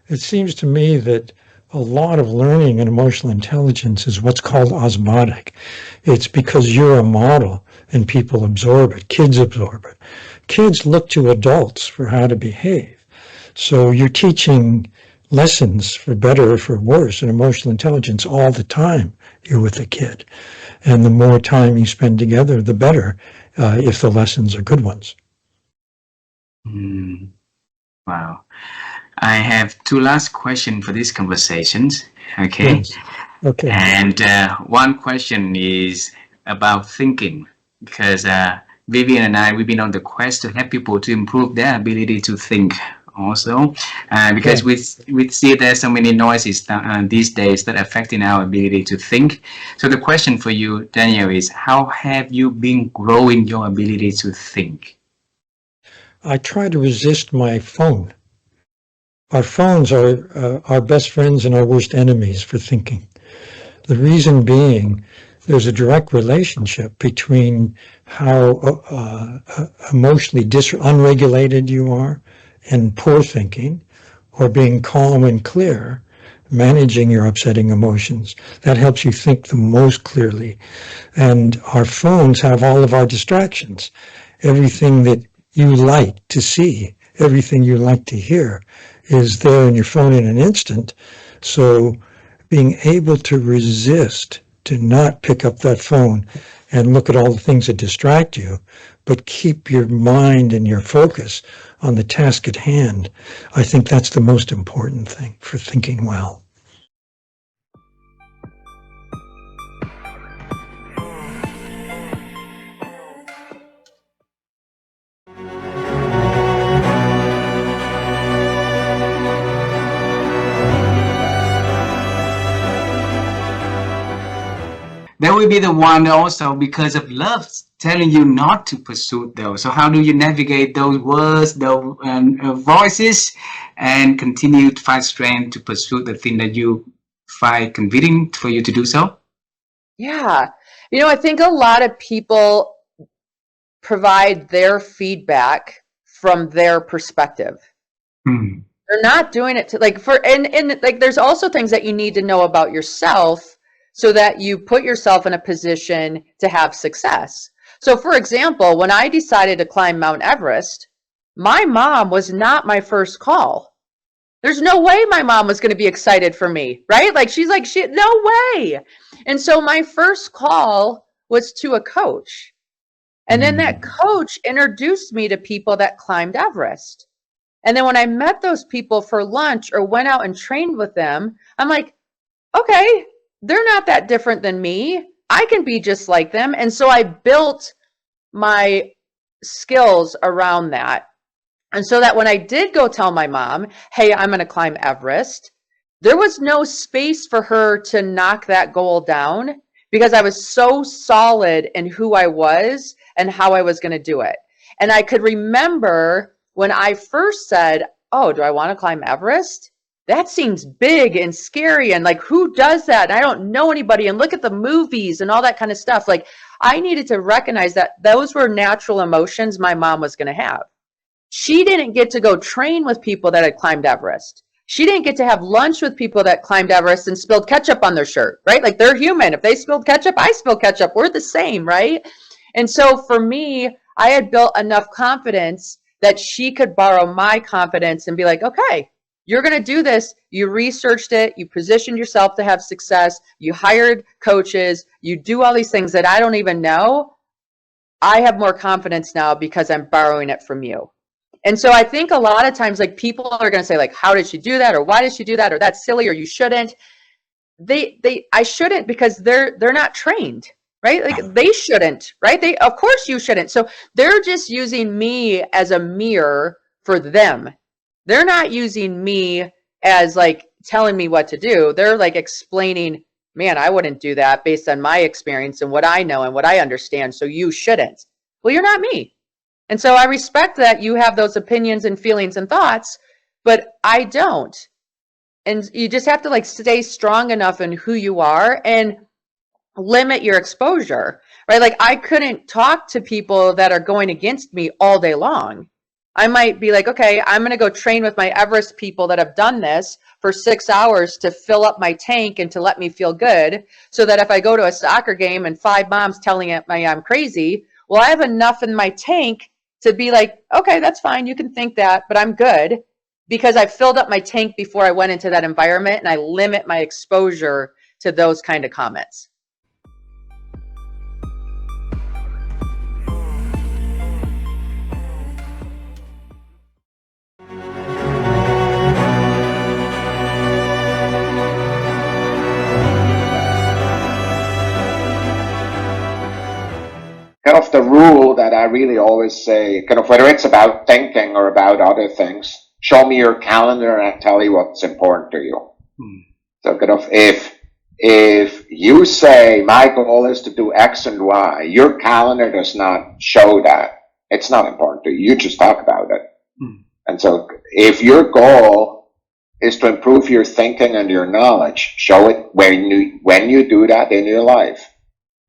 It seems to me that a lot of learning and emotional intelligence is what's called osmotic. It's because you're a model and people absorb it. Kids absorb it. Kids look to adults for how to behave. So you're teaching lessons for better or for worse in emotional intelligence all the time you're with a kid. And the more time you spend together, the better, if the lessons are good ones. Mm, wow. I have two last questions for these conversations. Okay. Yes. Okay. And one question is about thinking, because Vivian and I, we've been on the quest to help people to improve their ability to think also, because Yeah. we see there's so many noises these days that are affecting our ability to think. So the question for you, Daniel, is how have you been growing your ability to think? I try to resist my phone. Our phones are our best friends and our worst enemies for thinking. The reason being, there's a direct relationship between how emotionally unregulated you are and poor thinking, or being calm and clear, managing your upsetting emotions. That helps you think the most clearly. And our phones have all of our distractions. Everything that you like to see, everything you like to hear is there in your phone in an instant. So being able to resist, to not pick up that phone and look at all the things that distract you, but keep your mind and your focus on the task at hand, I think that's the most important thing for thinking well. That will be the one also because of love telling you not to pursue those. So how do you navigate those words, those voices, and continue to find strength to pursue the thing that you find convenient for you to do so? Yeah. I think a lot of people provide their feedback from their perspective. Hmm. They're not doing it to and like there's also things that you need to know about yourself so that you put yourself in a position to have success. So for example, when I decided to climb Mount Everest, my mom was not my first call. There's no way my mom was going to be excited for me, right? Like she's like, no way. And so my first call was to a coach. And then that coach introduced me to people that climbed Everest. And then when I met those people for lunch or went out and trained with them, I'm like, okay, they're not that different than me. I can be just like them. And so I built my skills around that. And so that when I did go tell my mom, hey, I'm going to climb Everest, there was no space for her to knock that goal down because I was so solid in who I was and how I was going to do it. And I could remember when I first said, oh, do I want to climb Everest? That seems big and scary. And like, who does that? And I don't know anybody. And look at the movies and all that kind of stuff. Like, I needed to recognize that those were natural emotions my mom was going to have. She didn't get to go train with people that had climbed Everest. She didn't get to have lunch with people that climbed Everest and spilled ketchup on their shirt, right? Like they're human. If they spilled ketchup, I spill ketchup. We're the same, right? And so for me, I had built enough confidence that she could borrow my confidence and be like, okay, you're going to do this. You researched it. You positioned yourself to have success. You hired coaches. You do all these things that I don't even know. I have more confidence now because I'm borrowing it from you. And so I think a lot of times, like people are going to say, like, how did she do that, or why did she do that, or that's silly, or you shouldn't. I shouldn't because they're not trained, right? Like they shouldn't, right? Of course you shouldn't. So they're just using me as a mirror for them. They're not using me as like telling me what to do. They're like explaining, man, I wouldn't do that based on my experience and what I know and what I understand. So you shouldn't. Well, you're not me. And so I respect that you have those opinions and feelings and thoughts, but I don't. And you just have to like stay strong enough in who you are and limit your exposure, right? Like I couldn't talk to people that are going against me all day long I might be like, okay, I'm going to go train with my Everest people that have done this for 6 hours to fill up my tank and to let me feel good, so that if I go to a soccer game and 5 moms telling me I'm crazy, well, I have enough in my tank to be like, okay, that's fine. You can think that, but I'm good because I filled up my tank before I went into that environment, and I limit my exposure to those kind of comments. Kind of the rule that I really always say, kind of whether it's about thinking or about other things, show me your calendar and I'll tell you what's important to you. So kind of if you say my goal is to do X and Y, your calendar does not show that. It's not important to you. You just talk about it. And so if your goal is to improve your thinking and your knowledge, show it when you do that in your life.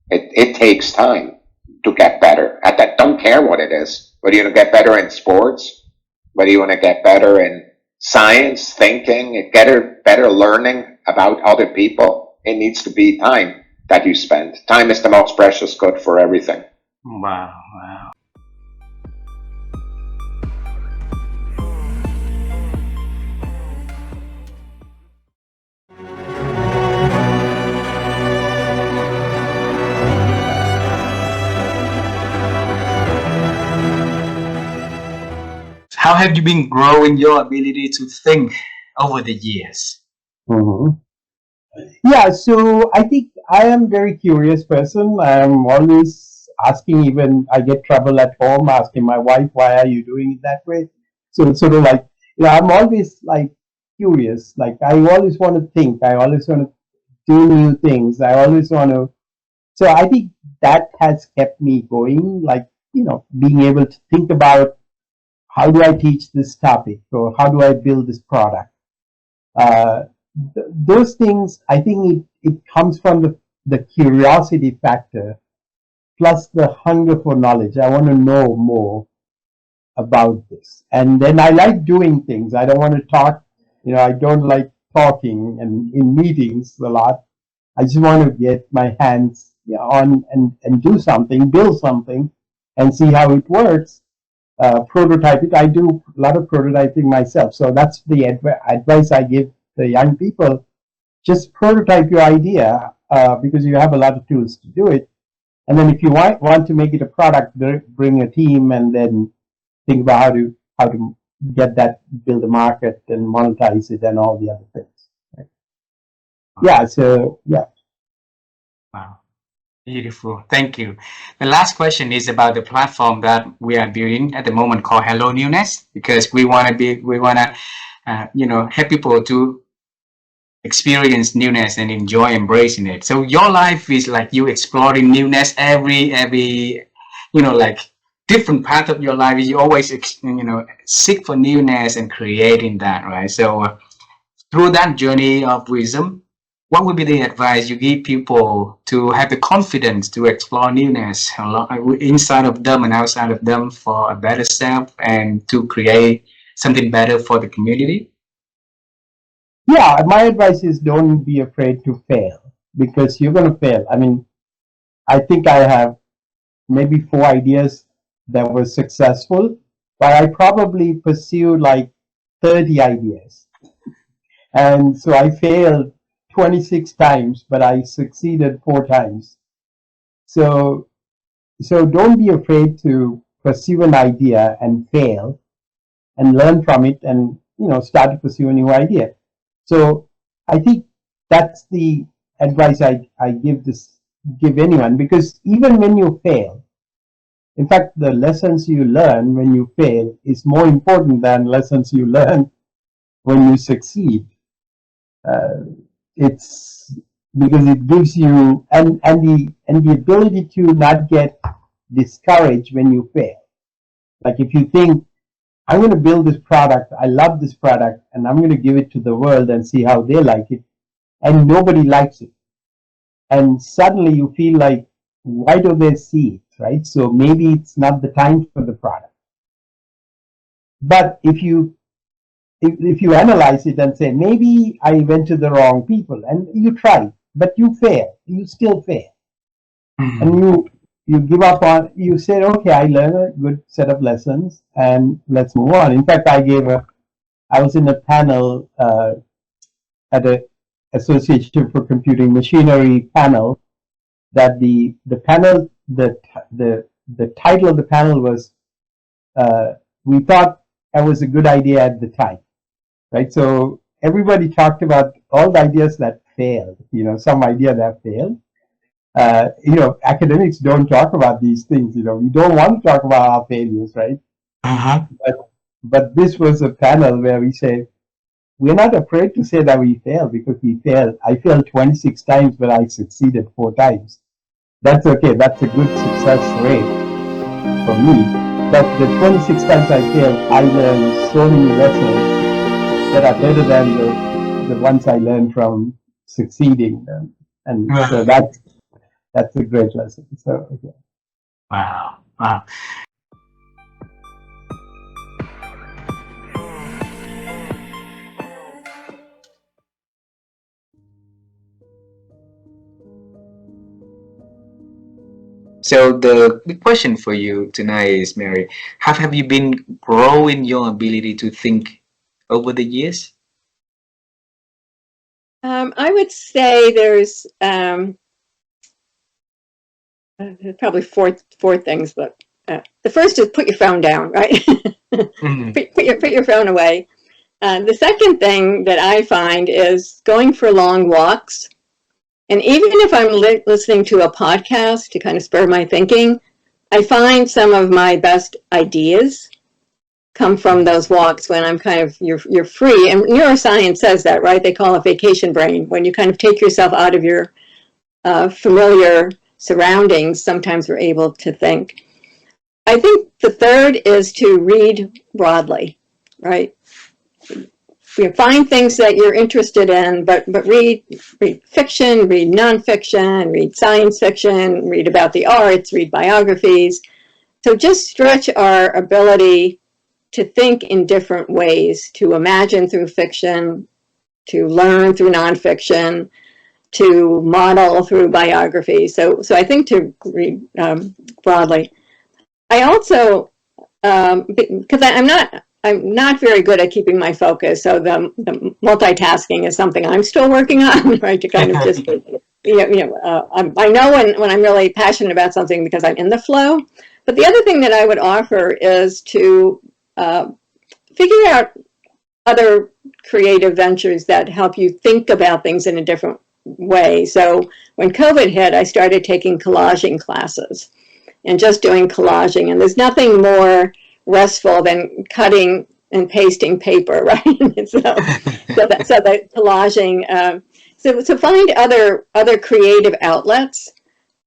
It takes time to get better at that. Don't care what it is, whether you want to get better in sports, whether you want to get better in science, thinking, get better learning about other people. It needs to be time that you spend. Time is the most precious good for everything. Wow, wow. How have you been growing your ability to think over the years? Yeah, so I think I am very curious person. I'm always asking, even I get trouble at home asking my wife, why are you doing it that way? So it's sort of like, I'm always like curious. Like I always want to think. I always want to do new things. I always want to. So I think that has kept me going. Like, being able to think about how do I teach this topic or how do I build this product. Those things, I think it comes from the curiosity factor plus the hunger for knowledge. I want to know more about this. And then I like doing things. I don't want to talk, I don't like talking and in meetings a lot. I just want to get my hands on and do something, build something, and see how it works. Prototype it. I do a lot of prototyping myself. So that's the advice I give the young people. Just prototype your idea because you have a lot of tools to do it. And then if you want to make it a product, bring a team and then think about how to get that, build a market and monetize it and all the other things. Right? Yeah. So yeah. Wow. Beautiful. Thank you. The last question is about the platform that we are building at the moment called helloNEWNESS, because we want to help people to experience newness and enjoy embracing it. So your life is like you exploring newness every like different part of your life. You always seek for newness and creating that, right? So through that journey of wisdom, what would be the advice you give people to have the confidence to explore newness inside of them and outside of them for a better self and to create something better for the community? Yeah, my advice is don't be afraid to fail because you're going to fail. I mean, I think I have maybe 4 ideas that were successful, but I probably pursued like 30 ideas. And so I failed 26 times, but I succeeded 4 times. So don't be afraid to pursue an idea and fail and learn from it and, start to pursue a new idea. So I think that's the advice I give anyone, because even when you fail, in fact, the lessons you learn when you fail is more important than lessons you learn when you succeed. It's because it gives you and the ability to not get discouraged when you fail. Like if you think, I'm going to build this product, I love this product, and I'm going to give it to the world and see how they like it, and nobody likes it. And suddenly you feel like, why don't they see it, right? So maybe it's not the time for the product. But if you analyze it and say, maybe I went to the wrong people, and you try, but you fail, you still fail. And you give up on, you said, okay, I learned a good set of lessons and let's move on. In fact, I was in a panel at the Association for Computing Machinery panel, that the panel, the title of the panel was, we thought that was a good idea at the time, right? So everybody talked about all the ideas that failed, some idea that failed. Academics don't talk about these things, we don't want to talk about our failures, right? But this was a panel where we said, we're not afraid to say that we failed, because we failed. I failed 26 times, but I succeeded 4 times. That's okay. That's a good success rate for me. But the 26 times I failed, I learned so many lessons that are better than the ones I learned from succeeding. And so that's a great lesson. So, okay. Wow. Wow. So the big question for you tonight is, Mary, how have you been growing your ability to think over the years? I would say there's probably four things, but the first is put your phone down, right? Put your phone away. The second thing that I find is going for long walks. And even if I'm listening to a podcast to kind of spur my thinking, I find some of my best ideas come from those walks when I'm kind of, you're free. And neuroscience says that, right? They call it vacation brain. When you kind of take yourself out of your familiar surroundings, sometimes we're able to think. I think the third is to read broadly, right? Find things that you're interested in, but read fiction, read nonfiction, read science fiction, read about the arts, read biographies. So just stretch our ability to think in different ways, to imagine through fiction, to learn through nonfiction, to model through biography. So I think to read broadly. I also, because I'm not very good at keeping my focus, so the multitasking is something I'm still working on, right? To kind of just, I know when I'm really passionate about something because I'm in the flow. But the other thing that I would offer is to figure out other creative ventures that help you think about things in a different way. So when COVID hit, I started taking collaging classes and just doing collaging. And there's nothing more restful than cutting and pasting paper, right? so the collaging. So find other creative outlets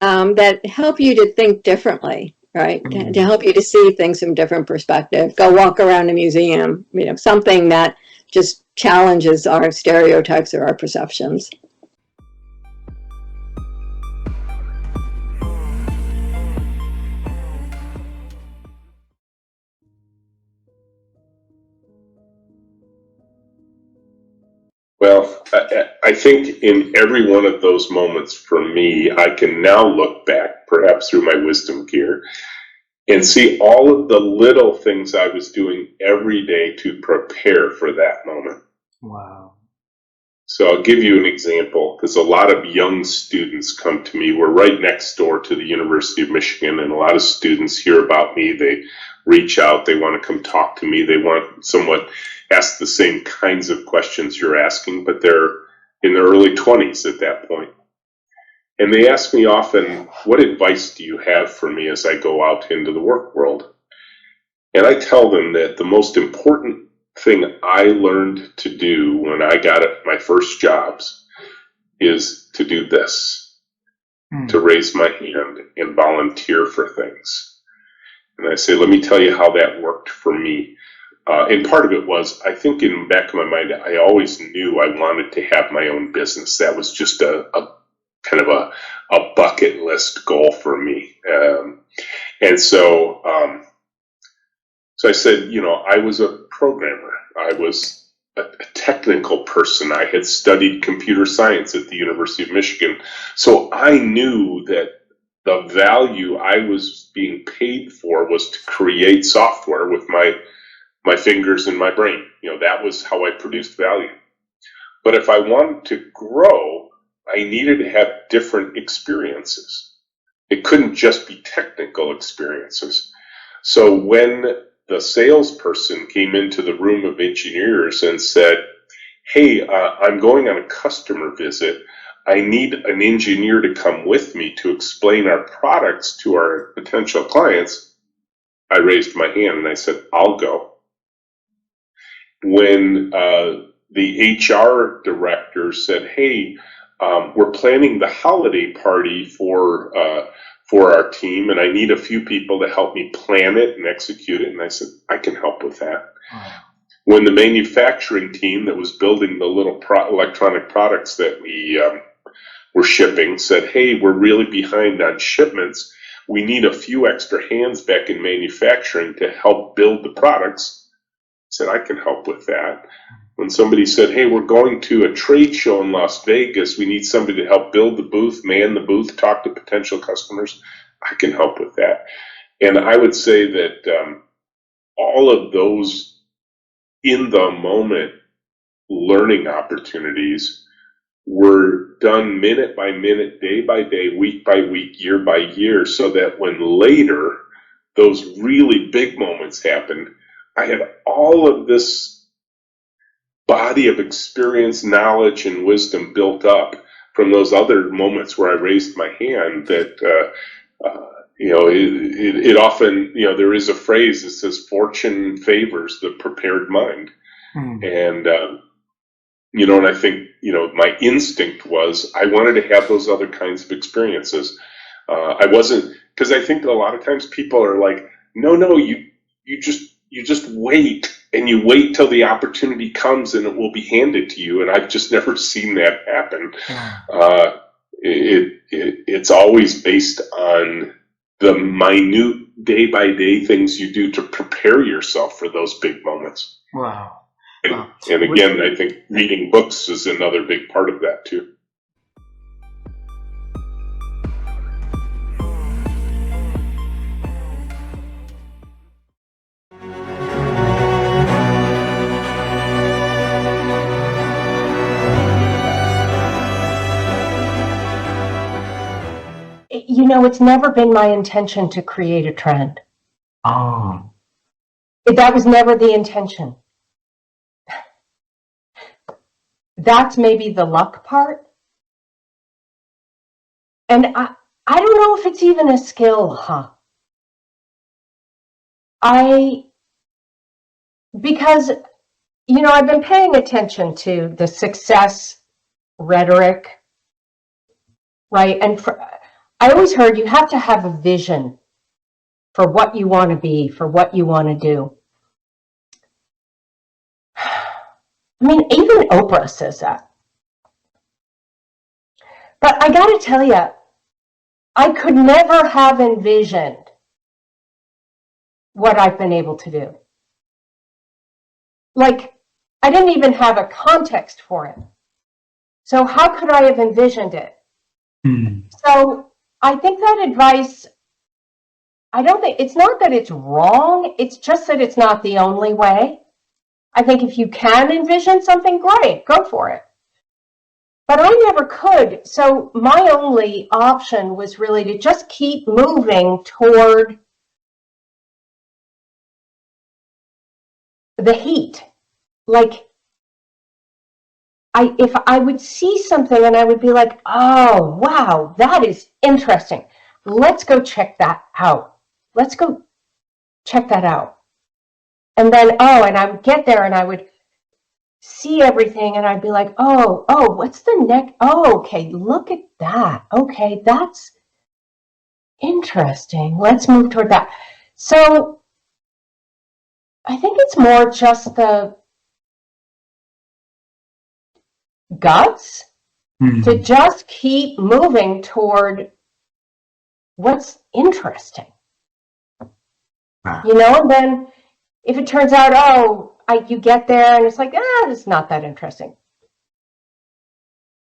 that help you to think differently, right? To help you to see things from different perspective. Go walk around a museum, something that just challenges our stereotypes or our perceptions. Well, I think in every one of those moments for me, I can now look back, perhaps through my wisdom gear, and see all of the little things I was doing every day to prepare for that moment. Wow. So I'll give you an example, because a lot of young students come to me. We're right next door to the University of Michigan, and a lot of students hear about me. They reach out. They want to come talk to me. They want somewhat ask the same kinds of questions you're asking, but they're in their early 20s at that point. And they ask me often, what advice do you have for me as I go out into the work world? And I tell them that the most important thing I learned to do when I got my first jobs is to do this, to raise my hand and volunteer for things. And I say, let me tell you how that worked for me. And part of it was, I think in the back of my mind, I always knew I wanted to have my own business. That was just a kind of a bucket list goal for me. And so So I said, I was a programmer. I was a technical person. I had studied computer science at the University of Michigan. So I knew that the value I was being paid for was to create software with my fingers and my brain. That was how I produced value. But if I wanted to grow, I needed to have different experiences. It couldn't just be technical experiences. So when the salesperson came into the room of engineers and said, hey, I'm going on a customer visit. I need an engineer to come with me to explain our products to our potential clients. I raised my hand and I said, I'll go. When the HR director said, hey, we're planning the holiday party for our team, and I need a few people to help me plan it and execute it. And I said, I can help with that. Wow. When the manufacturing team that was building the little electronic products that we were shipping said, hey, we're really behind on shipments. We need a few extra hands back in manufacturing to help build the products. I said, I can help with that. When somebody said, hey, we're going to a trade show in Las Vegas, we need somebody to help build the booth, man the booth, talk to potential customers, I can help with that. And I would say that all of those in the moment learning opportunities were done minute by minute, day by day, week by week, year by year, so that when later those really big moments happened, I had all of this body of experience, knowledge, and wisdom built up from those other moments where I raised my hand that, it often, there is a phrase that says fortune favors the prepared mind. And, and I think, my instinct was I wanted to have those other kinds of experiences. I wasn't, because I think a lot of times people are like, no, you just wait. And you wait till the opportunity comes and it will be handed to you. And I've just never seen that happen. It's always based on the minute day by day things you do to prepare yourself for those big moments. Wow. And again, I think reading books is another big part of that too. It's never been my intention to create a trend. Oh. That was never the intention. That's maybe the luck part. And I don't know if it's even a skill, because, I've been paying attention to the success rhetoric, right? And I always heard you have to have a vision for what you want to be, for what you want to do. I mean, even Oprah says that. But I got to tell you, I could never have envisioned what I've been able to do. Like, I didn't even have a context for it. So how could I have envisioned it? So I think that advice, it's not that it's wrong, it's just that it's not the only way. I think if you can envision something, great, go for it. But I never could, so my only option was really to just keep moving toward the heat. Like, if I would see something and I would be like, oh, wow, that is interesting. Let's go check that out. Let's go check that out. And then, and I would get there and I would see everything and I'd be like, oh, what's the next? Oh, okay, look at that. Okay, that's interesting. Let's move toward that. So I think it's more just the guts to just keep moving toward what's interesting. And then if it turns out, oh, you get there and it's like, it's not that interesting.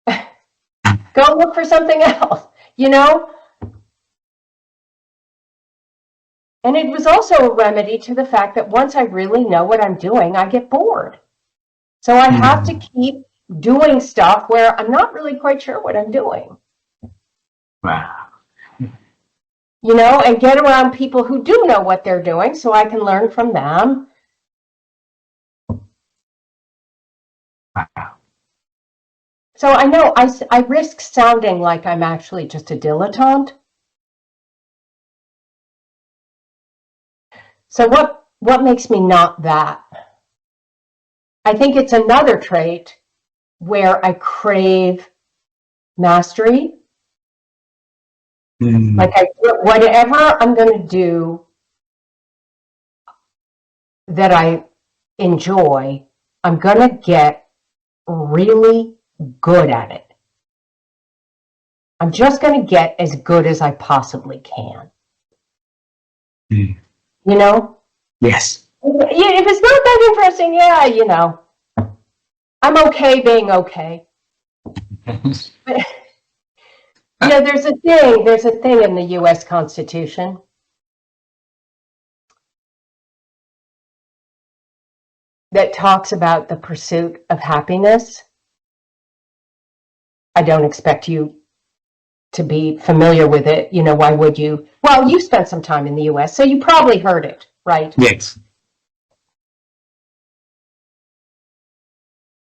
Go look for something else, you know? And it was also a remedy to the fact that once I really know what I'm doing, I get bored. So I have to keep doing stuff where I'm not really quite sure what I'm doing. Wow. You know, and get around people who do know what they're doing so I can learn from them. Wow. So I know I risk sounding like I'm actually just a dilettante. So what makes me not that? I think it's another trait where I crave mastery. Like whatever I'm going to do that I enjoy, I'm going to get really good at it. I'm just going to get as good as I possibly can. You know? Yes. If it's not that interesting, yeah, you know, I'm okay being okay. But, you know, there's a thing in the U.S. Constitution that talks about the pursuit of happiness. I don't expect you to be familiar with it. You know, why would you? Well, you spent some time in the U.S., so you probably heard it, right? Yes.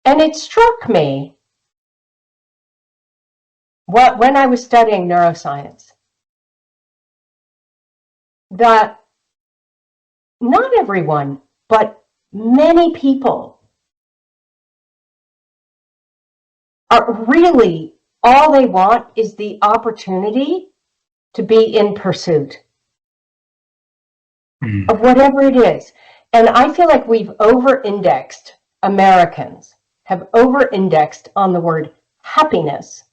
And it struck me when I was studying neuroscience that not everyone, but many people are really, all they want is the opportunity to be in pursuit of whatever it is. And I feel like we've over-indexed, Americans have over-indexed on the word happiness.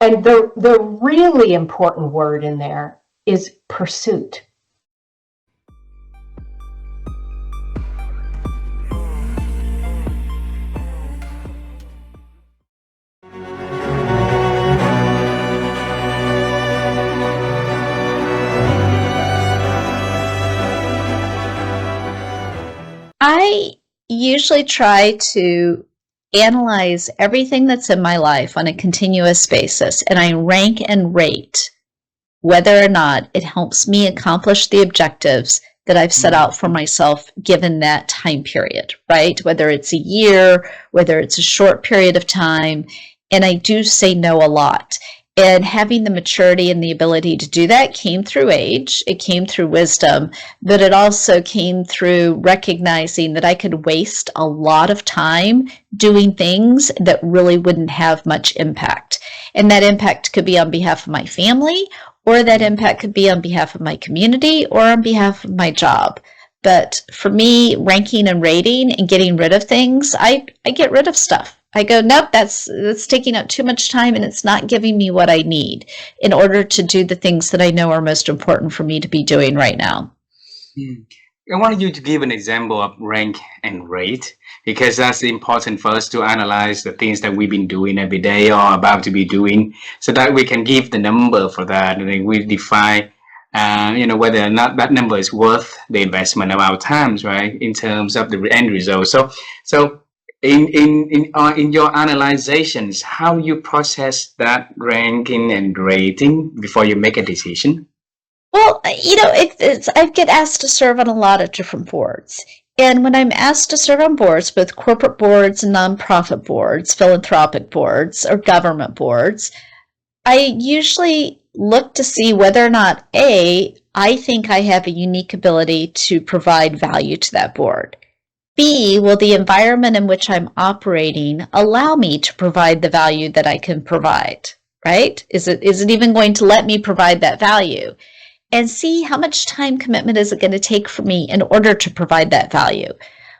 And the really important word in there is pursuit. I usually try to analyze everything that's in my life on a continuous basis, and I rank and rate whether or not it helps me accomplish the objectives that I've set out for myself given that time period, right? Whether it's a year, whether it's a short period of time, and I do say no a lot. And having the maturity and the ability to do that came through age, it came through wisdom, but it also came through recognizing that I could waste a lot of time doing things that really wouldn't have much impact. And that impact could be on behalf of my family, or that impact could be on behalf of my community, or on behalf of my job. But for me, ranking and rating and getting rid of things, I get rid of stuff. I go, nope, that's taking up too much time and it's not giving me what I need in order to do the things that I know are most important for me to be doing right now. I wanted you to give an example of rank and rate, because that's important for us to analyze the things that we've been doing every day or about to be doing, so that we can give the number for that, and then we define whether or not that number is worth the investment of our times, right, in terms of the end result. So in your analyzations, how you process that ranking and rating before you make a decision? Well, I get asked to serve on a lot of different boards. And when I'm asked to serve on boards, both corporate boards, nonprofit boards, philanthropic boards, or government boards, I usually look to see whether or not, A, I think I have a unique ability to provide value to that board. B, will the environment in which I'm operating allow me to provide the value that I can provide, right? Is it even going to let me provide that value? And C, how much time commitment is it going to take for me in order to provide that value?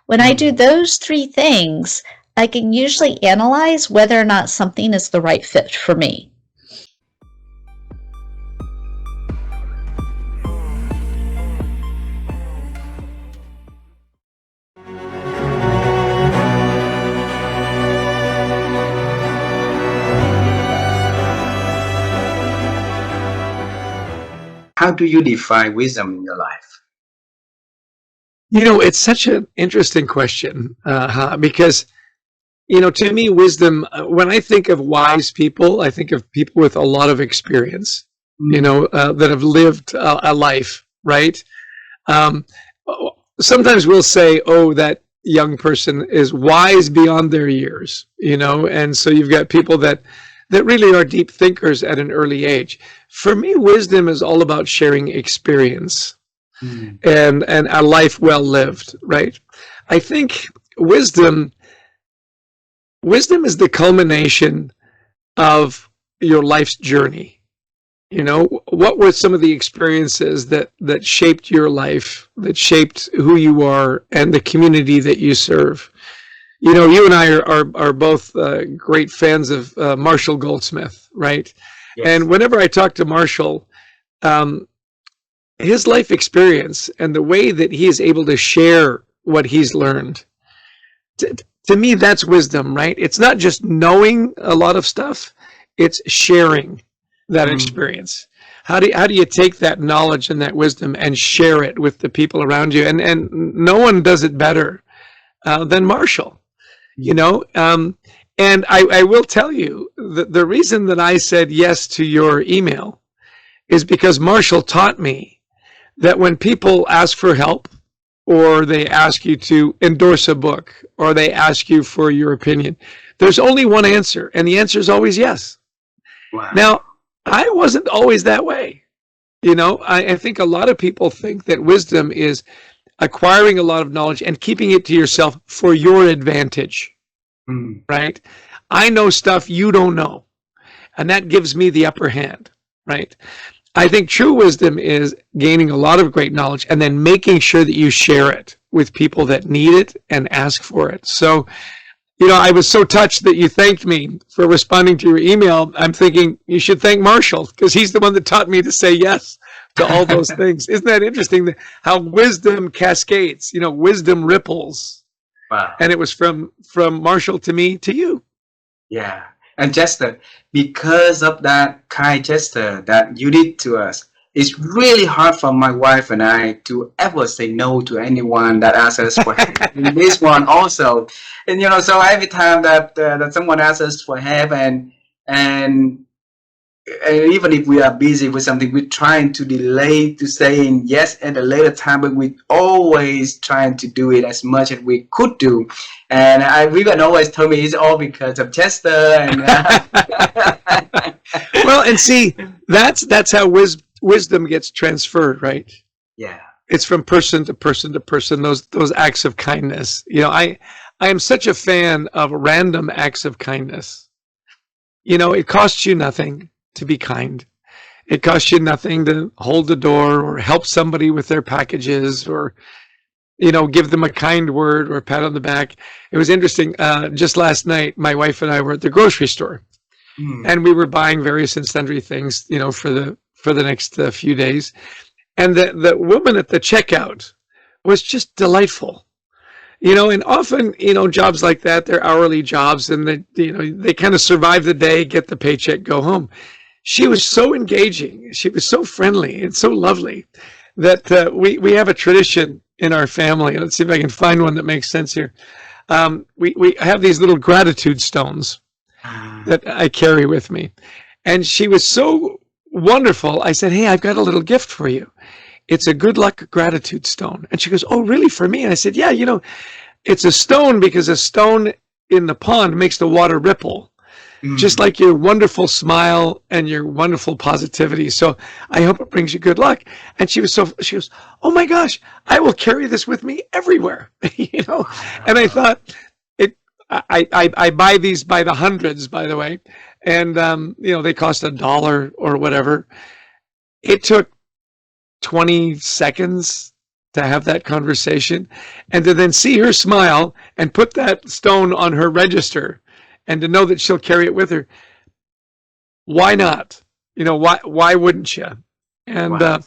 When I do those three things, I can usually analyze whether or not something is the right fit for me. how do you define wisdom in your life? You know, it's such an interesting question, because, you know, to me, wisdom, when I think of wise people, I think of people with a lot of experience, you know, that have lived a life, right? Sometimes we'll say, oh, that young person is wise beyond their years, you know, and so you've got people that really are deep thinkers at an early age. For me, wisdom is all about sharing experience and a life well lived, right? I think wisdom is the culmination of your life's journey. You know, what were some of the experiences that shaped your life, that shaped who you are and the community that you serve? You know, you and I are both great fans of Marshall Goldsmith, right? Yes. And whenever I talk to Marshall, his life experience and the way that he is able to share what he's learned, to me, that's wisdom, right? It's not just knowing a lot of stuff, it's sharing that experience. How do you take that knowledge and that wisdom and share it with the people around you? And no one does it better than Marshall, you know? And I will tell you that the reason that I said yes to your email is because Marshall taught me that when people ask for help, or they ask you to endorse a book, or they ask you for your opinion, there's only one answer, and the answer is always yes. Wow. Now, I wasn't always that way. You know, I think a lot of people think that wisdom is acquiring a lot of knowledge and keeping it to yourself for your advantage, right? I know stuff you don't know, and that gives me the upper hand, right? I think true wisdom is gaining a lot of great knowledge and then making sure that you share it with people that need it and ask for it. So, you know, I was so touched that you thanked me for responding to your email. I'm thinking you should thank Marshall because he's the one that taught me to say yes to all those things. Isn't that interesting how wisdom cascades, you know, wisdom ripples. Wow. And it was from Marshall to me to you. Yeah. And just because of that kind gesture that you did to us, it's really hard for my wife and I to ever say no to anyone that asks us for help. And this one also, and you know, so every time that someone asks us for help, and even if we are busy with something, we're trying to delay to saying yes at a later time, but we're always trying to do it as much as we could do. And Vivian always told me it's all because of Chester. And well, and see, that's how wisdom gets transferred, right? Yeah. It's from person to person to person, those acts of kindness. You know, I am such a fan of random acts of kindness. You know, it costs you nothing to be kind. It costs you nothing to hold the door or help somebody with their packages or, you know, give them a kind word or a pat on the back. It was interesting. Just last night, my wife and I were at the grocery store and we were buying various and sundry things, you know, for the next few days. And the woman at the checkout was just delightful. You know, and often, you know, jobs like that, they're hourly jobs and they kind of survive the day, get the paycheck, go home. She was so engaging. She was so friendly and so lovely that we have a tradition in our family. Let's see if I can find one that makes sense here. We have these little gratitude stones that I carry with me. And she was so wonderful. I said, hey, I've got a little gift for you. It's a good luck gratitude stone. And she goes, oh, really, for me? And I said, yeah, you know, it's a stone because a stone in the pond makes the water ripple. Just like your wonderful smile and your wonderful positivity. So I hope it brings you good luck. And she goes, oh my gosh, I will carry this with me everywhere. You know? And I thought, I buy these by the hundreds, by the way. And, you know, they cost $1 or whatever. It took 20 seconds to have that conversation and to then see her smile and put that stone on her register. And to know that she'll carry it with her, why not? You know, why wouldn't you? And wow.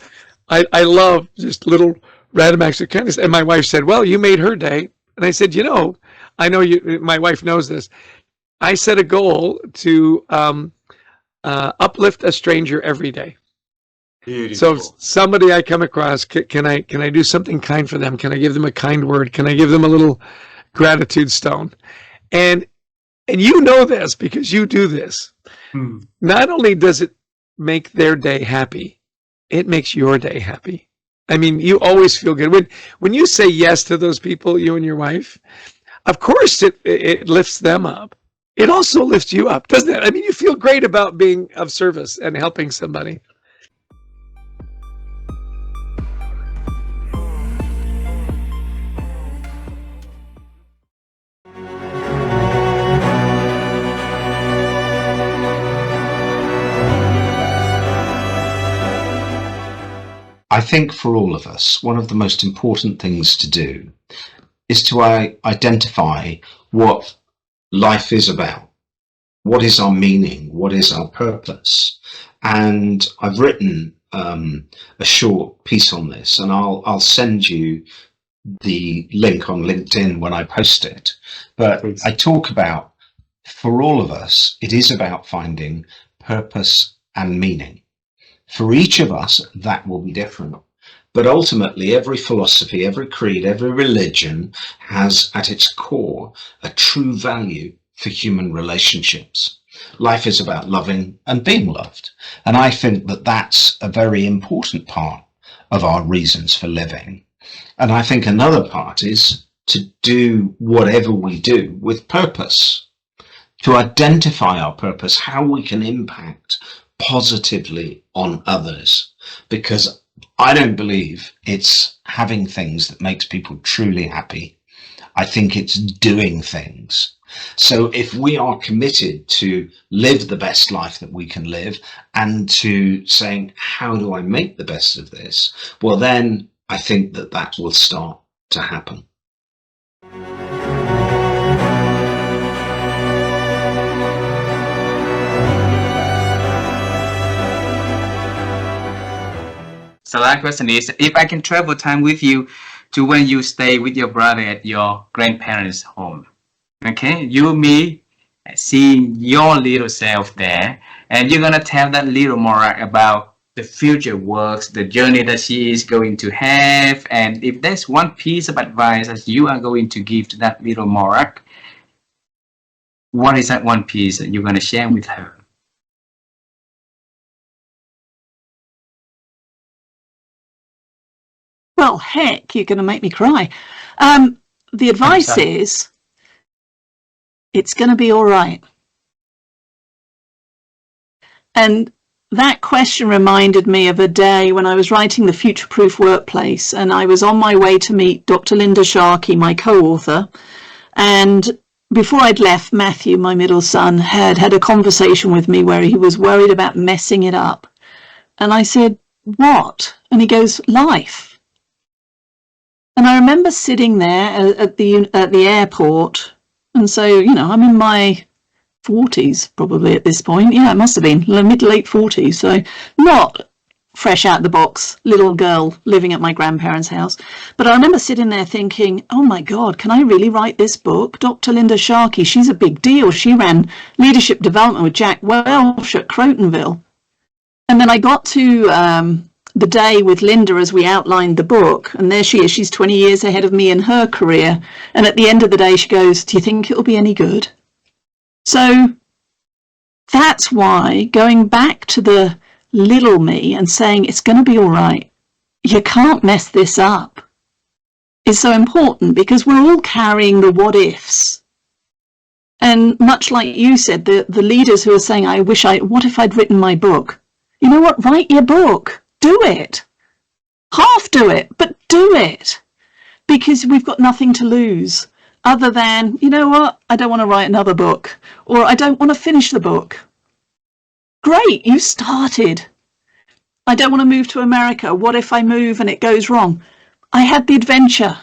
I love just little random acts of kindness. And my wife said, well, you made her day. And I said, you know, I know my wife knows this. I set a goal to uplift a stranger every day. So if somebody I come across, can I do something kind for them? Can I give them a kind word? Can I give them a little gratitude stone? And you know this because you do this. Not only does it make their day happy, it makes your day happy. I mean, you always feel good. When you say yes to those people, you and your wife, of course it lifts them up. It also lifts you up, doesn't it? I mean, you feel great about being of service and helping somebody. I think for all of us, one of the most important things to do is to identify what life is about. What is our meaning? What is our purpose? And I've written a short piece on this, and I'll send you the link on LinkedIn when I post it. But I talk about, for all of us, it is about finding purpose and meaning. For each of us, that will be different. But ultimately, every philosophy, every creed, every religion has at its core a true value for human relationships. Life is about loving and being loved. And I think that that's a very important part of our reasons for living. And I think another part is to do whatever we do with purpose, to identify our purpose, how we can impact positively on others, because I don't believe it's having things that makes people truly happy. I think it's doing things. So if we are committed to live the best life that we can live and to saying, how do I make the best of this? Well, then I think that will start to happen. So last question is, if I can travel time with you to when you stay with your brother at your grandparents' home, okay, you, me, seeing your little self there, and you're gonna tell that little Morak about the future works, the journey that she is going to have, and if there's one piece of advice that you are going to give to that little Morak, what is that one piece that you're gonna share with her? Well, heck, you're going to make me cry. The advice is, it's going to be all right. And that question reminded me of a day when I was writing The Future-Proof Workplace, and I was on my way to meet Dr. Linda Sharkey, my co-author. And before I'd left, Matthew, my middle son, had a conversation with me where he was worried about messing it up. And I said, what? And he goes, life. And I remember sitting there at the airport, and so, you know, I'm in my 40s probably at this point. Yeah, it must have been mid to late 40s. So not fresh out the box, little girl living at my grandparents' house. But I remember sitting there thinking, oh my God, can I really write this book? Dr. Linda Sharkey, she's a big deal. She ran leadership development with Jack Welch at Crotonville. And then I got to the day with Linda as we outlined the book, and there she is, she's 20 years ahead of me in her career, and at the end of the day she goes, do you think it'll be any good? So that's why going back to the little me and saying it's going to be all right, you can't mess this up, is so important, because we're all carrying the what ifs. And much like you said, the leaders who are saying, what if I'd written my book? You know what, write your book. Do it. Half do it, but do it. Because we've got nothing to lose other than, you know what, I don't want to write another book, or I don't want to finish the book. Great, you started. I don't want to move to America. What if I move and it goes wrong? I had the adventure.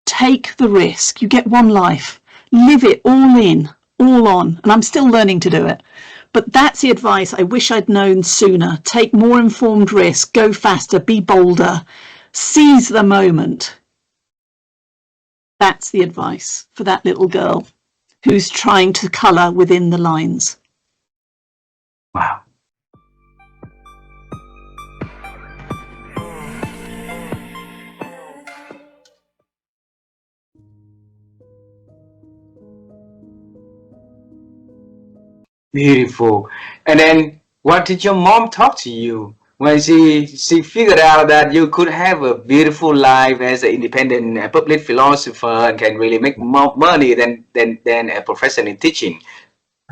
Take the risk. You get one life. Live it all in, all on. And I'm still learning to do it. But that's the advice I wish I'd known sooner. Take more informed risk, go faster, be bolder, seize the moment. That's the advice for that little girl who's trying to colour within the lines. Wow. Beautiful. And then what did your mom talk to you when she figured out that you could have a beautiful life as an independent public philosopher and can really make more money than a professor in teaching?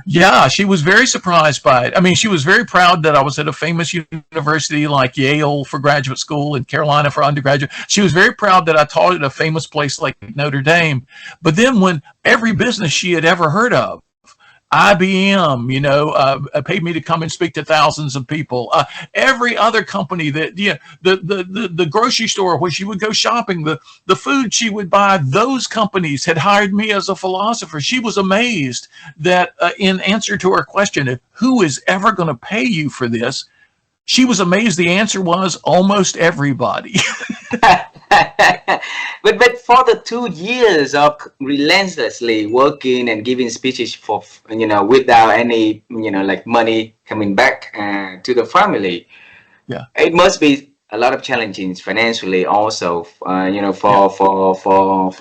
Yeah, she was very surprised by it. I mean, she was very proud that I was at a famous university like Yale for graduate school and Carolina for undergraduate. She was very proud that I taught at a famous place like Notre Dame. But then when every business she had ever heard of, IBM, paid me to come and speak to thousands of people. Every other company that, the grocery store where she would go shopping, the food she would buy, those companies had hired me as a philosopher. She was amazed that in answer to her question, who is ever going to pay you for this? She was amazed. The answer was almost everybody. but for the 2 years of relentlessly working and giving speeches for without any like money coming back to the family, yeah, it must be a lot of challenges financially also, for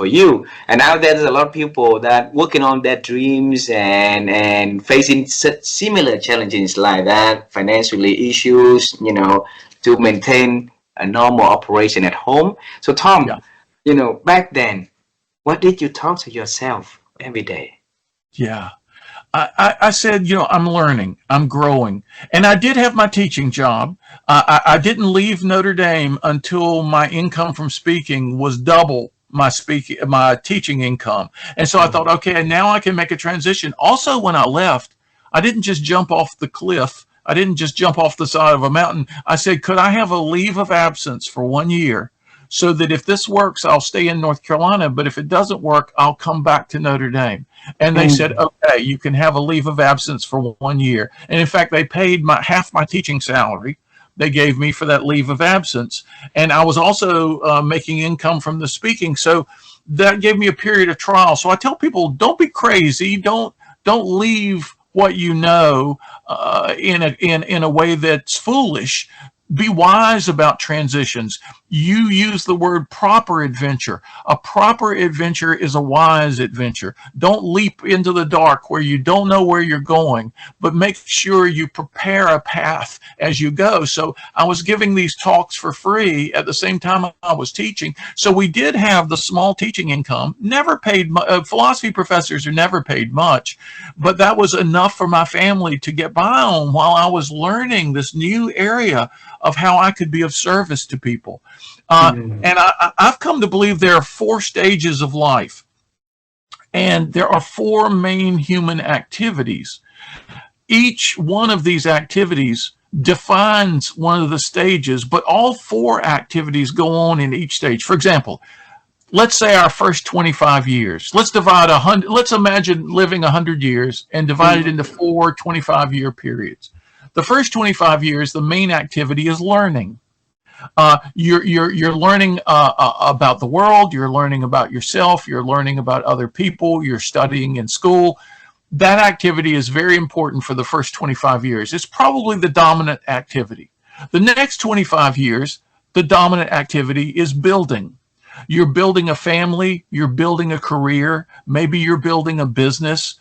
you. And now there's a lot of people that working on their dreams and facing such similar challenges like that, financially issues, to maintain a normal operation at home. So Tom, back then, what did you talk to yourself every day? Yeah. I said, I'm learning, I'm growing. And I did have my teaching job. I didn't leave Notre Dame until my income from speaking was double my teaching income. And so I thought, okay, now I can make a transition. Also, when I left, I didn't just jump off the cliff. I didn't just jump off the side of a mountain. I said, could I have a leave of absence for 1 year so that if this works, I'll stay in North Carolina, but if it doesn't work, I'll come back to Notre Dame. And they said, okay, you can have a leave of absence for 1 year. And in fact, they paid half my teaching salary. They gave me for that leave of absence. And I was also making income from the speaking. So that gave me a period of trial. So I tell people, don't be crazy. Don't leave what you know in a way that's foolish. Be wise about transitions. You use the word proper adventure. A proper adventure is a wise adventure. Don't leap into the dark where you don't know where you're going, but make sure you prepare a path as you go. So I was giving these talks for free at the same time I was teaching. So we did have the small teaching income, never paid, philosophy professors are never paid much, but that was enough for my family to get by on while I was learning this new area of how I could be of service to people. And I've come to believe there are 4 stages of life. And there are 4 main human activities. Each one of these activities defines one of the stages, but all 4 activities go on in each stage. For example, let's say our first 25 years. Let's divide 100. Let's imagine living 100 years and divide it into 4 25-year periods. The first 25 years, the main activity is learning. You're learning about the world. You're learning about yourself. You're learning about other people. You're studying in school. That activity is very important for the first 25 years. It's probably the dominant activity. The next 25 years, the dominant activity is building. You're building a family, you're building a career, maybe you're building a business,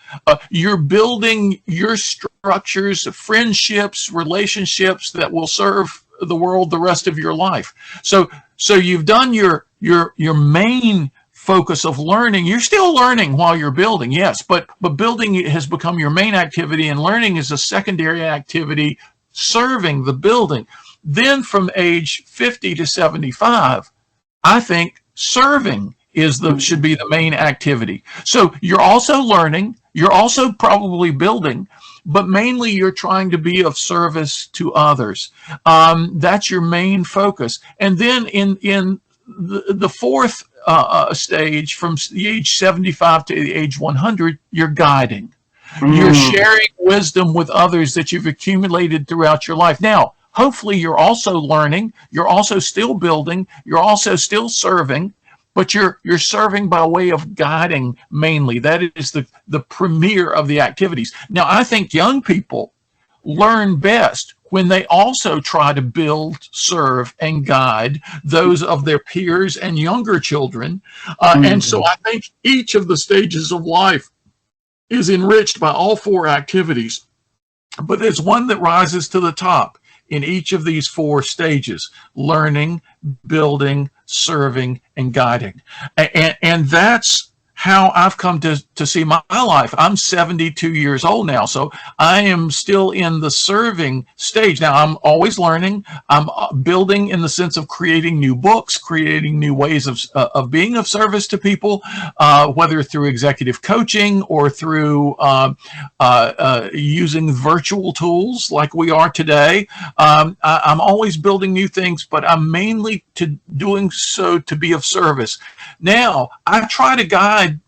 you're building your structures, friendships, relationships that will serve the world the rest of your life. So you've done your main focus of learning. You're still learning while you're building, yes, but building has become your main activity, and learning is a secondary activity serving the building. Then from age 50 to 75, I think serving should be the main activity. So you're also learning, you're also probably building, but mainly you're trying to be of service to others. That's your main focus. And then in the 4th stage, from the age 75 to the age 100, you're guiding. You're sharing wisdom with others that you've accumulated throughout your life. Now, hopefully you're also learning, you're also still building, you're also still serving, but you're serving by way of guiding mainly. That is the premier of the activities. Now, I think young people learn best when they also try to build, serve, and guide those of their peers and younger children. And so I think each of the stages of life is enriched by all 4 activities. but there's one that rises to the top in each of these 4 stages: learning, building, serving, and guiding. And that's how I've come to see my life. I'm 72 years old now, so I am still in the serving stage. Now, I'm always learning. I'm building in the sense of creating new books, creating new ways of being of service to people, whether through executive coaching or through using virtual tools like we are today. I'm always building new things, but I'm mainly doing so to be of service. Now, I try to guide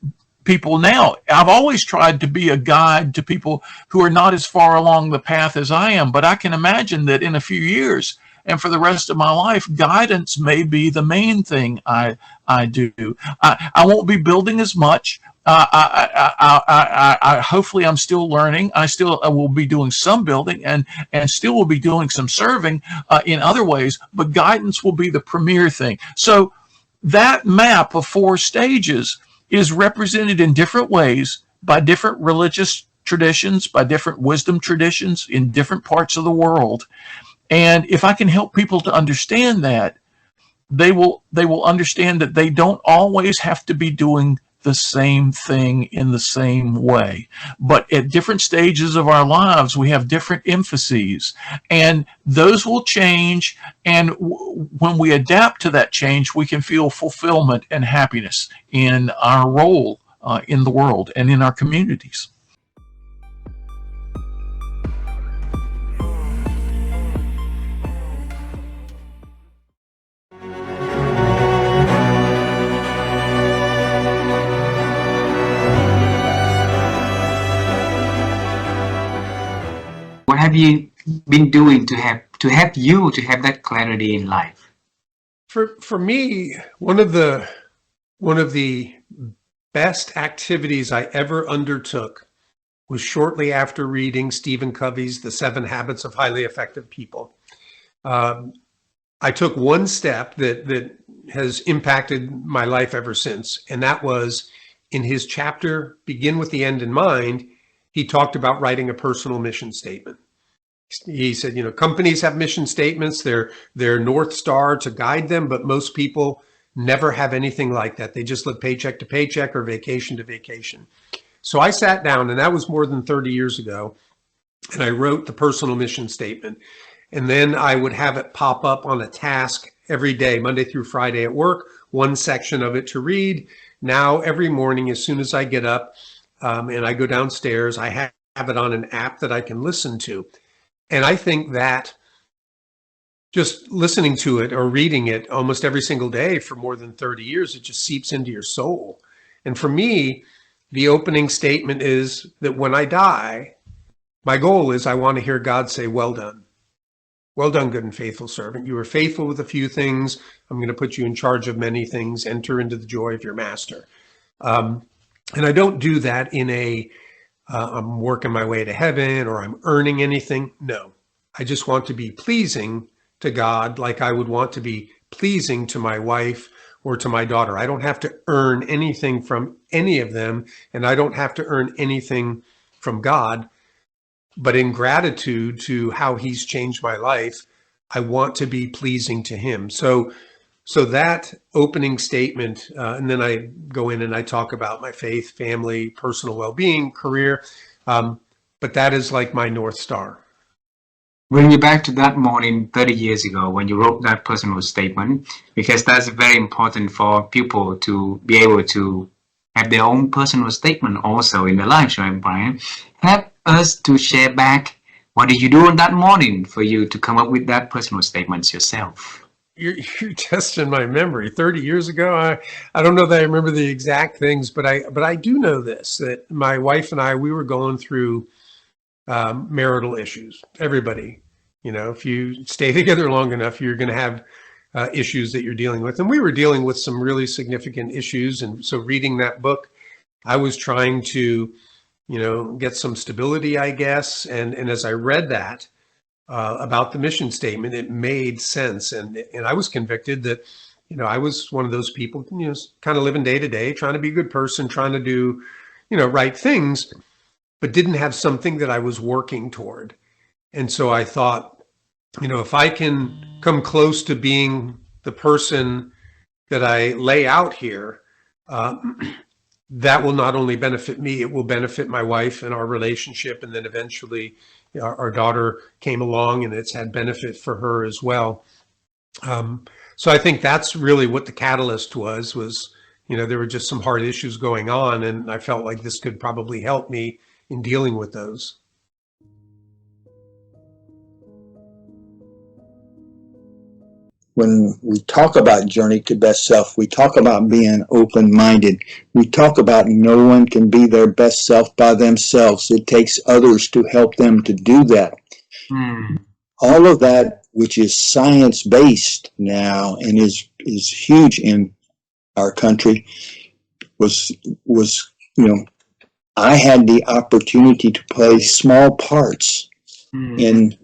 people now. I've always tried to be a guide to people who are not as far along the path as I am, but I can imagine that in a few years and for the rest of my life, guidance may be the main thing I do. I won't be building as much. Hopefully I'm still learning. I will be doing some building and still will be doing some serving in other ways, but guidance will be the premier thing. So that map of 4 stages is represented in different ways by different religious traditions, by different wisdom traditions in different parts of the world. And if I can help people to understand that, they will understand that they don't always have to be doing the same thing in the same way. But at different stages of our lives, we have different emphases, and those will change. And when we adapt to that change, we can feel fulfillment and happiness in our role in the world and in our communities. What have you been doing to help you to have that clarity in life? For me, one of the best activities I ever undertook was shortly after reading Stephen Covey's The 7 Habits of Highly Effective People. I took one step that has impacted my life ever since, and that was in his chapter, Begin with the End in Mind. He talked about writing a personal mission statement. He said, companies have mission statements, they're North Star to guide them, but most people never have anything like that. They just live paycheck to paycheck or vacation to vacation. So I sat down, and that was more than 30 years ago, and I wrote the personal mission statement. And then I would have it pop up on a task every day, Monday through Friday at work, one section of it to read. Now, every morning, as soon as I get up and I go downstairs, I have it on an app that I can listen to. And I think that just listening to it or reading it almost every single day for more than 30 years, it just seeps into your soul. And for me, the opening statement is that when I die, my goal is I want to hear God say, well done. Well done, good and faithful servant. You were faithful with a few things. I'm going to put you in charge of many things. Enter into the joy of your master. And I don't do that in I'm working my way to heaven or I'm earning anything. No, I just want to be pleasing to God like I would want to be pleasing to my wife or to my daughter. I don't have to earn anything from any of them, and I don't have to earn anything from God. But in gratitude to how he's changed my life, I want to be pleasing to him. So that opening statement, and then I go in and I talk about my faith, family, personal well-being, career, but that is like my North Star. Bring you back to that morning 30 years ago when you wrote that personal statement, because that's very important for people to be able to have their own personal statement also in their lives, right, Brian? Help us to share back, what did you do on that morning for you to come up with that personal statement yourself? You're testing my memory. 30 years ago, I don't know that I remember the exact things, but I do know this, that my wife and I, we were going through marital issues. Everybody, if you stay together long enough, you're going to have issues that you're dealing with. And we were dealing with some really significant issues. And so reading that book, I was trying to, get some stability, I guess. And as I read that, about the mission statement, it made sense. And I was convicted that, I was one of those people, kind of living day to day, trying to be a good person, trying to do, right things. but didn't have something that I was working toward. And so I thought, if I can come close to being the person that I lay out here, that will not only benefit me, it will benefit my wife and our relationship. And then eventually our daughter came along, and it's had benefit for her as well. So I think that's really what the catalyst was, there were just some hard issues going on, and I felt like this could probably help me in dealing with those. When we talk about journey to best self, we talk about being open-minded. We talk about no one can be their best self by themselves. It takes others to help them to do that. All of that, which is science-based now and is huge in our country, was I had the opportunity to play small parts in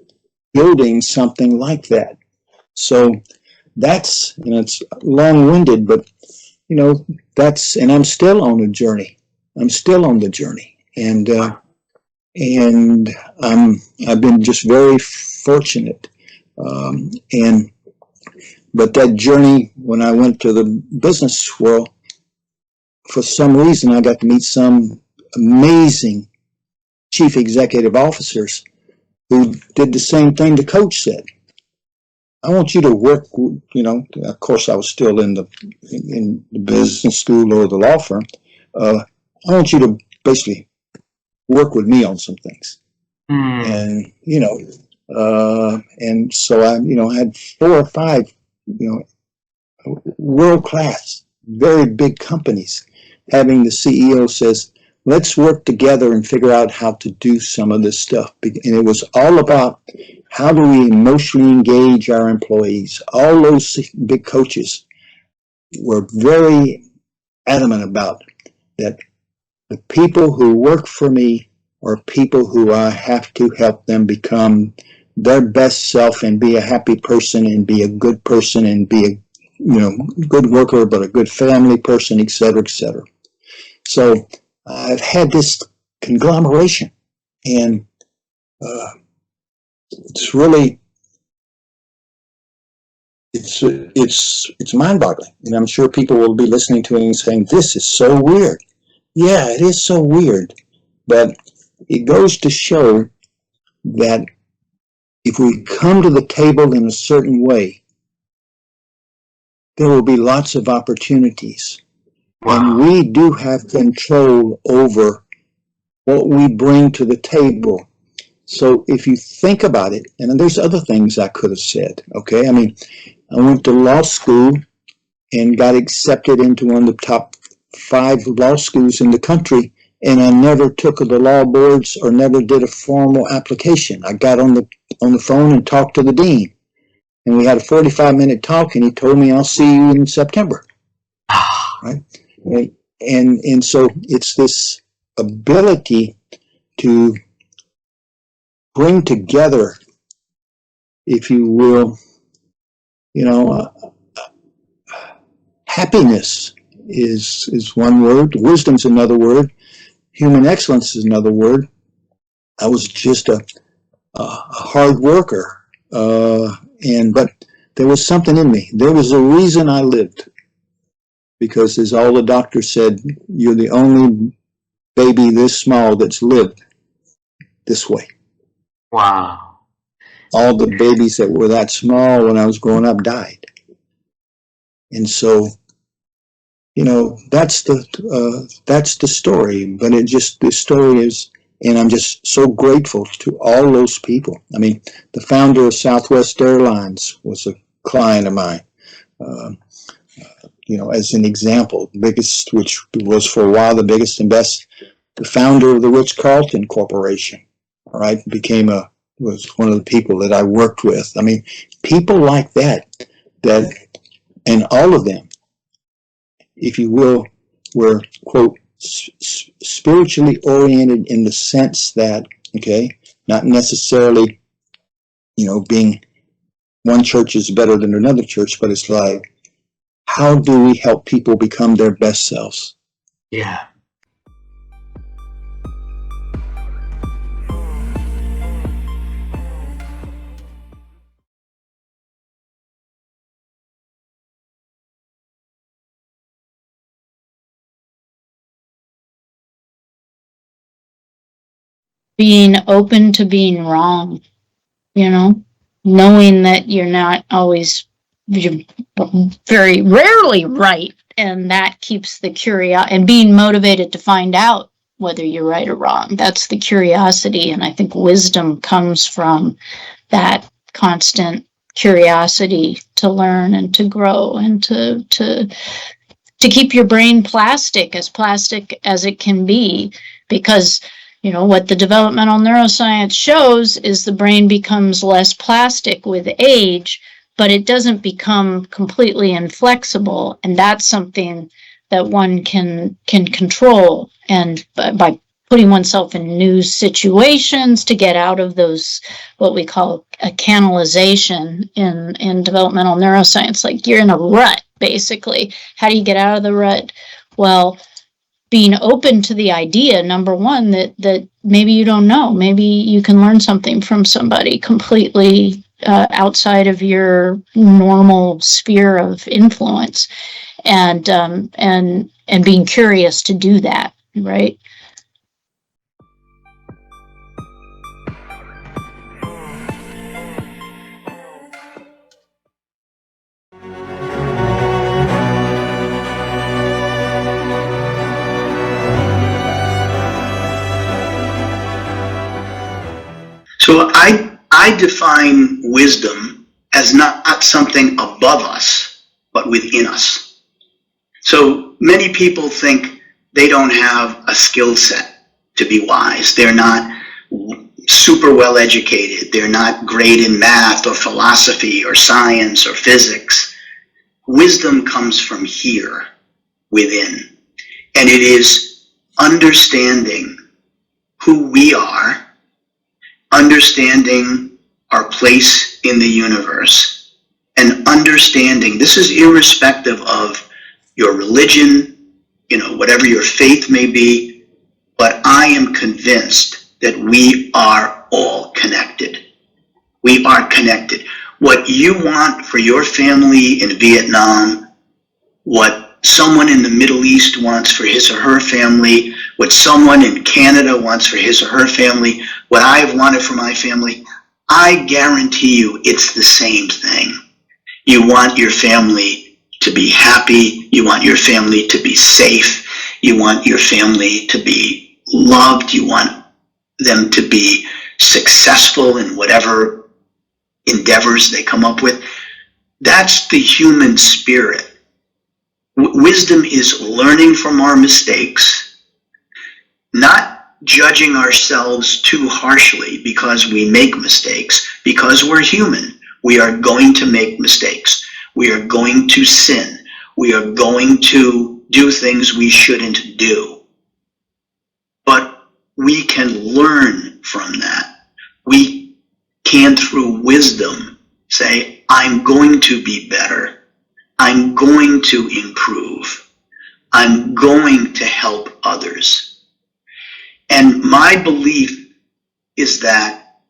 building something like that. So that's, it's long-winded, but that's, and I'm still on a journey. I'm still on the journey, and I've been just very fortunate. But that journey, when I went to the business world, for some reason, I got to meet some amazing chief executive officers who did the same thing the coach said. I want you to work, of course I was still in the business school or the law firm. I want you to basically work with me on some things. And, and so I had 4 or 5, world-class, very big companies having the CEO says, let's work together and figure out how to do some of this stuff. And it was all about how do we emotionally engage our employees. All those big coaches were very adamant about that. The people who work for me are people who I have to help them become their best self and be a happy person and be a good person and be a good worker, but a good family person, et cetera, et cetera. So I've had this conglomeration, and it's really, it's mind-boggling. And I'm sure people will be listening to it and saying, this is so weird. Yeah, it is so weird. But it goes to show that if we come to the table in a certain way, there will be lots of opportunities. Wow. And we do have control over what we bring to the table. So if you think about it, and there's other things I could have said, okay? I mean, I went to law school and got accepted into one of the top 5 law schools in the country, and I never took the law boards or never did a formal application. I got on the phone and talked to the dean, and we had a 45-minute talk, and he told me, I'll see you in September. Right? And so it's this ability to bring together, if you will, happiness is one word, wisdom's another word, human excellence is another word. I was just a hard worker, but there was something in me. There was a reason I lived, because as all the doctors said, you're the only baby this small that's lived this way. Wow. All the babies that were that small when I was growing up died. And so, that's the story. But the story is, and I'm just so grateful to all those people. I mean, the founder of Southwest Airlines was a client of mine. As an example, biggest, which was for a while the biggest and best, the founder of the Ritz-Carlton Corporation, all right, was one of the people that I worked with. I mean, people like that, and all of them, if you will, were, quote, spiritually oriented in the sense that, okay, not necessarily, being one church is better than another church, but it's like, how do we help people become their best selves? Yeah. being open to being wrong, you know, knowing that you're not always, you're very rarely right. And that keeps the curiosity and being motivated to find out whether you're right or wrong. That's the curiosity. And I think wisdom comes from that constant curiosity to learn and to grow and to keep your brain plastic as it can be, because you know what the developmental neuroscience shows is the brain becomes less plastic with age, but it doesn't become completely inflexible, and that's something that one can control, and by putting oneself in new situations to get out of those, what we call a canalization in developmental neuroscience. Like you're in a rut, basically. How do you get out of the rut? Well, being open to the idea, number one, that maybe you don't know, maybe you can learn something from somebody completely outside of your normal sphere of influence, and being curious to do that, right? So I define wisdom as not something above us, but within us. So many people think they don't have a skill set to be wise. They're not super well educated. They're not great in math or philosophy or science or physics. Wisdom comes from here, within. And it is understanding who we are, understanding our place in the universe, and understanding, this is irrespective of your religion, you know, whatever your faith may be, but I am convinced that we are all connected. We are connected. What you want for your family in Vietnam, what someone in the Middle East wants for his or her family, what someone in Canada wants for his or her family, what I've wanted for my family, I guarantee you it's the same thing. You want your family to be happy. You want your family to be safe. You want your family to be loved. You want them to be successful in whatever endeavors they come up with. That's the human spirit. Wisdom is learning from our mistakes, not judging ourselves too harshly because we make mistakes, because we're human. We are going to make mistakes. We are going to sin. We are going to do things we shouldn't do. But we can learn from that. We can, through wisdom, say, I'm going to be better. I'm going to improve. I'm going to help others. And my belief is that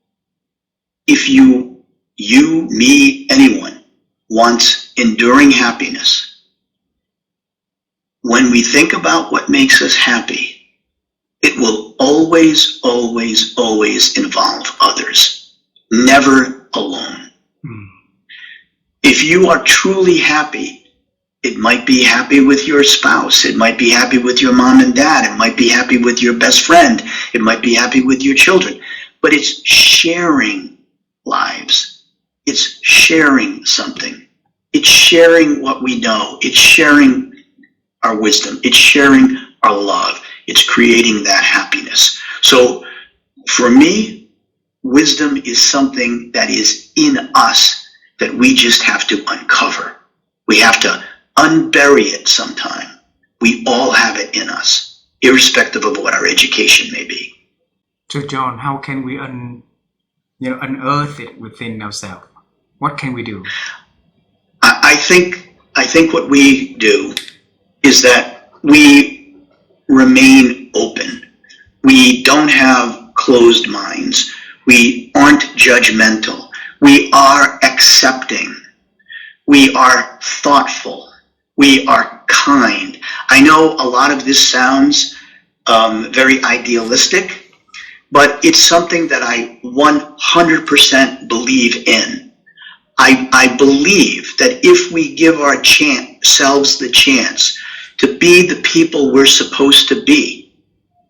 if you, me, anyone wants enduring happiness, when we think about what makes us happy, it will always, always, always involve others, never alone. If you are truly happy, it might be happy with your spouse. It might be happy with your mom and dad. It might be happy with your best friend. It might be happy with your children. But it's sharing lives. It's sharing something. It's sharing what we know. It's sharing our wisdom. It's sharing our love. It's creating that happiness. So for me, wisdom is something that is in us that we just have to uncover. We have to unbury it sometime. We all have it in us, irrespective of what our education may be. So John, how can we unearth it within ourselves? What can we do? I think what we do is that we remain open. We don't have closed minds. We aren't judgmental. We are accepting. We are thoughtful. We are kind. I know a lot of this sounds very idealistic, but it's something that I 100% believe in. I believe that if we give ourselves the chance to be the people we're supposed to be,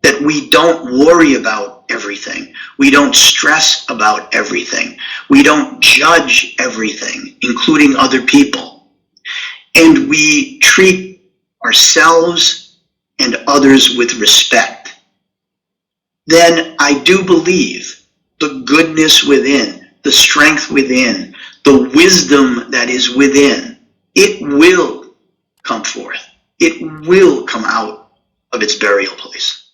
that we don't worry about everything, we don't stress about everything, we don't judge everything, including other people, and we treat ourselves and others with respect, then I do believe the goodness within, the strength within, the wisdom that is within, it will come forth. It will come out of its burial place.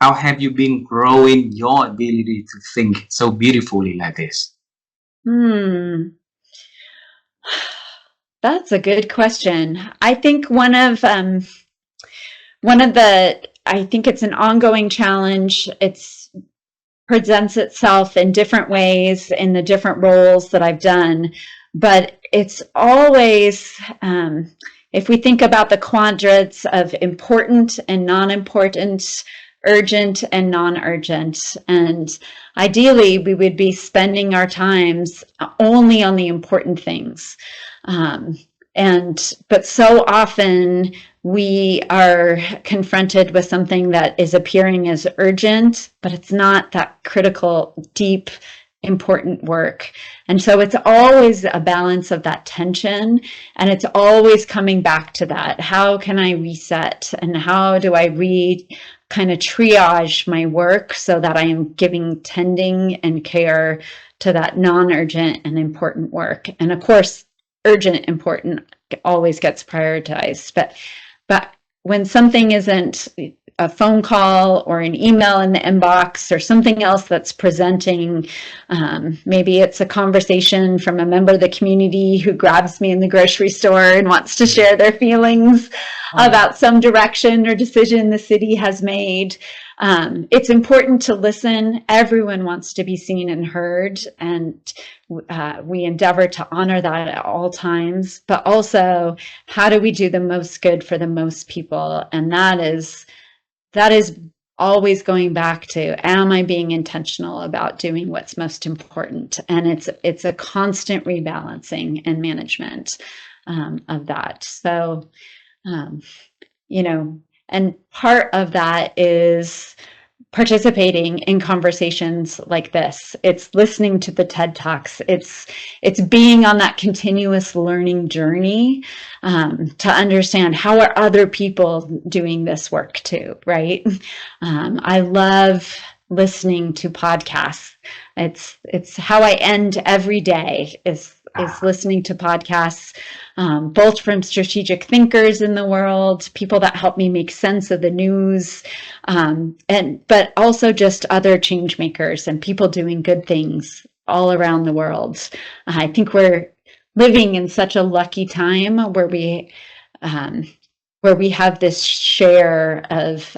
How have you been growing your ability to think so beautifully like this? That's a good question. I think I think it's an ongoing challenge. It's presents itself in different ways in the different roles that I've done, but it's always, if we think about the quadrants of important and non-important, urgent and non-urgent, and ideally we would be spending our times only on the important things. But so often we are confronted with something that is appearing as urgent, but it's not that critical, deep, important work. And so it's always a balance of that tension, and it's always coming back to that. How can I reset, and how do I kind of triage my work so that I am giving tending and care to that non-urgent and important work? And of course, urgent, important always gets prioritized. But when something isn't a phone call or an email in the inbox or something else that's presenting, maybe it's a conversation from a member of the community who grabs me in the grocery store and wants to share their feelings about some direction or decision the city has made. It's important to listen. Everyone wants to be seen and heard, and we endeavor to honor that at all times. But also, how do we do the most good for the most people? And that is always going back to, am I being intentional about doing what's most important? And it's a constant rebalancing and management of that. So, and part of that is participating in conversations like this. It's listening to the TED Talks. It's being on that continuous learning journey to understand how are other people doing this work too, right? I love listening to podcasts. It's how I end every day is listening to podcasts, both from strategic thinkers in the world, people that help me make sense of the news, but also just other change makers and people doing good things all around the world. I think we're living in such a lucky time where we have this share of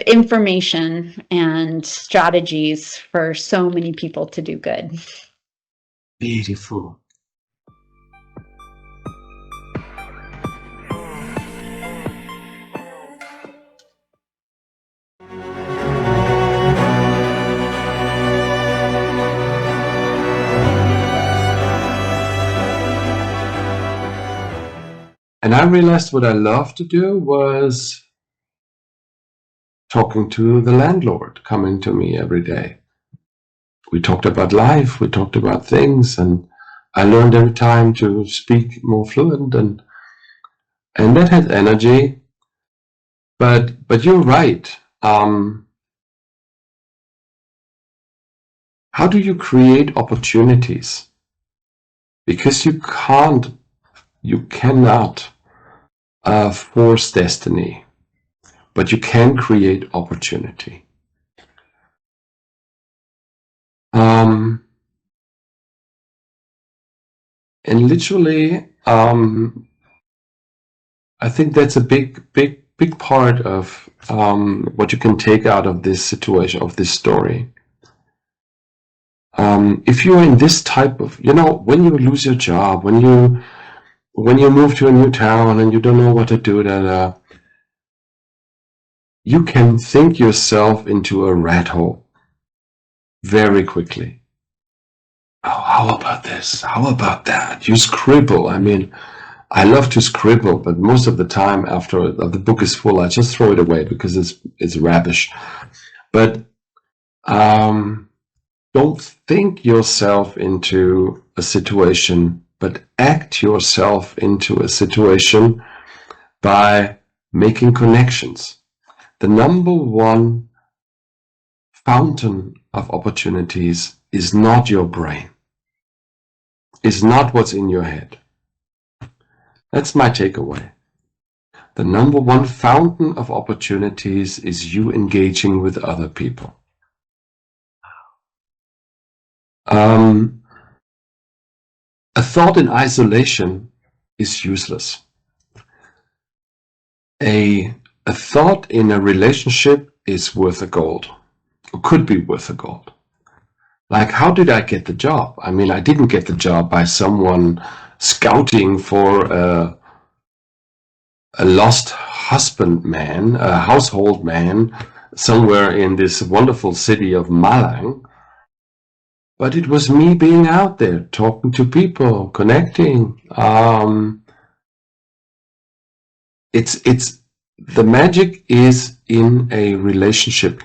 information and strategies for so many people to do good. Beautiful. And I realized what I love to do was talking to the landlord coming to me every day. We talked about life, we talked about things, and I learned every time to speak more fluent, and that has energy. But you're right. How do you create opportunities? Because you cannot force destiny, but you can create opportunity. And literally, I think that's a big part of what you can take out of this situation, of this story. If you're in this type of, when you lose your job, when you move to a new town and you don't know what to do, you can think yourself into a rat hole very quickly. Oh, how about this? How about that? You scribble. I mean, I love to scribble, but most of the time after the book is full, I just throw it away because it's rubbish. But don't think yourself into a situation, but act yourself into a situation by making connections. The number one fountain of opportunities is not your brain, is not what's in your head. That's my takeaway. The number one fountain of opportunities is you engaging with other people. A thought in isolation is useless. A thought in a relationship is worth a gold, or could be worth a gold. Like, how did I get the job? I mean, I didn't get the job by someone scouting for a lost husband man, a household man, somewhere in this wonderful city of Malang. But it was me being out there, talking to people, connecting. It's the magic is in a relationship.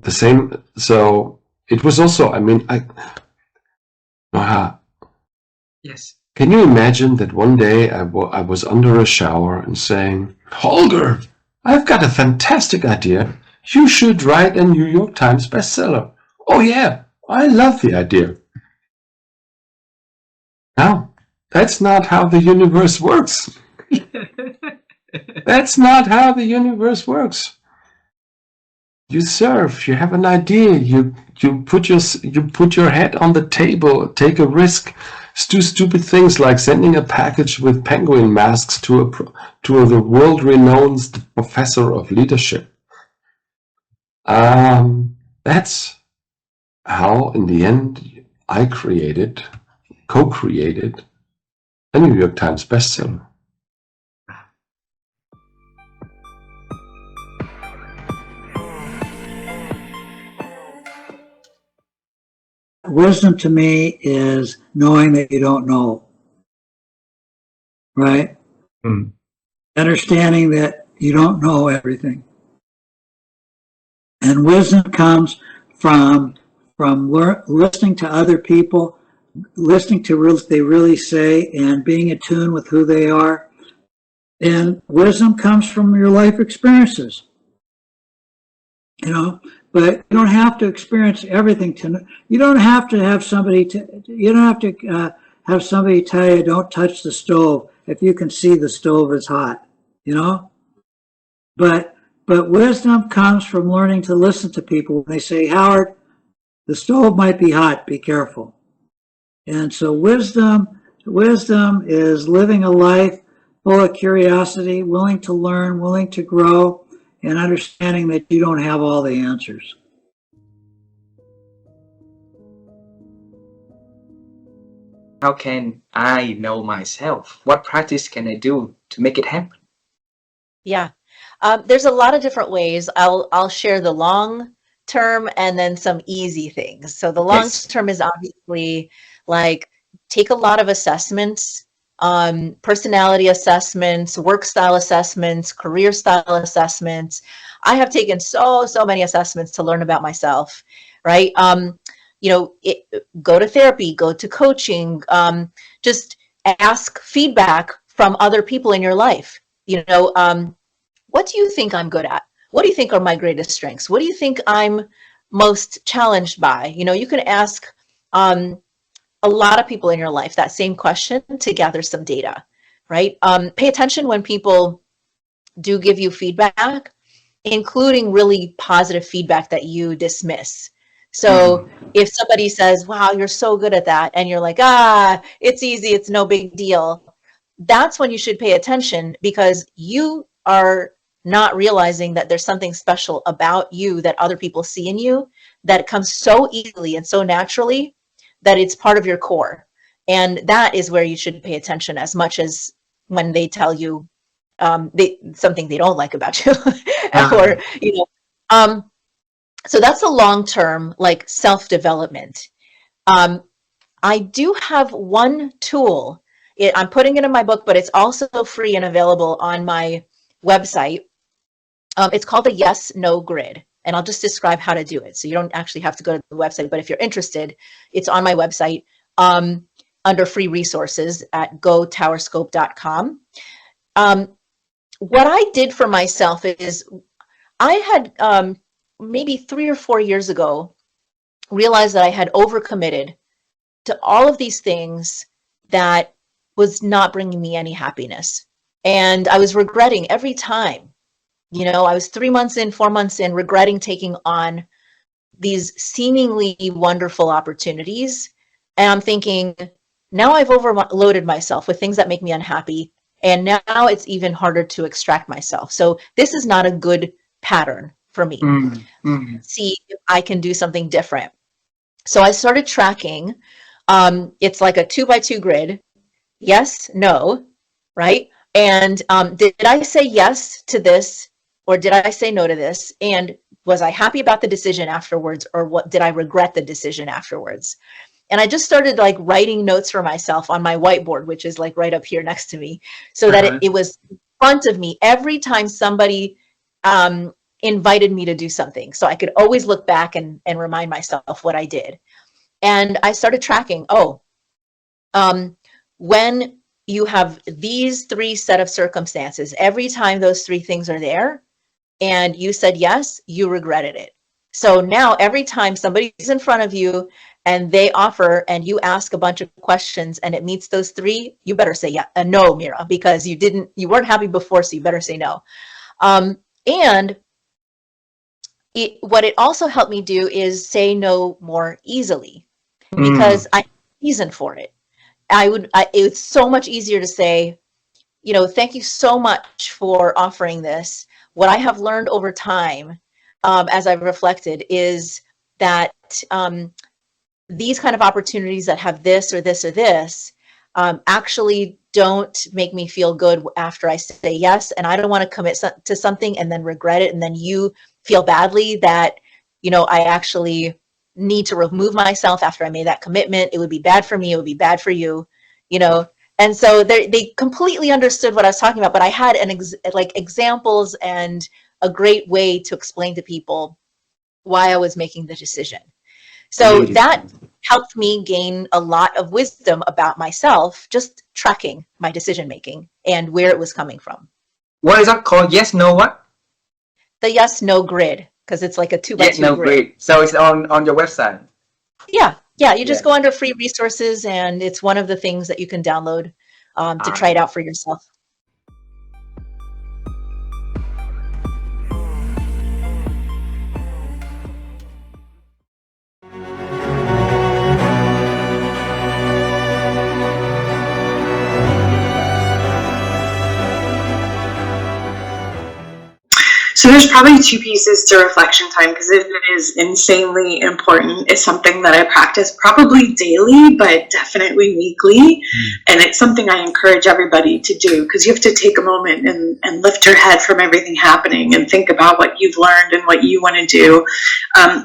The same. So it was also. I mean, Yes. Can you imagine that one day I was under a shower and saying, "Holger, I've got a fantastic idea. You should write a New York Times bestseller." Oh yeah. I love the idea. No, that's not how the universe works. That's not how the universe works. You serve, you have an idea, you put your head on the table, take a risk, do stupid things like sending a package with penguin masks to the world-renowned professor of leadership. That's how, in the end, I co-created a New York Times bestseller. Wisdom to me is knowing that you don't know, right? Understanding that you don't know everything. And wisdom comes from listening to other people, listening to what they really say, and being in tune with who they are. And wisdom comes from your life experiences, but you don't have to experience everything you don't have to have somebody have somebody tell you don't touch the stove if you can see the stove is hot, but wisdom comes from learning to listen to people when they say, "Howard, the stove might be hot, be careful." And so wisdom is living a life full of curiosity, willing to learn, willing to grow, and understanding that you don't have all the answers. How can I know myself? What practice can I do to make it happen? Yeah. There's a lot of different ways. I'll share the long term and then some easy things. So the long term is obviously like take a lot of assessments, personality assessments, work style assessments, career style assessments. I have taken so many assessments to learn about myself, right? Go to therapy, go to coaching, just ask feedback from other people in your life. What do you think I'm good at? What do you think are my greatest strengths? What do you think I'm most challenged by? You can ask a lot of people in your life that same question to gather some data, right? Pay attention when people do give you feedback, including really positive feedback that you dismiss. So if somebody says, "Wow, you're so good at that," and you're like, "It's easy, it's no big deal," that's when you should pay attention, because you are not realizing that there's something special about you that other people see in you that comes so easily and so naturally that it's part of your core. And that is where you should pay attention as much as when they tell you something they don't like about you. Or, so that's a long-term, like, self-development. I do have one tool. I'm putting it in my book, but it's also free and available on my website. It's called the yes-no grid. And I'll just describe how to do it. So you don't actually have to go to the website, but if you're interested, it's on my website under free resources at gotowerscope.com. What I did for myself is I had maybe 3 or 4 years ago realized that I had overcommitted to all of these things that was not bringing me any happiness. And I was regretting every time. You know, I was 3 months in, 4 months in, regretting taking on these seemingly wonderful opportunities. And I'm thinking, now I've overloaded myself with things that make me unhappy. And now it's even harder to extract myself. So this is not a good pattern for me. See if I can do something different. So I started tracking. It's like a 2x2 grid. Yes, no, right? And did I say yes to this, or did I say no to this? And was I happy about the decision afterwards, or what did I regret the decision afterwards? And I just started like writing notes for myself on my whiteboard, which is like right up here next to me, so that it was in front of me every time somebody invited me to do something. So I could always look back and remind myself what I did. And I started tracking, when you have these 3 set of circumstances, every time those 3 things are there and you said yes, you regretted it. So now every time somebody's in front of you and they offer and you ask a bunch of questions and it meets those 3, you better say no, Mira, because you weren't happy before, so you better say no. And what it also helped me do is say no more easily, because I had a reason for it. It's so much easier to say, you know, thank you so much for offering this. What I have learned over time, as I've reflected, is that these kind of opportunities that have this or this or this actually don't make me feel good after I say yes. And I don't want to commit to something and then regret it. And then you feel badly that, you know, I actually need to remove myself after I made that commitment. It would be bad for me. It would be bad for you, you know? And so they completely understood what I was talking about, but I had examples and a great way to explain to people why I was making the decision. So that helped me gain a lot of wisdom about myself, just tracking my decision making and where it was coming from. What is that called? Yes, no, what? The yes, no grid, because it's like a 2x2 Yes, no grid. So it's on your website. Yeah, you just go under free resources, and it's one of the things that you can download to try it out for yourself. So there's probably 2 pieces to reflection time, because it is insanely important. It's something that I practice probably daily, but definitely weekly. And it's something I encourage everybody to do, because you have to take a moment and lift your head from everything happening and think about what you've learned and what you want to do.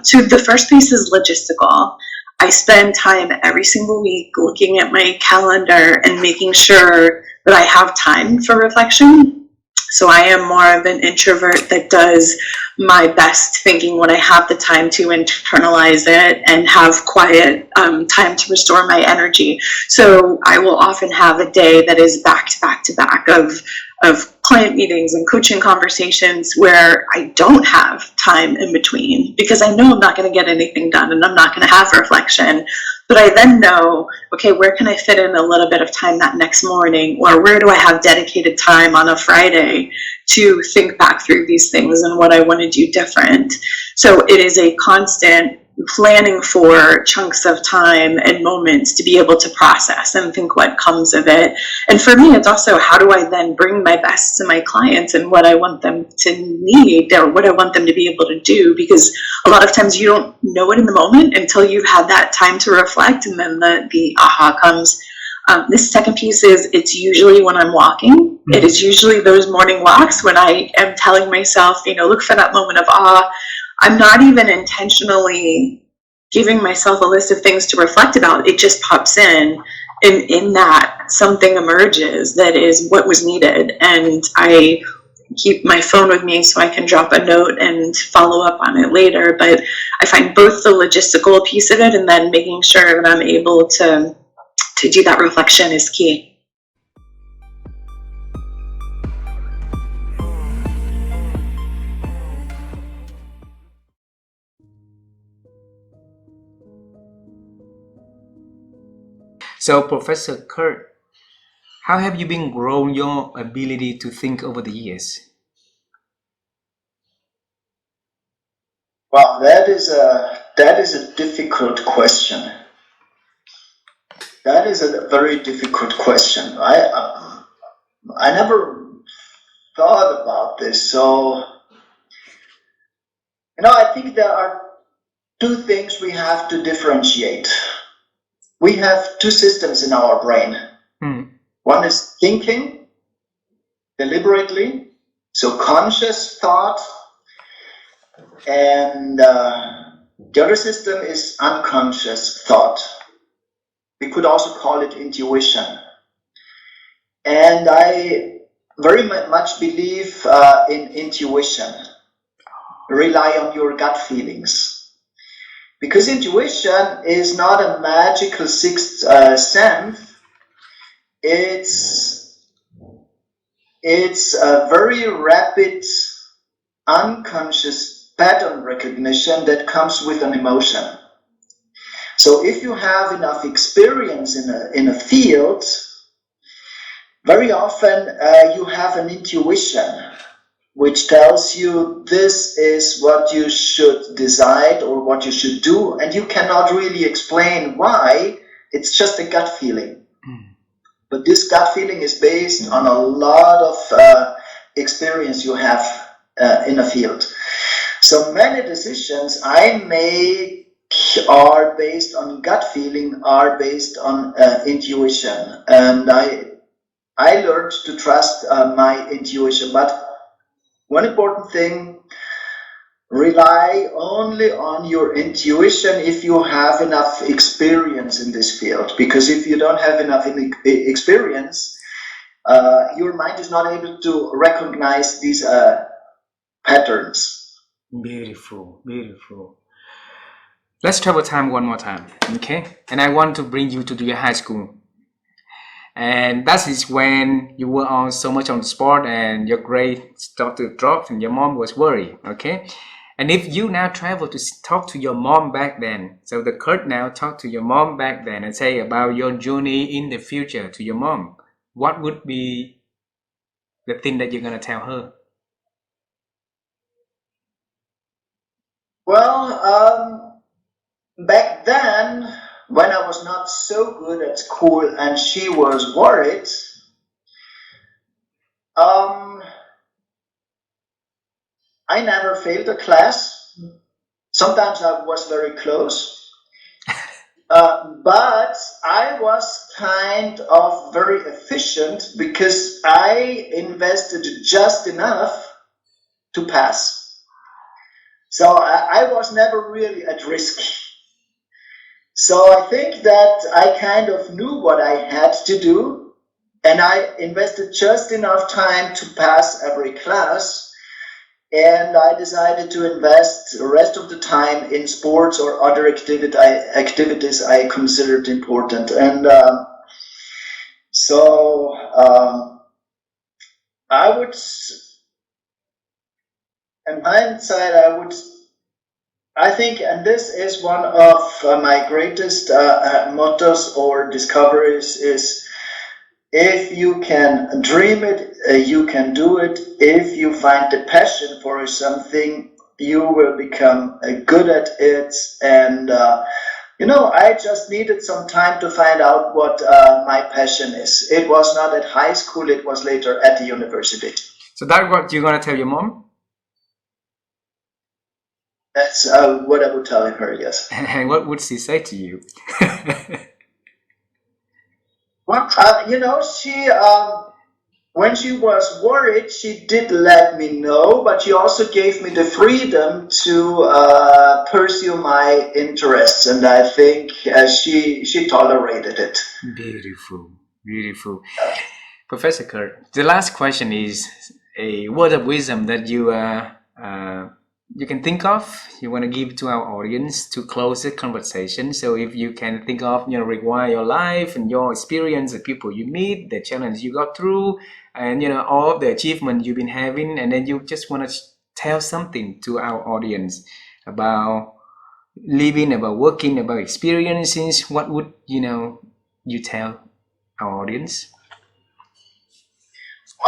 So the first piece is logistical. I spend time every single week looking at my calendar and making sure that I have time for reflection. So I am more of an introvert that does my best thinking when I have the time to internalize it and have quiet time to restore my energy. So I will often have a day that is back to back to back of client meetings and coaching conversations where I don't have time in between, because I know I'm not going to get anything done and I'm not going to have reflection. But I then know, okay, where can I fit in a little bit of time that next morning, or where do I have dedicated time on a Friday to think back through these things and what I want to do different. So it is a constant planning for chunks of time and moments to be able to process and think what comes of it. And for me, it's also how do I then bring my best to my clients and what I want them to need or what I want them to be able to do, because a lot of times you don't know it in the moment until you've had that time to reflect, and then the aha comes. This second piece is it's usually when I'm walking. It is usually those morning walks when I am telling myself, look for that moment of awe. I'm not even intentionally giving myself a list of things to reflect about. It just pops in, and in that something emerges that is what was needed. And I keep my phone with me so I can drop a note and follow up on it later. But I find both the logistical piece of it and then making sure that I'm able to do that reflection is key. So, Professor Kurt, how have you been growing your ability to think over the years? Well, that is a difficult question. That is a very difficult question. I never thought about this. So, I think there are two things we have to differentiate. We have two systems in our brain. One is thinking deliberately, so conscious thought, and the other system is unconscious thought. We could also call it intuition. And I very much believe in intuition. Rely on your gut feelings. Because intuition is not a magical sixth sense. It's a very rapid, unconscious pattern recognition that comes with an emotion. So if you have enough experience in a field, very often you have an intuition which tells you this is what you should decide or what you should do, and you cannot really explain why. It's just a gut feeling. But this gut feeling is based on a lot of experience you have in a field. So many decisions I make are based on gut feeling, are based on intuition. And I learned to trust my intuition. But one important thing, rely only on your intuition if you have enough experience in this field. Because if you don't have enough experience, your mind is not able to recognize these patterns. Beautiful, beautiful. Let's travel time one more time, okay? And I want to bring you to your high school. And that is when you were on so much on the sport and your grade started to drop and your mom was worried, okay? And if you now travel to talk to your mom back then, so the Kurt now talk to your mom back then and say about your journey in the future to your mom, what would be the thing that you're going to tell her? Well, back then, when I was not so good at school and she was worried, I never failed a class. Sometimes I was very close. But I was kind of very efficient because I invested just enough to pass. So I was never really at risk. So I think that I kind of knew what I had to do, and I invested just enough time to pass every class, and I decided to invest the rest of the time in sports or other activities I considered important. And so I would, in hindsight, I think, and this is one of my greatest mottos or discoveries, is if you can dream it, you can do it. If you find the passion for something, you will become good at it. And I just needed some time to find out what my passion is. It was not at high school, it was later at the university. So that's what you're gonna tell your mom? That's what I would tell her, yes. And what would she say to you? Well, she when she was worried, she did let me know, but she also gave me the freedom to pursue my interests, and I think she tolerated it. Beautiful, beautiful. Professor Kurt, the last question is a word of wisdom that you can think of, you want to give to our audience to close the conversation. So if you can think of, require your life and your experience, the people you meet, the challenge you got through, and all the achievement you've been having, and then you just want to tell something to our audience about living, about working, about experiences, what would you tell our audience?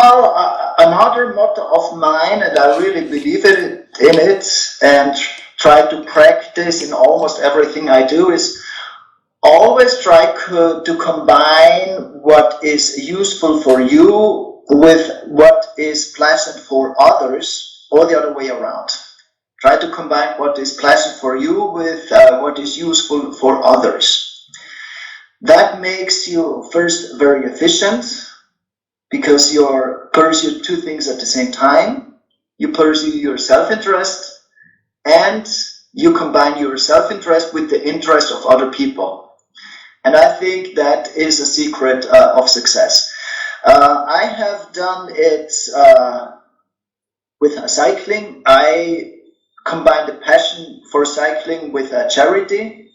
Well, another motto of mine, and I really believe in it, and try to practice in almost everything I do, is always try to combine what is useful for you with what is pleasant for others, or the other way around. Try to combine what is pleasant for you with what is useful for others. That makes you first very efficient, because you pursue two things at the same time. You pursue your self-interest, and you combine your self-interest with the interest of other people. And I think that is a secret of success. I have done it with cycling. I combine the passion for cycling with charity.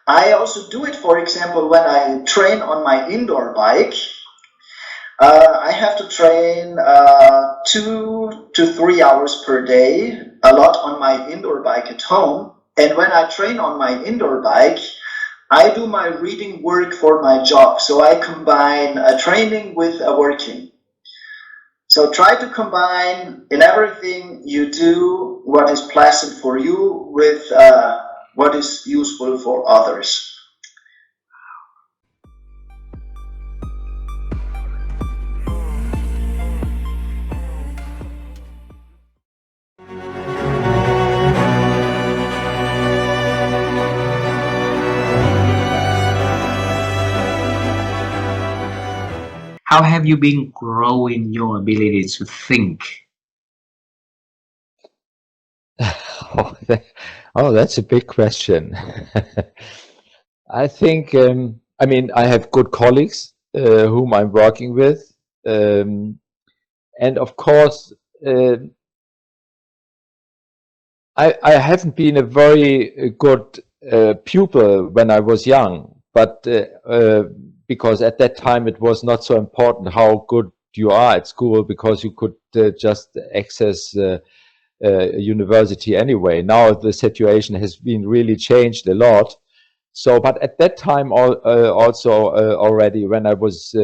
I also do it, for example, when I train on my indoor bike. I have to train 2 to 3 hours per day, a lot on my indoor bike at home. And when I train on my indoor bike, I do my reading work for my job. So I combine training with working. So try to combine in everything you do what is pleasant for you with what is useful for others. How have you been growing your ability to think? That's a big question. I think, I have good colleagues whom I'm working with. And of course, I haven't been a very good pupil when I was young, but because at that time it was not so important how good you are at school, because you could just access university anyway. Now the situation has been really changed a lot. So, but at that time also already, when I was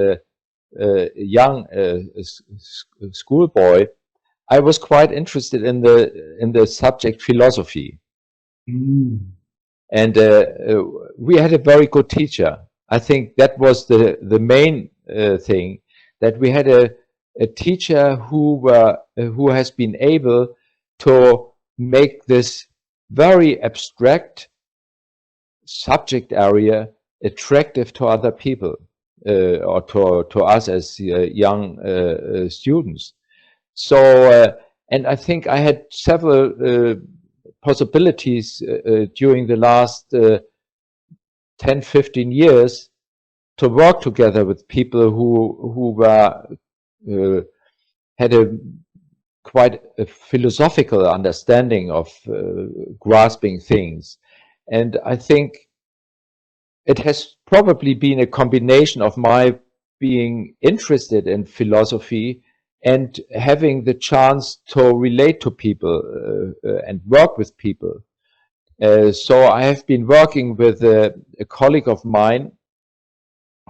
young schoolboy, I was quite interested in the subject philosophy. And we had a very good teacher. I think that was the main thing, that we had a teacher who has been able to make this very abstract subject area attractive to other people, or to us as young students. So, and I think I had several possibilities during the last 10, 15 years to work together with people who were had quite a philosophical understanding of grasping things. And I think it has probably been a combination of my being interested in philosophy and having the chance to relate to people and work with people. So I have been working with a colleague of mine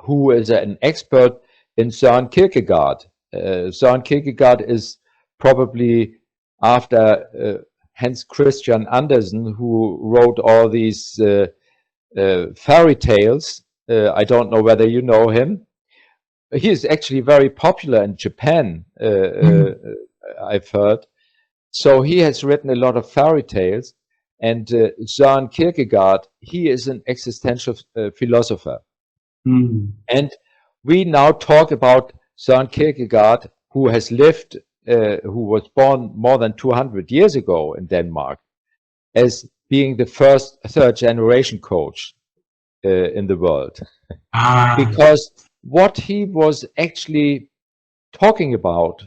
who is an expert in Søren Kierkegaard. Søren Kierkegaard is probably, after Hans Christian Andersen, who wrote all these fairy tales. I don't know whether you know him. He is actually very popular in Japan, I've heard. So he has written a lot of fairy tales. And Søren Kierkegaard, he is an existential philosopher. And we now talk about Søren Kierkegaard, who has lived, who was born more than 200 years ago in Denmark, as being the first third generation coach in the world. Because what he was actually talking about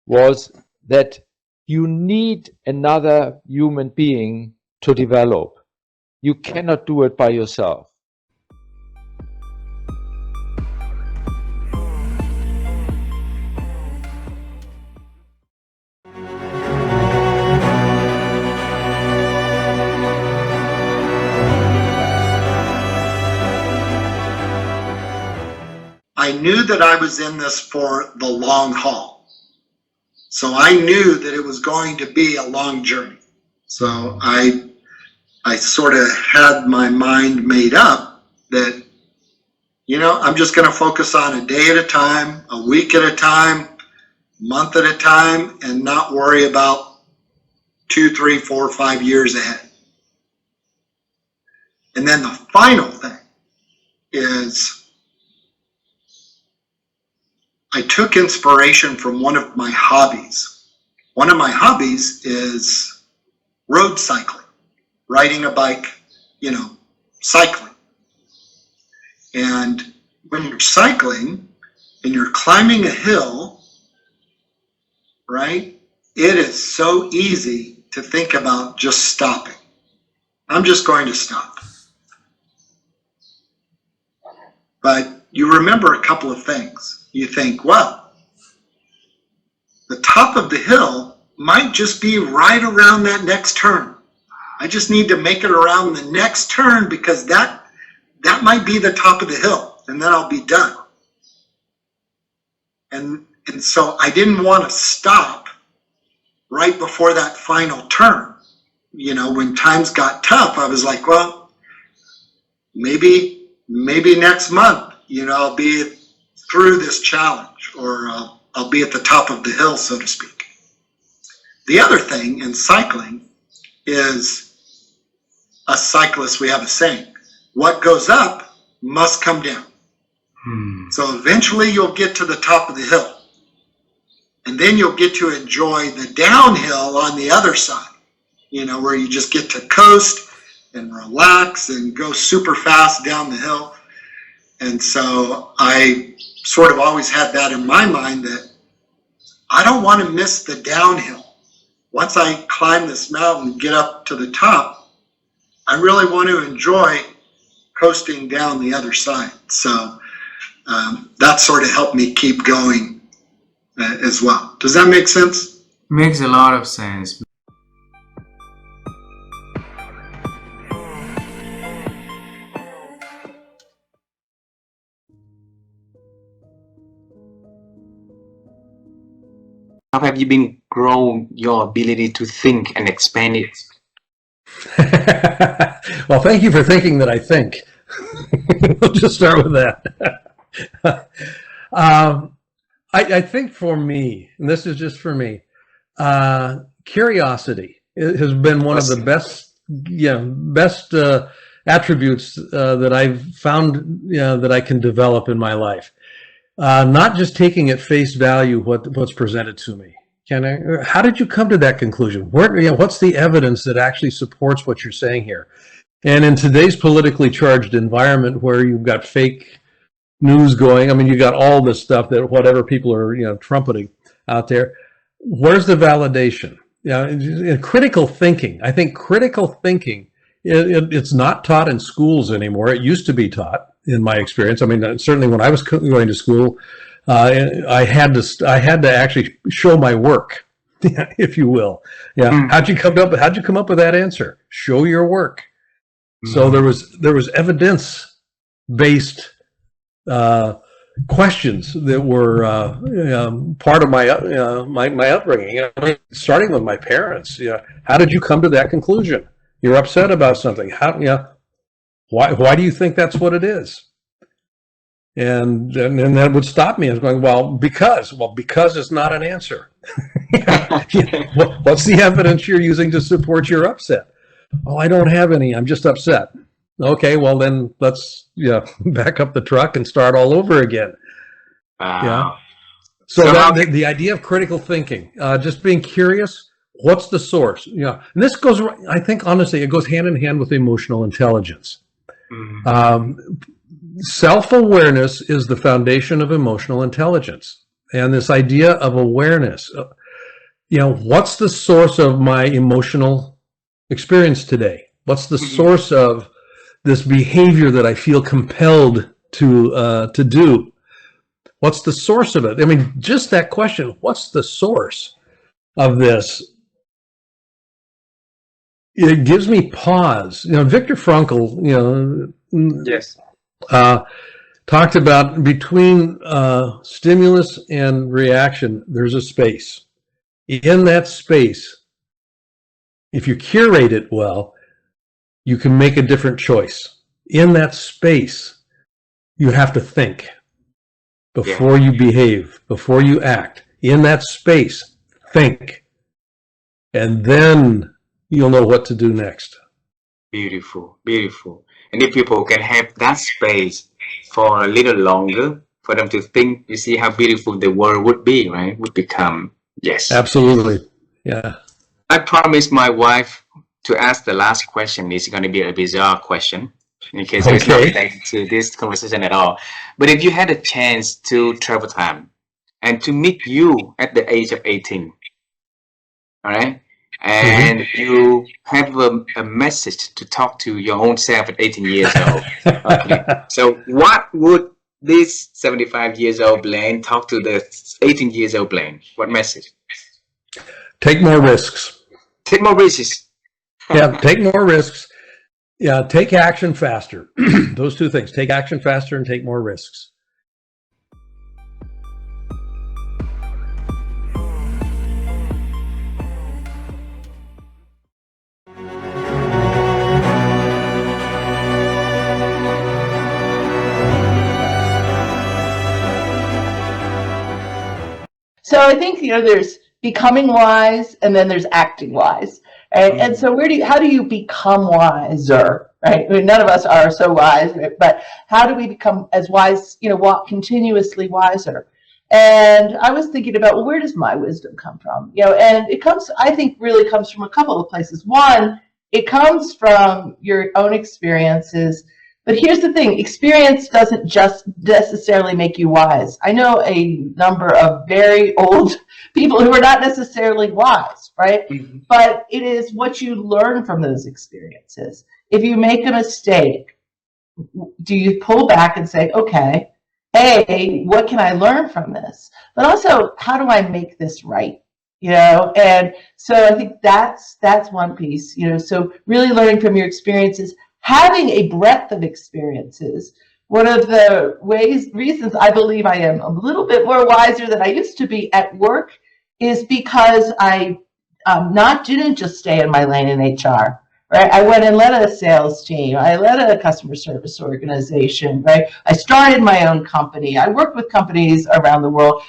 was that you need another human being to develop. You cannot do it by yourself. I knew that I was in this for the long haul. So I knew that it was going to be a long journey. So I sort of had my mind made up that, you know, I'm just going to focus on a day at a time, a week at a time, month at a time, and not worry about 2, 3, 4, 5 years ahead. And then the final thing is I took inspiration from one of my hobbies. One of my hobbies is road cycling, riding a bike, you know, cycling. And when you're cycling and you're climbing a hill, right, it is so easy to think about just stopping. I'm just going to stop. But you remember a couple of things. You think, well, the top of the hill might just be right around that next turn. I just need to make it around the next turn because that might be the top of the hill, and then I'll be done. And so I didn't want to stop right before that final turn. You know, when times got tough, I was like, well, maybe next month, you know, I'll be through this challenge, or I'll be at the top of the hill, so to speak. The other thing in cycling is, us cyclists, we have a saying, what goes up must come down. So eventually you'll get to the top of the hill, and then you'll get to enjoy the downhill on the other side, you know, where you just get to coast and relax and go super fast down the hill. And so I sort of always had that in my mind, that I don't want to miss the downhill. Once I climb this mountain and get up to the top, I really want to enjoy coasting down the other side. So that sort of helped me keep going as well. Does that make sense? Makes a lot of sense. How have you been growing your ability to think and expand it? Well, thank you for thinking that I think. We'll just start with that. I think for me, and this is just for me, curiosity has been one of the best attributes that I've found, that I can develop in my life. Not just taking at face value what's presented to me. How did you come to that conclusion? What's the evidence that actually supports what you're saying here? And in today's politically charged environment, where you've got fake news going, I mean, you got all this stuff that whatever people are trumpeting out there. Where's the validation? Critical thinking. I think critical thinking, it's not taught in schools anymore. It used to be taught, in my experience. I mean, certainly when I was going to school, I had to actually show my work, if you will. Yeah. How'd you come up with that answer? Show your work. So there was evidence based questions that were part of my my upbringing. I mean, starting with my parents. How did you come to that conclusion? You're upset about something. Why do you think that's what it is? And that would stop me. I was going, because is not an answer. What's the evidence you're using to support your upset? Oh, I don't have any. I'm just upset. Okay, well then let's back up the truck and start all over again. Yeah. So the idea of critical thinking, just being curious. What's the source? And this goes. I think honestly, it goes hand in hand with emotional intelligence. Self-awareness is the foundation of emotional intelligence, and this idea of awareness. What's the source of my emotional experience today? What's the source of this behavior that I feel compelled to do? What's the source of it? I mean, just that question, what's the source of this? It gives me pause. Viktor Frankl, yes, talked about between stimulus and reaction, there's a space. In that space, if you curate it well, you can make a different choice. In that space, you have to think before you behave, before you act. In that space, think. And then you'll know what to do next. Beautiful, beautiful. And if people can have that space for a little longer, for them to think, you see how beautiful the world would be, right? Would become, yes. Absolutely, yeah. I promised my wife to ask the last question. It's going to be a bizarre question, in case it's not related to this conversation at all. But if you had a chance to travel time and to meet you at the age of 18, all right? And you have a message to talk to your own self at 18 years old. Okay. So what would this 75 years old Blaine talk to the 18 years old Blaine? What message? Take more risks. Take more risks. Yeah, take more risks. Yeah, take action faster. Those two things, take action faster and take more risks. So I think, there's becoming wise and then there's acting wise. Right? And so how do you become wiser? Right? I mean, none of us are so wise, right? But how do we become as wise, continuously wiser? And I was thinking about, where does my wisdom come from? And it comes, I think, really comes from a couple of places. One, it comes from your own experiences. But here's the thing, experience doesn't just necessarily make you wise. I know a number of very old people who are not necessarily wise, right? Mm-hmm. But it is what you learn from those experiences. If you make a mistake, do you pull back and say, okay, hey, what can I learn from this? But also, how do I make this right? And so I think that's one piece, so really learning from your experiences, having a breadth of experiences. One of the reasons I believe I am a little bit more wiser than I used to be at work is because I didn't just stay in my lane in HR, right? I went and led a sales team. I led a customer service organization, right? I started my own company. I worked with companies around the world.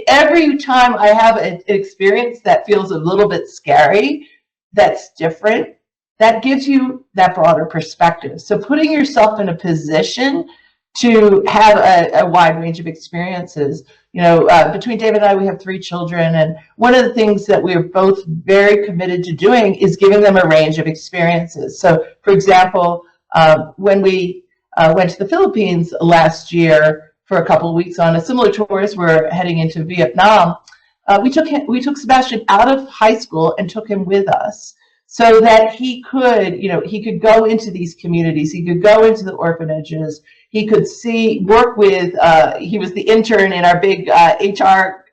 Every time I have an experience that feels a little bit scary, that's different, that gives you that broader perspective. So putting yourself in a position to have a wide range of experiences. Between David and I, we have 3 children, and one of the things that we're both very committed to doing is giving them a range of experiences. So, for example, when we went to the Philippines last year for a couple of weeks on a similar tour as we're heading into Vietnam, we took Sebastian out of high school and took him with us, so that he could go into these communities, he could go into the orphanages, he could work with, he was the intern in our big HR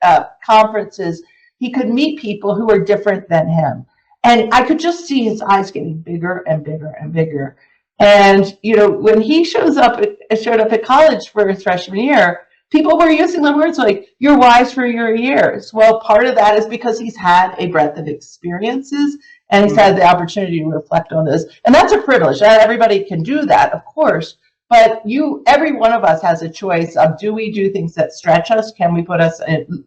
conferences. He could meet people who are different than him. And I could just see his eyes getting bigger and bigger and bigger. And, when he showed up at college for his freshman year, People were using the words like, you're wise for your years. Well, part of that is because he's had a breadth of experiences and he's had the opportunity to reflect on this. And that's a privilege. Not everybody can do that, of course. But every one of us has a choice of, do we do things that stretch us? Can we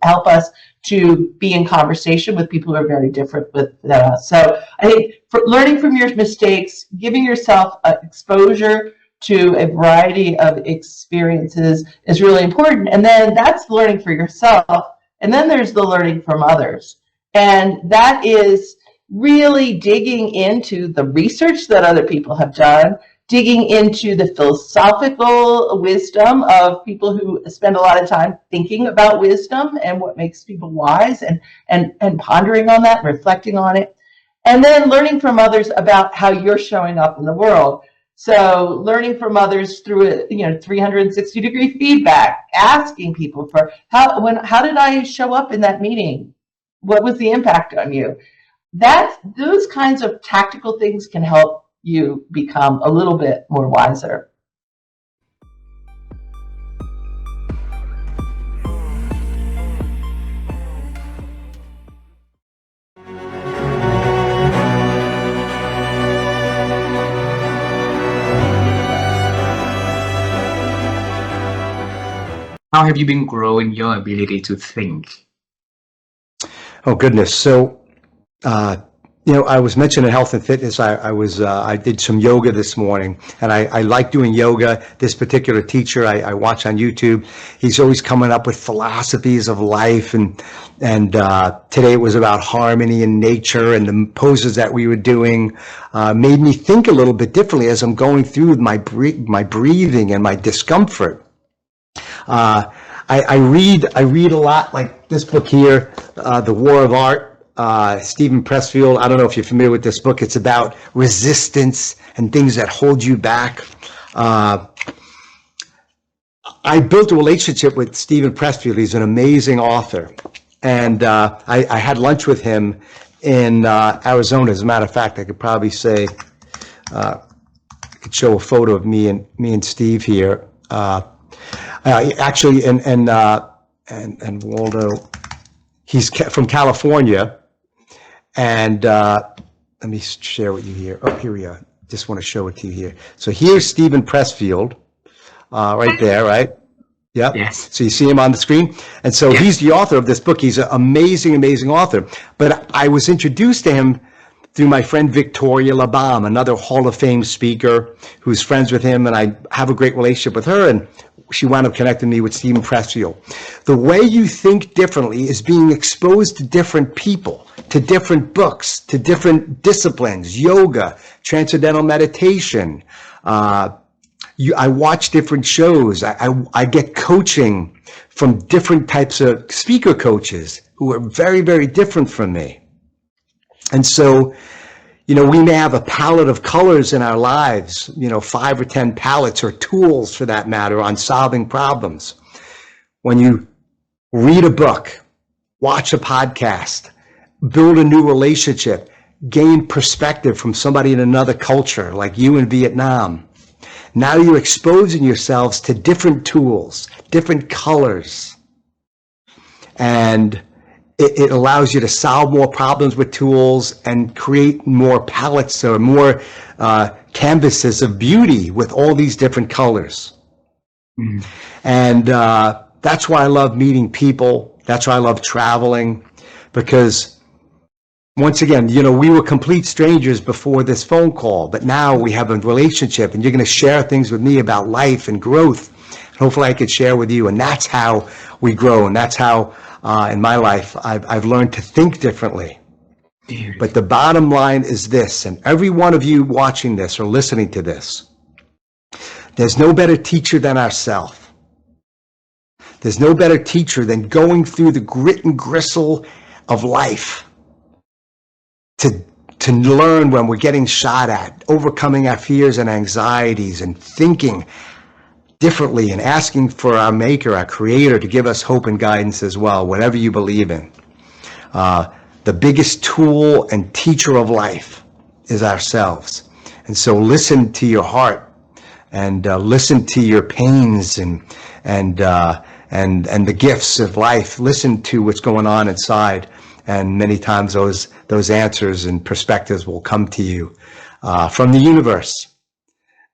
help us to be in conversation with people who are very different with us? So I think learning from your mistakes, giving yourself exposure to a variety of experiences is really important. And then that's learning for yourself. And then there's the learning from others. And that is really digging into the research that other people have done, digging into the philosophical wisdom of people who spend a lot of time thinking about wisdom and what makes people wise, and pondering on that, reflecting on it, and then learning from others about how you're showing up in the world. So learning from others through 360-degree feedback, asking people for how did I show up in that meeting? What was the impact on you? Those kinds of tactical things can help you become a little bit more wiser. How have you been growing your ability to think? Oh goodness. So, I was mentioning health and fitness. I did some yoga this morning, and I like doing yoga. This particular teacher I watch on YouTube, he's always coming up with philosophies of life, and today it was about harmony in nature, and the poses that we were doing made me think a little bit differently as I'm going through my breathing and my discomfort. I read a lot, like this book here, The War of Art. Stephen Pressfield, I don't know if you're familiar with this book. It's about resistance and things that hold you back. I built a relationship with Stephen Pressfield. He's an amazing author. And I had lunch with him in Arizona. As a matter of fact, I could probably say, I could show a photo of me and Steve here. Actually, and Waldo, he's from California. And let me share with you here. Oh, here we are. Just want to show it to you here. So here's Stephen Pressfield, right there, right? Yep. Yes. So you see him on the screen? And so he's the author of this book. He's an amazing, amazing author. But I was introduced to him through my friend Victoria Labam, another Hall of Fame speaker who's friends with him, and I have a great relationship with her, and she wound up connecting me with Stephen Pressfield. The way you think differently is being exposed to different people, to different books, to different disciplines, yoga, transcendental meditation. I watch different shows. I get coaching from different types of speaker coaches who are very, very different from me. And so, we may have a palette of colors in our lives, 5 or 10 palettes or tools for that matter on solving problems. When you read a book, watch a podcast, build a new relationship, gain perspective from somebody in another culture like you in Vietnam, now you're exposing yourselves to different tools, different colors, and it allows you to solve more problems with tools and create more palettes or more canvases of beauty with all these different colors. Mm. And that's why I love meeting people. That's why I love traveling, because once again, we were complete strangers before this phone call, but now we have a relationship, and you're going to share things with me about life and growth. Hopefully I could share with you, and that's how we grow, and that's how in my life I've learned to think differently. But the bottom line is this, and every one of you watching this or listening to this, there's no better teacher than ourselves. There's no better teacher than going through the grit and gristle of life to learn when we're getting shot at, overcoming our fears and anxieties, and thinking differently and asking for our maker, our creator, to give us hope and guidance as well, whatever you believe in. The biggest tool and teacher of life is ourselves. And so listen to your heart, and listen to your pains, and and the gifts of life. Listen to what's going on inside, and many times those answers and perspectives will come to you from the universe,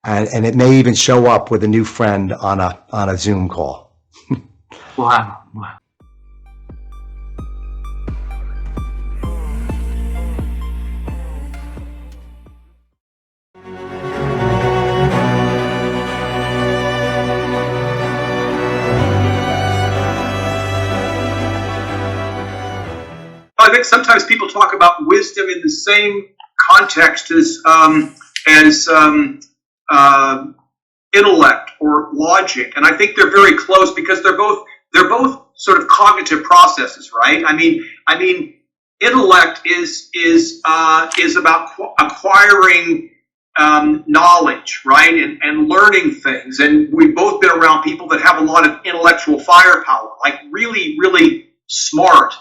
and it may even show up with a new friend on a Zoom call. Wow. Wow. I think sometimes people talk about wisdom in the same context as intellect or logic, and I think they're very close because they're both sort of cognitive processes, right? I mean, intellect is about acquiring knowledge, right, and learning things, and we've both been around people that have a lot of intellectual firepower, like really, really smart.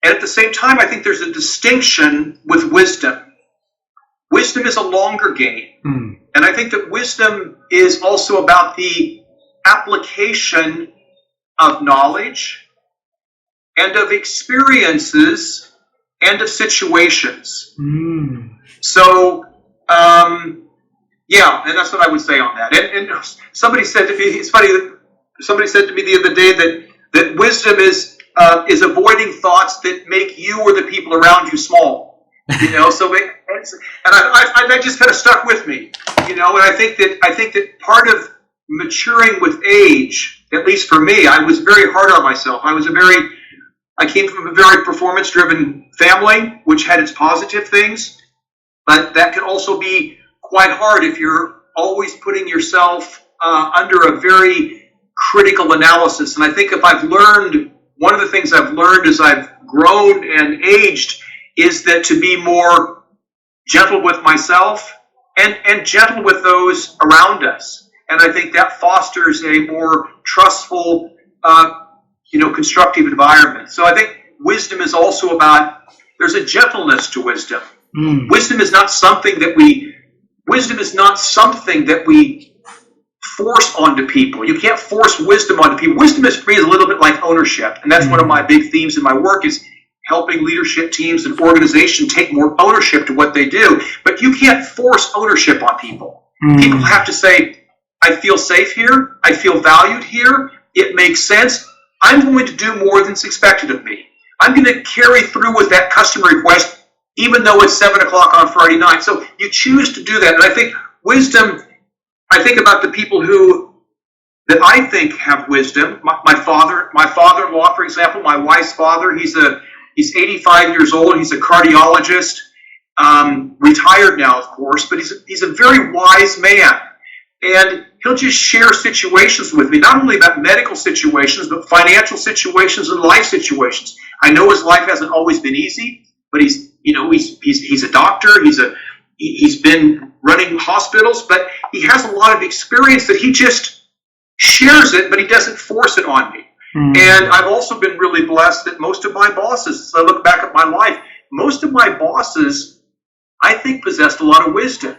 And at the same time, I think there's a distinction with wisdom. Wisdom is a longer game. And I think that wisdom is also about the application of knowledge and of experiences and of situations. So, yeah, and that's what I would say on that. And somebody said to me, it's funny that somebody said to me the other day that wisdom is avoiding thoughts that make you or the people around you small. You know, so that just kind of stuck with me. You know, and I think that part of maturing with age, at least for me, I was very hard on myself. I came from a very performance-driven family, which had its positive things, but that can also be quite hard if you're always putting yourself under a very critical analysis. And I think one of the things I've learned as I've grown and aged is that to be more gentle with myself and gentle with those around us. And I think that fosters a more trustful, constructive environment. So I think wisdom is also about, there's a gentleness to wisdom. Wisdom is not something that we force onto people. You can't force wisdom onto people. Wisdom is for me is a little bit like ownership, and that's one of my big themes in my work is helping leadership teams and organizations take more ownership to what they do. But you can't force ownership on people. People have to say, I feel safe here, I feel valued here, it makes sense, I'm going to do more than's expected of me. I'm going to carry through with that customer request even though it's 7 o'clock on Friday night. So you choose to do that. And I think wisdom, I think about the people that I think have wisdom. My father-in-law, for example, my wife's father, he's 85 years old. He's a cardiologist, retired now, of course, but he's a very wise man. And he'll just share situations with me, not only about medical situations, but financial situations and life situations. I know his life hasn't always been easy, but he's a doctor. He's been running hospitals, but he has a lot of experience that he just shares it, but he doesn't force it on me. And I've also been really blessed that most of my bosses, as I look back at my life, most of my bosses, I think, possessed a lot of wisdom.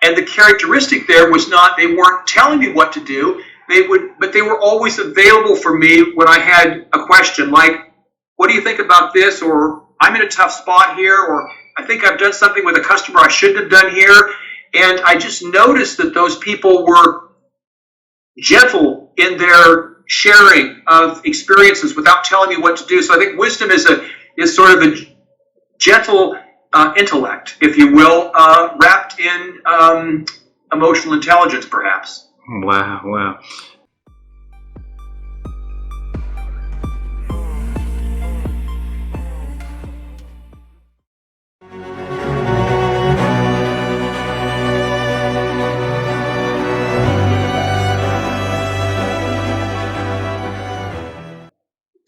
And the characteristic there was not, they weren't telling me what to do, but they were always available for me when I had a question, like, what do you think about this? Or I'm in a tough spot here, or I think I've done something with a customer I shouldn't have done here. And I just noticed that those people were gentle in their sharing of experiences without telling me what to do. So I think wisdom is sort of a gentle intellect, if you will, wrapped in emotional intelligence, perhaps. Wow.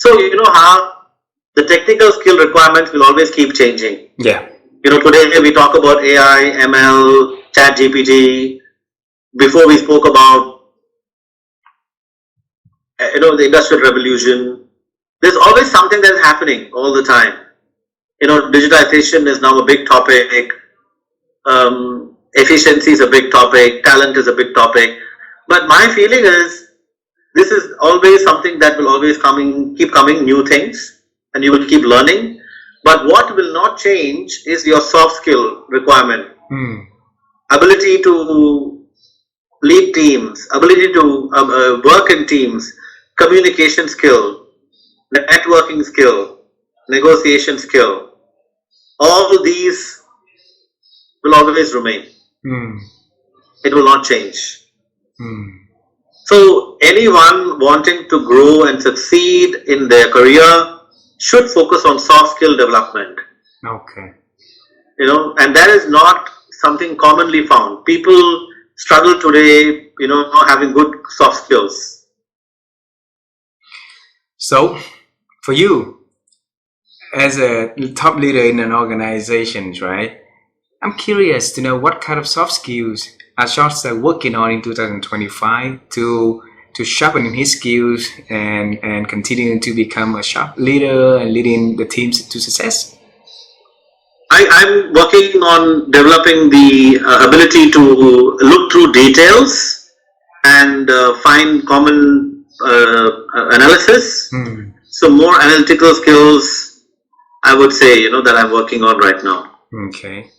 So you know how the technical skill requirements will always keep changing. Yeah. You know, today we talk about AI, ML, ChatGPT. Before we spoke about, the Industrial Revolution. There's always something that's happening all the time. Digitization is now a big topic. Efficiency is a big topic. Talent is a big topic. But my feeling is this is always something that will always keep coming, new things, and you will keep learning. But what will not change is your soft skill requirement. Ability to lead teams, ability to work in teams, communication skill, networking skill, negotiation skill. All these will always remain. It will not change. So anyone wanting to grow and succeed in their career should focus on soft skill development. Okay. You know, and that is not something commonly found. People struggle today, you know, having good soft skills. So, for you, as a top leader in an organization, right? I'm curious to know what kind of soft skills are Shasta working on in 2025 to sharpen his skills and continue to become a sharp leader and leading the teams to success? I'm working on developing the ability to look through details and find common analysis. So more analytical skills, I would say, you know, that I'm working on right now. Okay.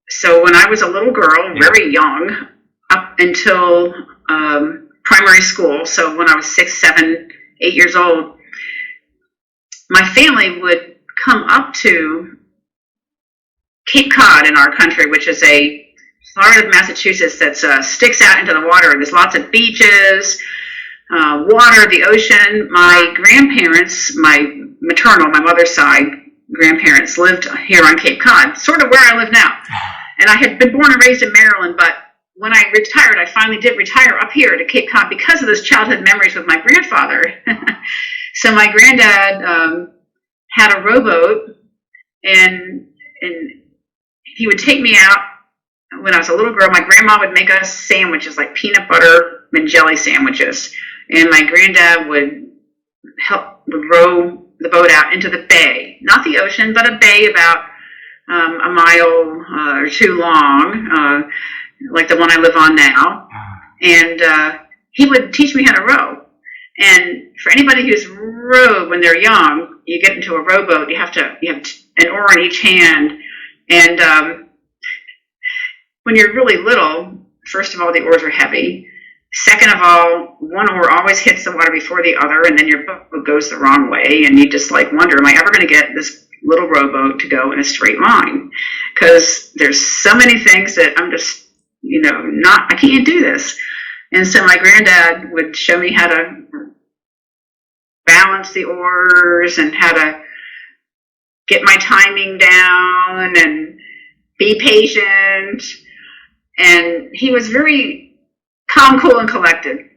So when I was a little girl, very young, up until primary school, so when I was 6, 7, 8 years old, my family would come up to Cape Cod in our country, which is a part of Massachusetts that sticks out into the water. There's lots of beaches, water, the ocean. My grandparents, my mother's side grandparents lived here on Cape Cod, sort of where I live now. And I had been born and raised in Maryland, but when I retired, I finally did retire up here to Cape Cod because of those childhood memories with my grandfather. So my granddad had a rowboat, and he would take me out when I was a little girl. My grandma would make us sandwiches, like peanut butter and jelly sandwiches, and my granddad would row the boat out into the bay, not the ocean, but a bay about a mile or two long, like the one I live on now. And he would teach me how to row. And for anybody who's rowed when they're young, you get into a rowboat, you have an oar in each hand. And when you're really little, first of all, the oars are heavy. Second of all, one oar always hits the water before the other, and then your boat goes the wrong way, and you just like wonder, am I ever going to get this little rowboat to go in a straight line? Because there's so many things that I'm just, I can't do this. And so my granddad would show me how to balance the oars and how to get my timing down and be patient. And he was very calm, cool, and collected.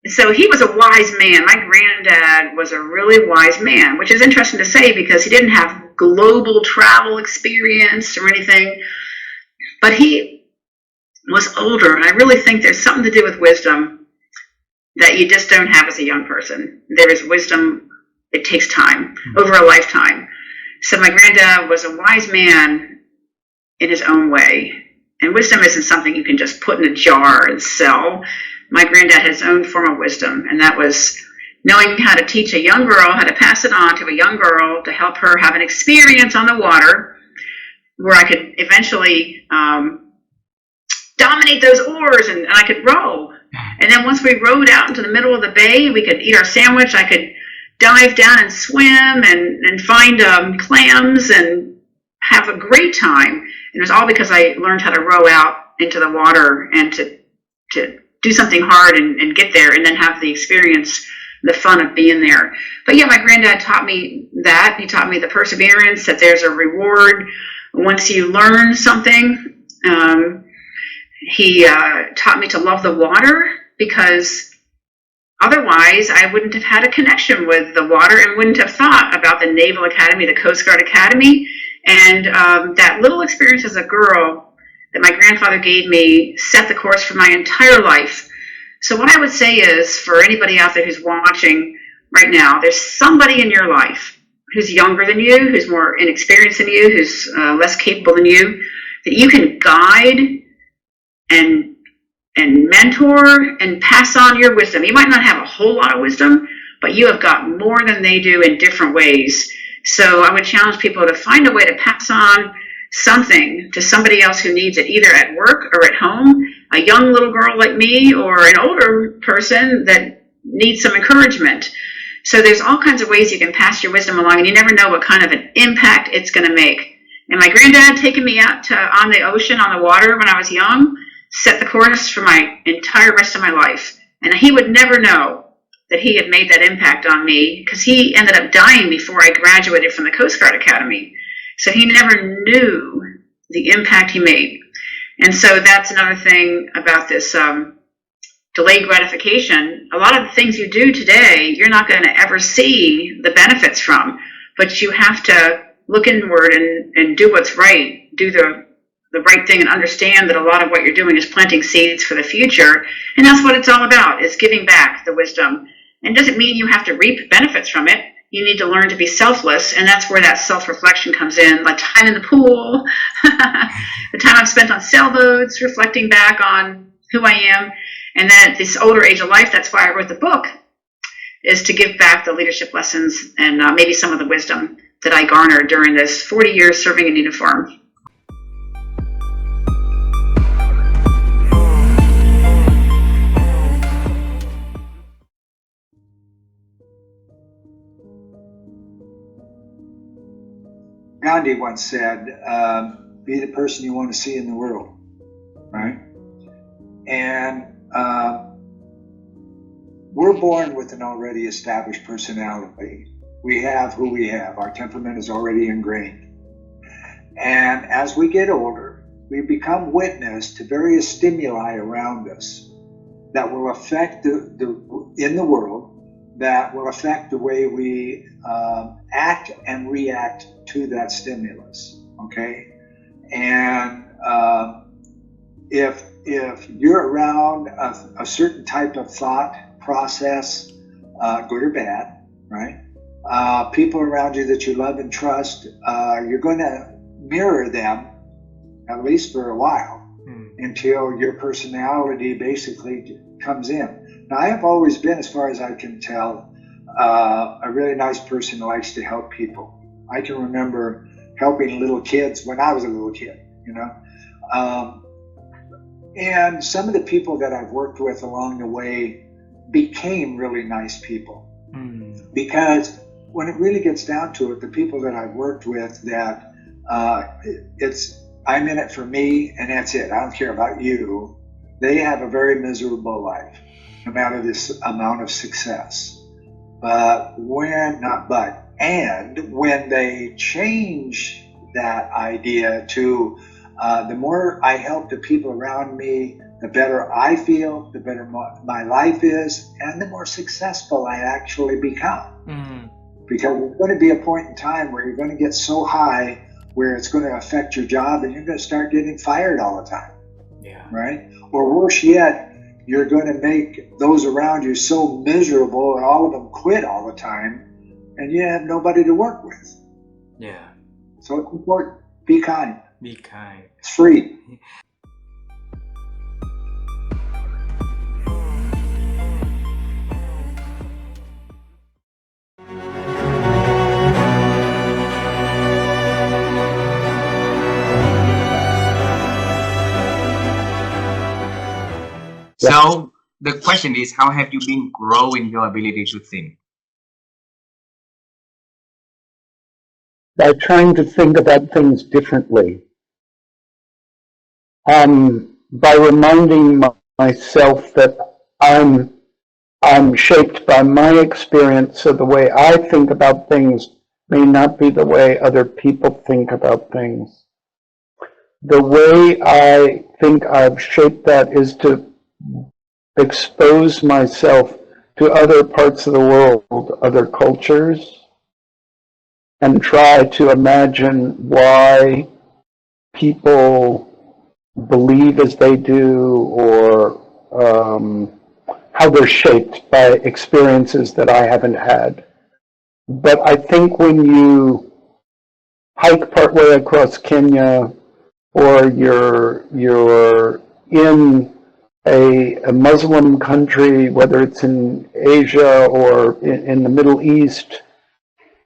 So he was a wise man. My granddad was a really wise man, which is interesting to say because he didn't have global travel experience or anything, but he was older. And I really think there's something to do with wisdom that you just don't have as a young person. There is wisdom. It takes time, over a lifetime. So my granddad was a wise man in his own way. And wisdom isn't something you can just put in a jar and sell. My granddad had his own form of wisdom, and that was knowing how to teach a young girl, how to pass it on to a young girl to help her have an experience on the water where I could eventually dominate those oars and I could row. And then once we rowed out into the middle of the bay, we could eat our sandwich. I could dive down and swim and find clams and have a great time. And it was all because I learned how to row out into the water and to do something hard and get there and then have the experience, the fun of being there. But yeah, my granddad taught me that. He taught me the perseverance, that there's a reward once you learn something. He taught me to love the water because otherwise I wouldn't have had a connection with the water and wouldn't have thought about the Naval Academy, the Coast Guard Academy. And that little experience as a girl that my grandfather gave me set the course for my entire life. So what I would say is, for anybody out there who's watching right now, there's somebody in your life who's younger than you, who's more inexperienced than you, who's less capable than you, that you can guide and mentor and pass on your wisdom. You might not have a whole lot of wisdom, but you have got more than they do in different ways. So I would challenge people to find a way to pass on something to somebody else who needs it, either at work or at home, a young little girl like me or an older person that needs some encouragement. So there's all kinds of ways you can pass your wisdom along, and you never know what kind of an impact it's going to make. And my granddad taking me out on the ocean, on the water when I was young, set the course for my entire rest of my life. And he would never know that he had made that impact on me, because he ended up dying before I graduated from the Coast Guard Academy. So he never knew the impact he made. And so that's another thing about this delayed gratification. A lot of the things you do today, you're not going to ever see the benefits from, but you have to look inward and do what's right, do the right thing, and understand that a lot of what you're doing is planting seeds for the future. And that's what it's all about, is giving back the wisdom. And it doesn't mean you have to reap benefits from it. You need to learn to be selfless, and that's where that self-reflection comes in, like time in the pool, the time I've spent on sailboats, reflecting back on who I am. And then at this older age of life, that's why I wrote the book, is to give back the leadership lessons and maybe some of the wisdom that I garnered during this 40 years serving in uniform. Gandhi once said, be the person you want to see in the world, right? And we're born with an already established personality. We have who we have. Our temperament is already ingrained. And as we get older, we become witness to various stimuli around us that will affect in the world, that will affect the way we act and react to that stimulus, okay? And if you're around a certain type of thought process, good or bad, right? People around you that you love and trust, you're going to mirror them, at least for a while, until your personality basically comes in. Now, I have always been, as far as I can tell, a really nice person who likes to help people. I can remember helping little kids when I was a little kid, you know. And some of the people that I've worked with along the way became really nice people. Because when it really gets down to it, the people that I've worked with, that I'm in it for me and that's it. I don't care about you. They have a very miserable life, no matter this amount of success. When they change that idea to the more I help the people around me, the better I feel, the better my life is, and the more successful I actually become. Because there's going to be a point in time where you're going to get so high where it's going to affect your job and you're going to start getting fired all the time. Yeah. Right? Or worse yet, you're going to make those around you so miserable and all of them quit all the time and you have nobody to work with. Yeah. So it's important. Be kind. Be kind. It's free. So the question is, how have you been growing your ability to think? By trying to think about things differently. By reminding myself that I'm shaped by my experience, so the way I think about things may not be the way other people think about things. The way I think I've shaped that is to expose myself to other parts of the world, other cultures, and try to imagine why people believe as they do, or how they're shaped by experiences that I haven't had. But I think when you hike partway across Kenya, or you're in a Muslim country, whether it's in Asia or in the Middle East,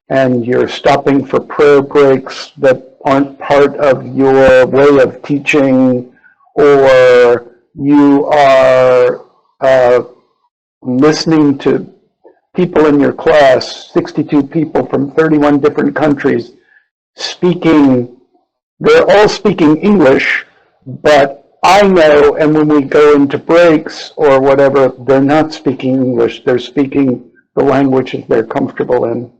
and you're stopping for prayer breaks that aren't part of your way of teaching, or you are listening to people in your class, 62 people from 31 different countries, they're all speaking English, but I know, and when we go into breaks or whatever, they're not speaking English, they're speaking the languages they're comfortable in.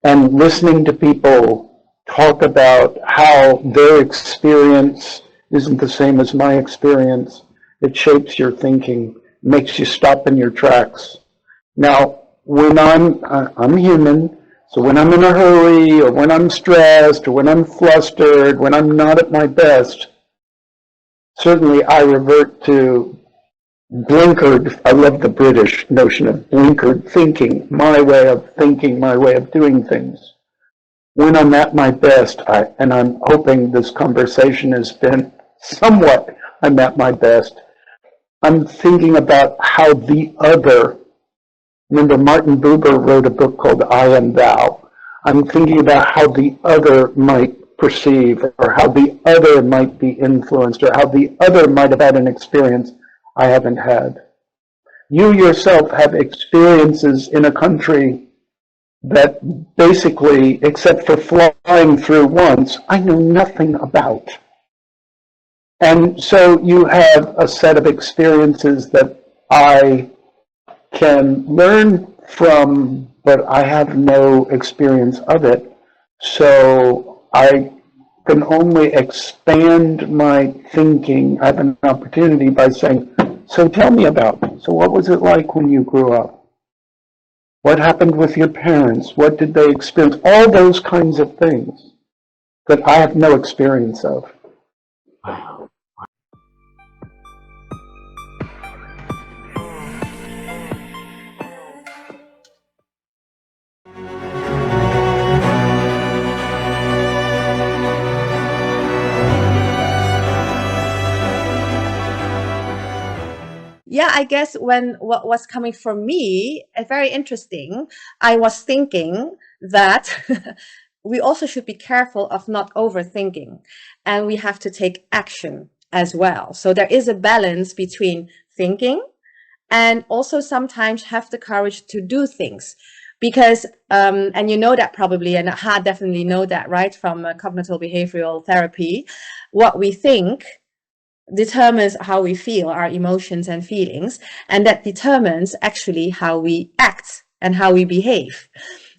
And listening to people talk about how their experience isn't the same as my experience, it shapes your thinking, makes you stop in your tracks. Now, when I'm human, so when I'm in a hurry, or when I'm stressed, or when I'm flustered, when I'm not at my best, certainly I revert to blinkered. I love the British notion of blinkered thinking, my way of thinking, my way of doing things. When I'm at my best, and I'm hoping this conversation has been somewhat, I'm at my best, I'm thinking about how the other. Remember, Martin Buber wrote a book called I Am Thou. I'm thinking about how the other might perceive, or how the other might be influenced, or how the other might have had an experience I haven't had. You yourself have experiences in a country that basically, except for flying through once, I know nothing about. And so you have a set of experiences that I can learn from, but I have no experience of it. So I can only expand my thinking. I have an opportunity by saying, so tell me about it. So what was it like when you grew up? What happened with your parents? What did they experience? All those kinds of things that I have no experience of. Yeah, I guess when what was coming from me, very interesting, I was thinking that we also should be careful of not overthinking, and we have to take action as well. So there is a balance between thinking and also sometimes have the courage to do things. Because, and you know that probably, and I definitely know that, right, from cognitive behavioral therapy, what we think determines how we feel, our emotions and feelings, and that determines actually how we act and how we behave.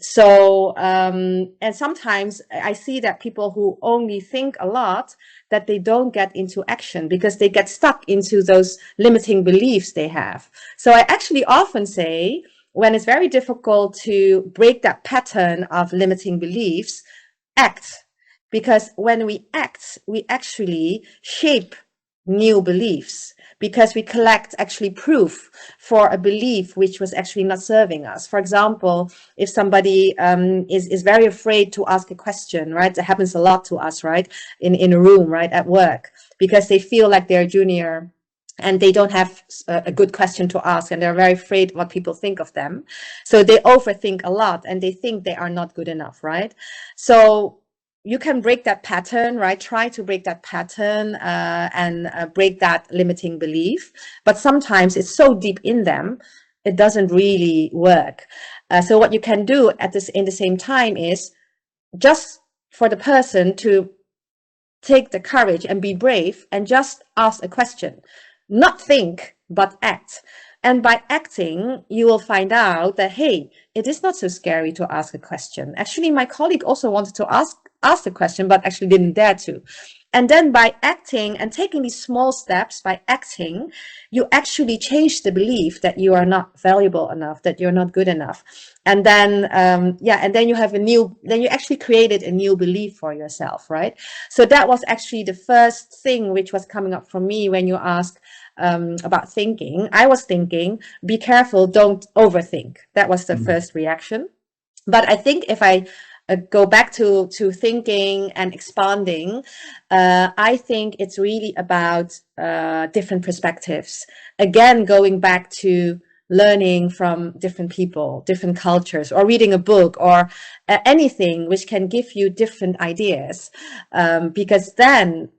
So, and sometimes I see that people who only think a lot, that they don't get into action because they get stuck into those limiting beliefs they have. So I actually often say, when it's very difficult to break that pattern of limiting beliefs, act. Because when we act, we actually shape new beliefs, because we collect actually proof for a belief which was actually not serving us. For example, if somebody is very afraid to ask a question, right? That happens a lot to us, right? In a room, right? At work, because they feel like they're junior and they don't have a good question to ask, and they're very afraid what people think of them. So they overthink a lot and they think they are not good enough, right? So you can break that pattern, right? Try to break that pattern and break that limiting belief. But sometimes it's so deep in them, it doesn't really work. So what you can do in the same time is just for the person to take the courage and be brave and just ask a question. Not think, but act. And by acting, you will find out that, hey, it is not so scary to ask a question. Actually, my colleague also wanted to ask the question, but actually didn't dare to. And then by acting and taking these small steps, by acting, you actually change the belief that you are not valuable enough, that you're not good enough. And then, and then you actually created a new belief for yourself, right? So that was actually the first thing which was coming up for me when you asked about thinking. I was thinking, be careful, don't overthink. That was the first reaction. But I think if I go back to thinking and expanding, I think it's really about different perspectives. Again, going back to learning from different people, different cultures, or reading a book, or anything which can give you different ideas. Because then,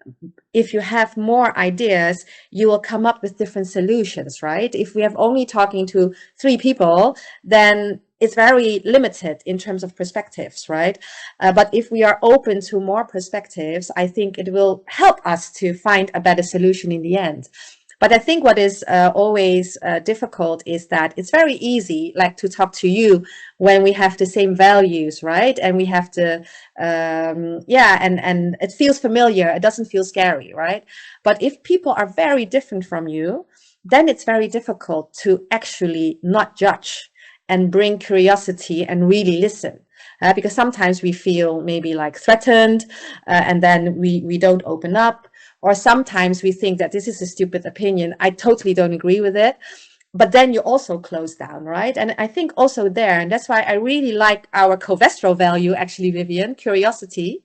if you have more ideas, you will come up with different solutions, right? If we have only talking to 3 people, then it's very limited in terms of perspectives, right? But if we are open to more perspectives, I think it will help us to find a better solution in the end. But I think what is always difficult is that it's very easy, like, to talk to you when we have the same values, right? And we have to, and it feels familiar. It doesn't feel scary, right? But if people are very different from you, then it's very difficult to actually not judge and bring curiosity and really listen. Because sometimes we feel maybe like threatened, and then we don't open up. Or sometimes we think that this is a stupid opinion. I totally don't agree with it. But then you also close down, right? And I think also there, and that's why I really like our Covestro value, actually, Vivian, curiosity.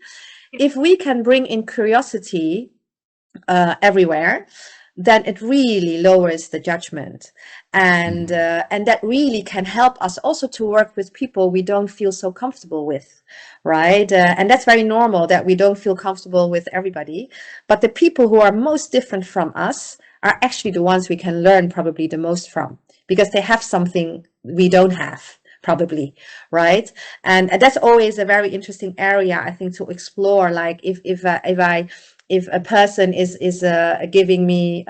If we can bring in curiosity everywhere, then it really lowers the judgment, and that really can help us also to work with people we don't feel so comfortable with, right? And that's very normal that we don't feel comfortable with everybody, but the people who are most different from us are actually the ones we can learn probably the most from, because they have something we don't have, probably, right? And that's always a very interesting area, I think, to explore. Like, if a person is giving me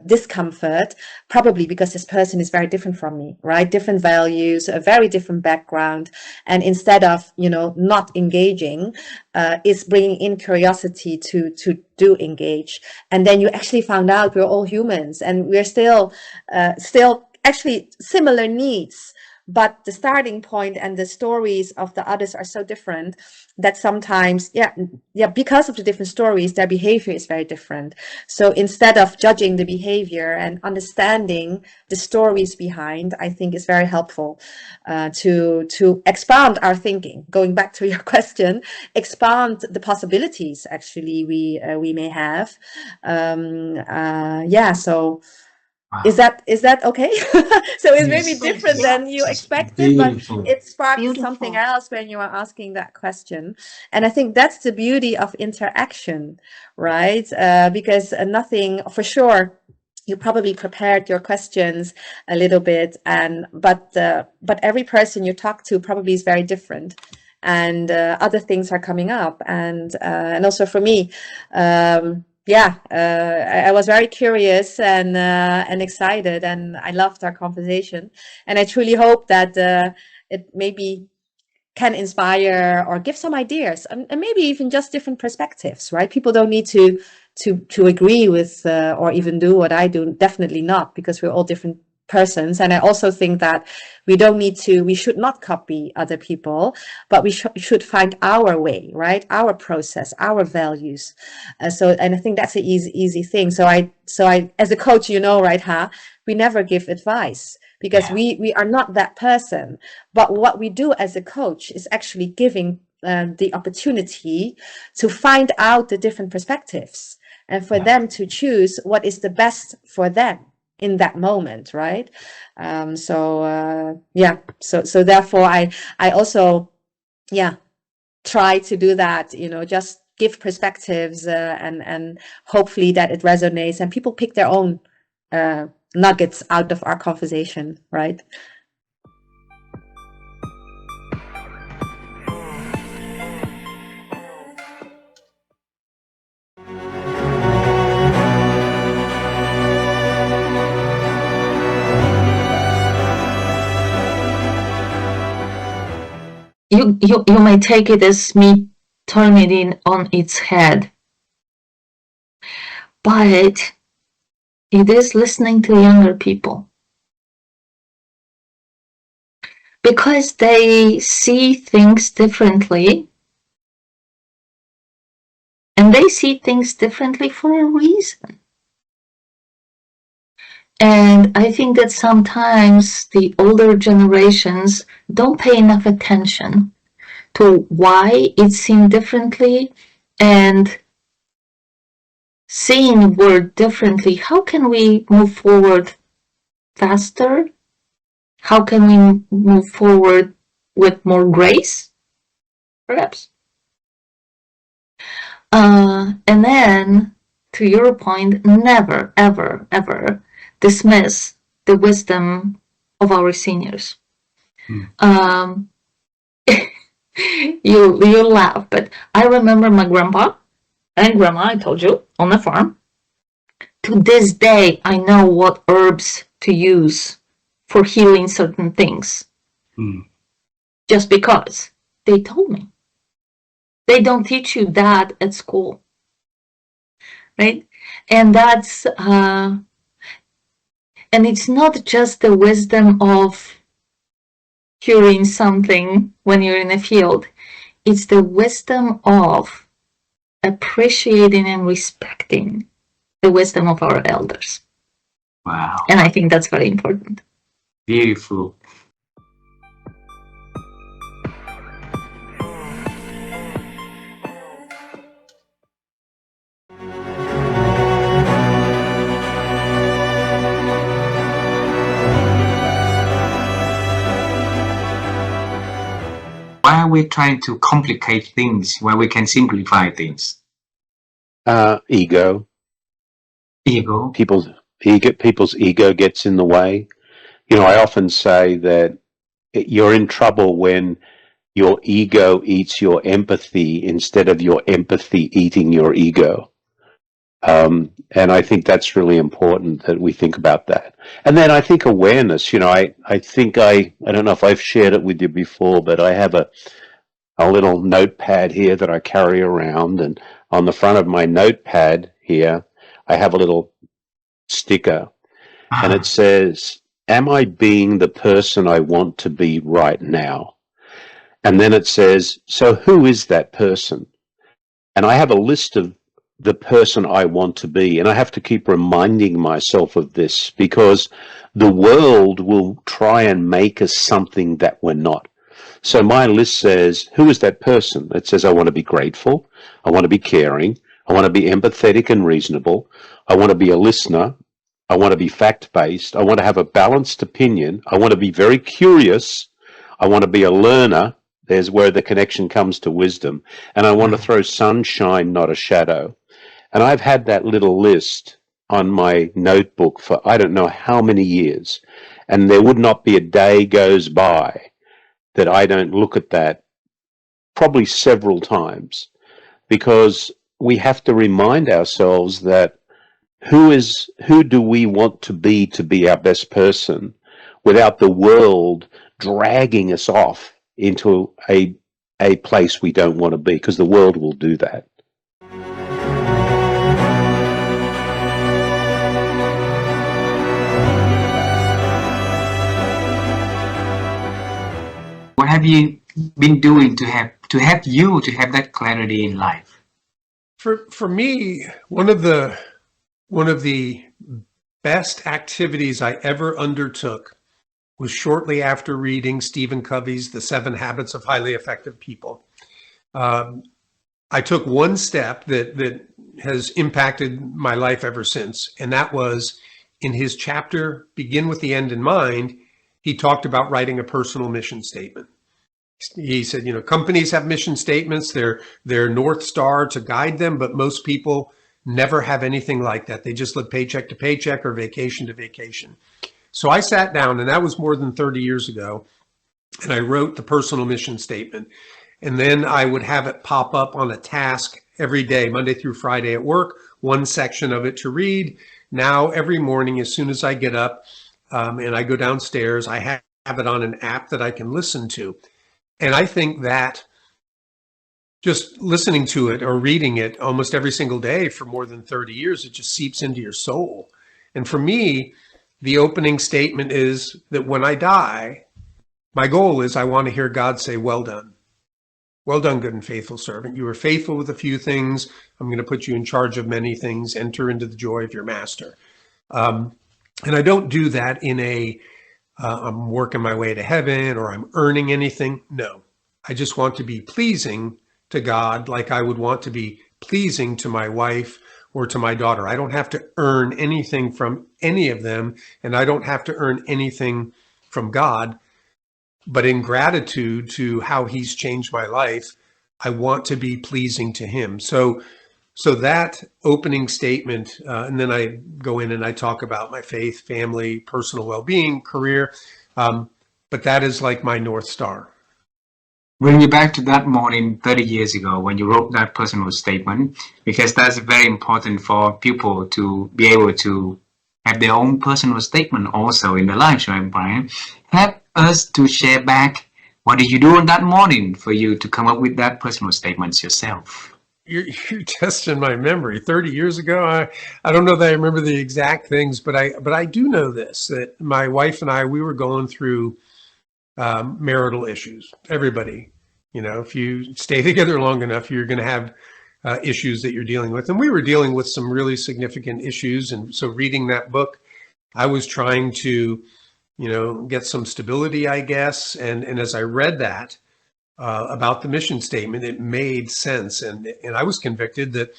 discomfort, probably because this person is very different from me, right? Different values, a very different background, and instead of not engaging, is bringing in curiosity to do engage, and then you actually found out we're all humans and we're still actually similar needs. But the starting point and the stories of the others are so different that sometimes, because of the different stories, their behavior is very different. So instead of judging the behavior and understanding the stories behind, I think is very helpful to expand our thinking. Going back to your question, expand the possibilities actually we may have. So. Is that okay? So it's maybe different than you expected, but it sparked something else when you are asking that question. And I think that's the beauty of interaction, right? Because nothing, for sure, you probably prepared your questions a little bit, but every person you talk to probably is very different, and other things are coming up, and also for me. I was very curious and excited, and I loved our conversation. And I truly hope that it maybe can inspire or give some ideas, and maybe even just different perspectives, right? People don't need to agree with or even do what I do. Definitely not, because we're all different persons. And I also think that we should not copy other people, but we should find our way, right? Our process, our values. And I think that's an easy thing. So I, as a coach, right, we never give advice, because we are not that person. But what we do as a coach is actually giving the opportunity to find out the different perspectives, and for them to choose what is the best for them in that moment, right? So therefore I also try to do that, just give perspectives, and hopefully that it resonates and people pick their own nuggets out of our conversation, right? You may take it as me turning it on its head, but it is listening to younger people, because they see things differently, and they see things differently for a reason. And I think that sometimes the older generations don't pay enough attention to why it's seen differently, and seeing the word differently, how can we move forward faster? How can we move forward with more grace? Perhaps. And then, to your point, never, ever, ever dismiss the wisdom of our seniors. You laugh, but I remember my grandpa and grandma, I told you, on the farm. To this day, I know what herbs to use for healing certain things. Just because they told me. They don't teach you that at school. Right? And that's, and it's not just the wisdom of curing something when you're in a field. It's the wisdom of appreciating and respecting the wisdom of our elders. Wow. And I think that's very important. Beautiful. Why are we trying to complicate things when we can simplify things? Ego. Ego. People's ego gets in the way. You know, I often say that you're in trouble when your ego eats your empathy instead of your empathy eating your ego. And I think that's really important that we think about that. And then I think awareness, you know, I don't know if I've shared it with you before, but I have a little notepad here that I carry around, and on the front of my notepad here, I have a little sticker, and it says, "Am I being the person I want to be right now?" And then it says, "So who is that person?" And I have a list of the person I want to be, and I have to keep reminding myself of this because the world will try and make us something that we're not. So my list says, who is that person? It says, I want to be grateful. I want to be caring. I want to be empathetic and reasonable. I want to be a listener. I want to be fact-based. I want to have a balanced opinion. I want to be very curious. I want to be a learner. There's where the connection comes to wisdom. And I want to throw sunshine, not a shadow. And I've had that little list on my notebook for I don't know how many years. And there would not be a day goes by that I don't look at that, probably several times, because we have to remind ourselves that who do we want to be our best person without the world dragging us off into a place we don't want to be, because the world will do that. What have you been doing to have that clarity in life? For me, one of the best activities I ever undertook was shortly after reading Stephen Covey's The 7 Habits of Highly Effective People. I took one step that has impacted my life ever since, and that was in his chapter, Begin with the End in Mind, he talked about writing a personal mission statement. He said, you know, companies have mission statements, they're North Star to guide them, but most people never have anything like that. They just live paycheck to paycheck or vacation to vacation. So I sat down, and that was more than 30 years ago, and I wrote the personal mission statement. And then I would have it pop up on a task every day, Monday through Friday at work, one section of it to read. Now, every morning, as soon as I get up and I go downstairs, I have it on an app that I can listen to. And I think that just listening to it or reading it almost every single day for more than 30 years, it just seeps into your soul. And for me, the opening statement is that when I die, my goal is I want to hear God say, well done. Well done, good and faithful servant. You were faithful with a few things. I'm going to put you in charge of many things. Enter into the joy of your master. And I don't do that in I'm working my way to heaven or I'm earning anything. No, I just want to be pleasing to God like I would want to be pleasing to my wife or to my daughter. I don't have to earn anything from any of them, and I don't have to earn anything from God. But in gratitude to how he's changed my life, I want to be pleasing to him. So that opening statement, and then I go in and I talk about my faith, family, personal well-being, career. But that is like my North Star. Bring me back to that morning 30 years ago when you wrote that personal statement, because that's very important for people to be able to have their own personal statement also in their lives, right, Brian? Help us to share back what did you do on that morning for you to come up with that personal statement yourself? You're testing my memory. 30 years ago, I don't know that I remember the exact things, but I do know this, that my wife and I, we were going through marital issues. Everybody, if you stay together long enough, you're going to have issues that you're dealing with. And we were dealing with some really significant issues. And so reading that book, I was trying to, get some stability, I guess. And as I read that, about the mission statement, it made sense. And I was convicted that,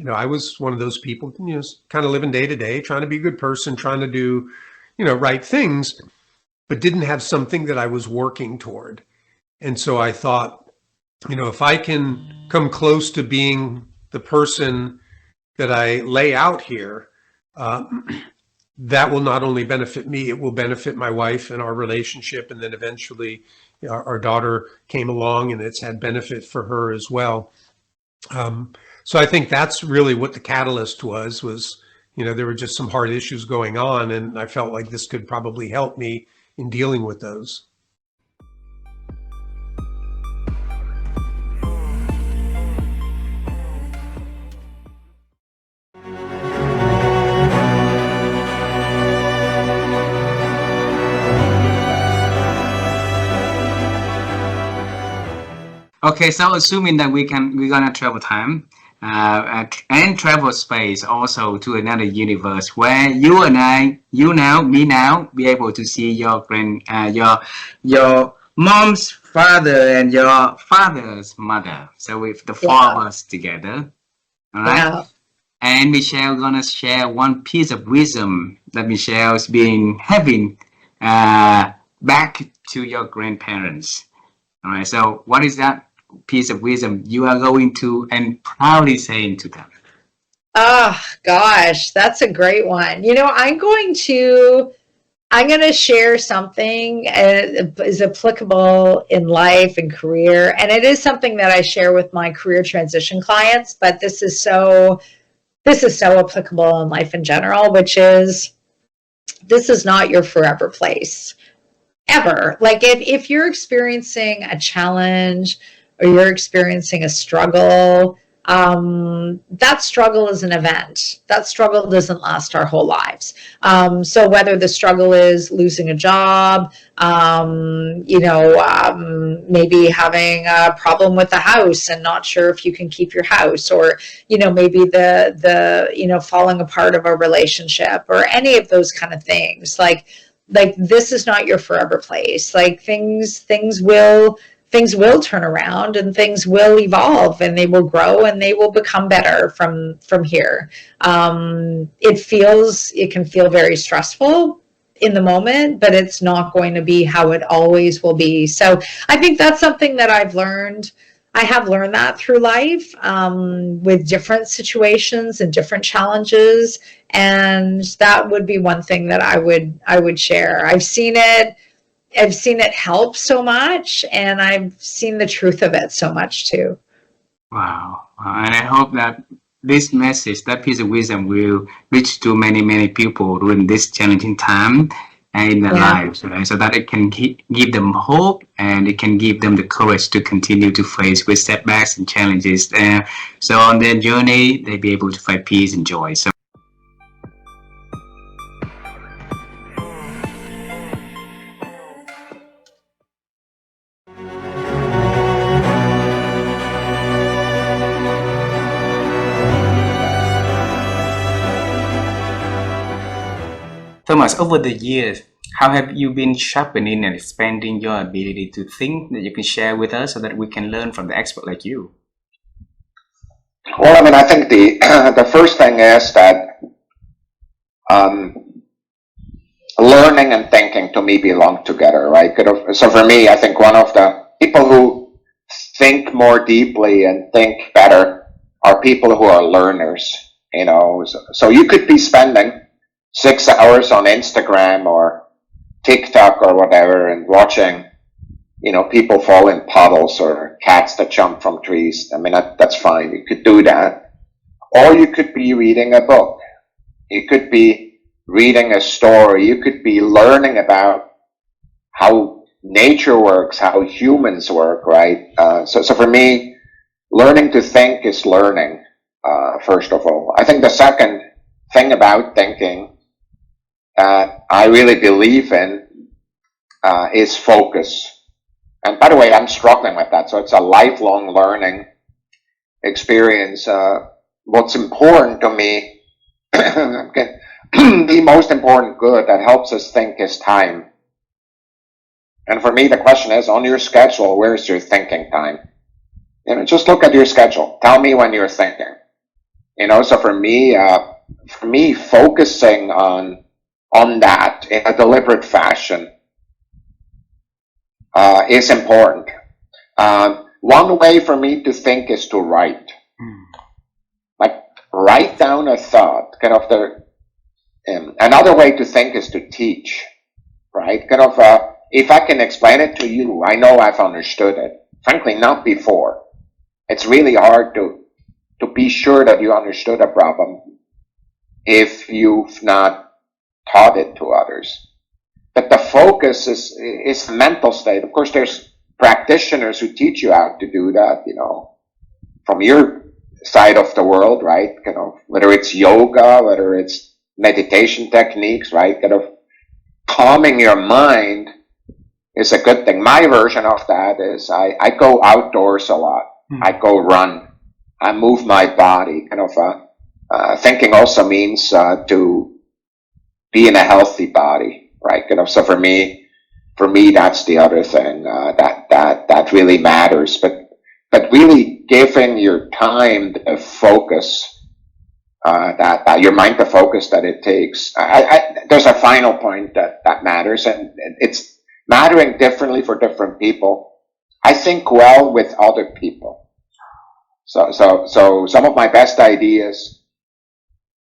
I was one of those people, kind of living day to day, trying to be a good person, trying to do, right things, but didn't have something that I was working toward. And so I thought, if I can come close to being the person that I lay out here, that will not only benefit me, it will benefit my wife and our relationship. And then eventually our daughter came along and it's had benefit for her as well. So I think that's really what the catalyst was, there were just some hard issues going on. And I felt like this could probably help me in dealing with those. Okay, so assuming that we're gonna travel time and travel space also to another universe where you and I, me now, be able to see your your mom's father and your father's mother. So with the four of us together, all right. Yeah. And Michelle gonna share one piece of wisdom that Michelle's been having back to your grandparents. All right. So what is that piece of wisdom you are going to and proudly saying to them? Oh gosh, that's a great one. I'm going to share something is applicable in life and career, and it is something that I share with my career transition clients, but this is so applicable in life in general, which is, this is not your forever place ever. Like if you're experiencing a challenge or you're experiencing a struggle, that struggle is an event. That struggle doesn't last our whole lives. So whether the struggle is losing a job, maybe having a problem with the house and not sure if you can keep your house, or, maybe the falling apart of a relationship, or any of those kind of things, like this is not your forever place. Like things will turn around and things will evolve and they will grow and they will become better from here. It can feel very stressful in the moment, but it's not going to be how it always will be. So I think that's something that I've learned. I have learned that through life, with different situations and different challenges. And that would be one thing that I would share. I've seen it help so much, and I've seen the truth of it so much too. Wow. And I hope that this message, that piece of wisdom, will reach to many, many people during this challenging time in their lives, right? So that it can give them hope and it can give them the courage to continue to face with setbacks and challenges. So on their journey, they'll be able to find peace and joy. So Thomas, over the years, how have you been sharpening and expanding your ability to think that you can share with us so that we can learn from the expert like you? Well, I mean, I think the the first thing is that learning and thinking to me belong together, right? So for me, I think one of the people who think more deeply and think better are people who are learners. You know, so you could be spending 6 hours on Instagram or TikTok or whatever and watching, you know, people fall in puddles or cats that jump from trees. I mean, that's fine. You could do that. Or you could be reading a book. You could be reading a story. You could be learning about how nature works, how humans work, right? So for me, learning to think is learning, first of all. I think the second thing about thinking that I really believe in is focus. And by the way, I'm struggling with that. So it's a lifelong learning experience. What's important to me, the most important good that helps us think is time. And for me, the question is, on your schedule, where's your thinking time? You know, just look at your schedule. Tell me when you're thinking. You know, so for me, focusing on that in a deliberate fashion is important. One way for me to think is to write. Like, write down a thought. Kind of another way to think is to teach, right? Kind of, if I can explain it to you, I know I've understood it. Frankly, not before. It's really hard to be sure that you understood a problem if you've not taught it to others. But the focus is the mental state. Of course, there's practitioners who teach you how to do that, you know, from your side of the world, right? You know, whether it's yoga, whether it's meditation techniques, right? Kind of calming your mind is a good thing. My version of that is I go outdoors a lot. I go run. I move my body. Kind of thinking also means to be in a healthy body, right? You know, so for me, that's the other thing that really matters. But really giving your time the focus, that your mind the focus that it takes. There's a final point that matters, and it's mattering differently for different people. I think well with other people. So some of my best ideas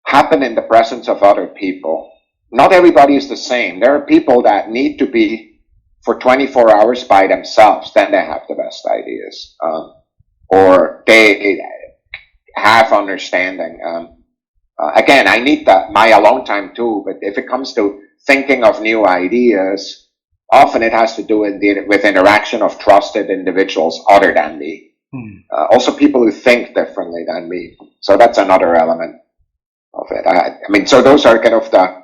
happen in the presence of other people. Not everybody is the same. There are people that need to be for 24 hours by themselves, then they have the best ideas. Or they have understanding. Again, I need my alone time too, but if it comes to thinking of new ideas, often it has to do with interaction of trusted individuals other than me. Also people who think differently than me. So that's another element of it. I mean, so those are kind of the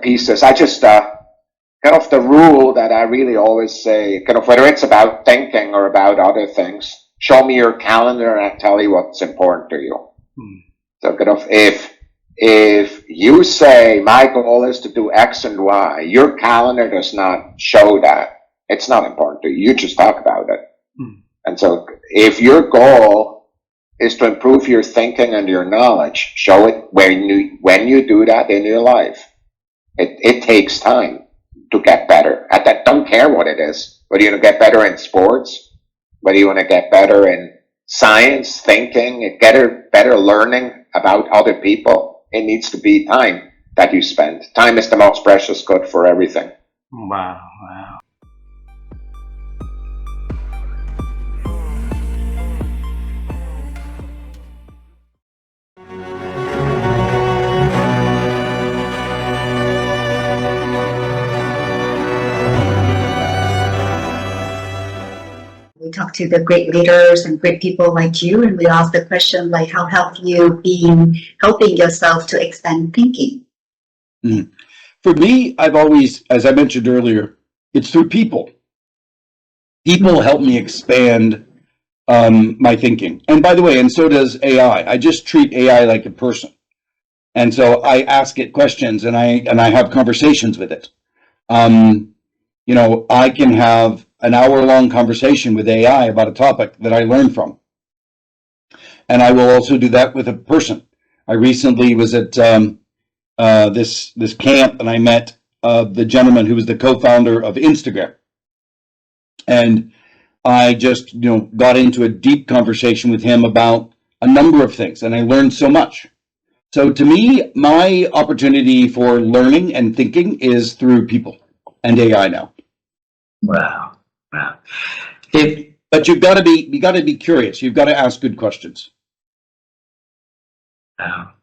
pieces. I just, kind of the rule that I really always say, kind of whether it's about thinking or about other things, show me your calendar and I'll tell you what's important to you. So kind of if you say my goal is to do X and Y, your calendar does not show that. It's not important to you. You just talk about it. And so if your goal is to improve your thinking and your knowledge, show it when you do that in your life. It takes time to get better. I don't care what it is. Whether you want to get better in sports, whether you want to get better in science, thinking, get better learning about other people, it needs to be time that you spend. Time is the most precious good for everything. Wow. We talk to the great leaders and great people like you, and we ask the question like, how have you been helping yourself to expand thinking? For me, I've always, as I mentioned earlier, it's through people. People help me expand my thinking. And by the way, and so does AI. I just treat AI like a person. And so I ask it questions and I have conversations with it. You know, I can have an hour-long conversation with AI about a topic that I learned from. And I will also do that with a person. I recently was at this camp and I met the gentleman who was the co-founder of Instagram. And I just, you know, got into a deep conversation with him about a number of things, and I learned so much. So to me, my opportunity for learning and thinking is through people and AI now. Wow. Wow. But you got to be curious. You've got to ask good questions. Wow.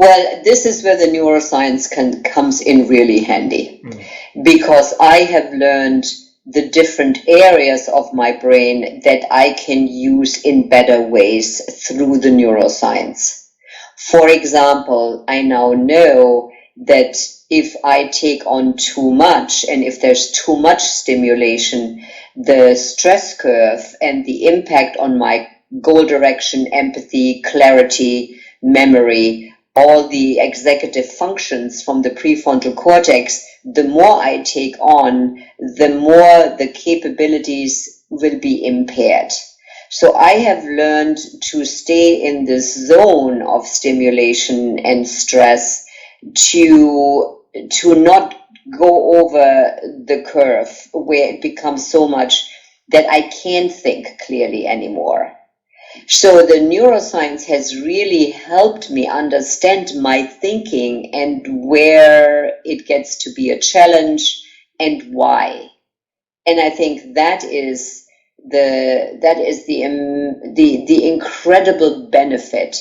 Well, this is where the neuroscience comes in really handy, because I have learned the different areas of my brain that I can use in better ways through the neuroscience. For example, I now know that if I take on too much and if there's too much stimulation, the stress curve and the impact on my goal direction, empathy, clarity, memory, all the executive functions from the prefrontal cortex, the more I take on, the more the capabilities will be impaired. So I have learned to stay in this zone of stimulation and stress to not go over the curve where it becomes so much that I can't think clearly anymore. So the neuroscience has really helped me understand my thinking and where it gets to be a challenge and why. And I think that is the incredible benefit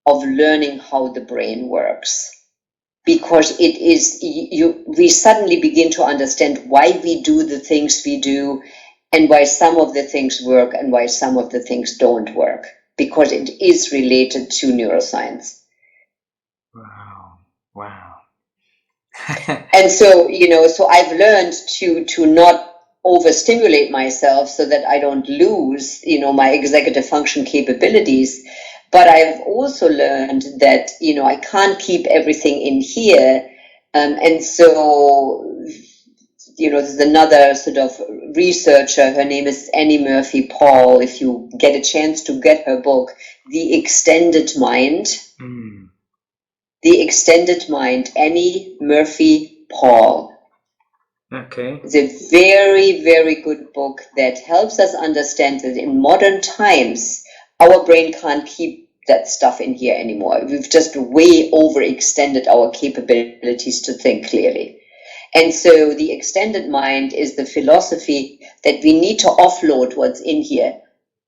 of learning how the brain works, because we suddenly begin to understand why we do the things we do, and why some of the things work and why some of the things don't work, because it is related to neuroscience. Wow. Wow. And so, so I've learned to not overstimulate myself so that I don't lose, my executive function capabilities. But I've also learned that, I can't keep everything in here. And so, there's another sort of researcher, her name is Annie Murphy Paul. If you get a chance to get her book, The Extended Mind. The Extended Mind, Annie Murphy Paul. Okay. It's a very, very good book that helps us understand that in modern times, our brain can't keep that stuff in here anymore. We've just way overextended our capabilities to think clearly. And so the extended mind is the philosophy that we need to offload what's in here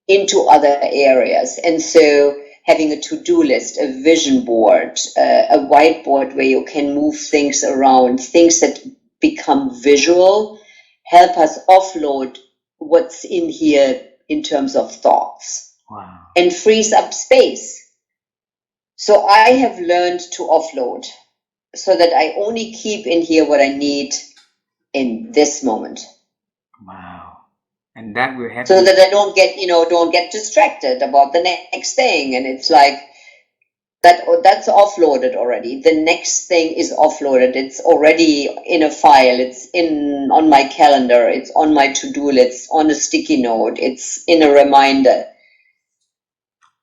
into other areas. And so having a to-do list, a vision board, a whiteboard where you can move things around, things that become visual, help us offload what's in here in terms of thoughts. Wow. And frees up space. So I have learned to offload, so that I only keep in here what I need in this moment. Wow. And that will happen. So that I don't get distracted about the next thing. And it's like, that's offloaded already. The next thing is offloaded. It's already in a file. It's on my calendar. It's on my to-do list, on a sticky note. It's in a reminder.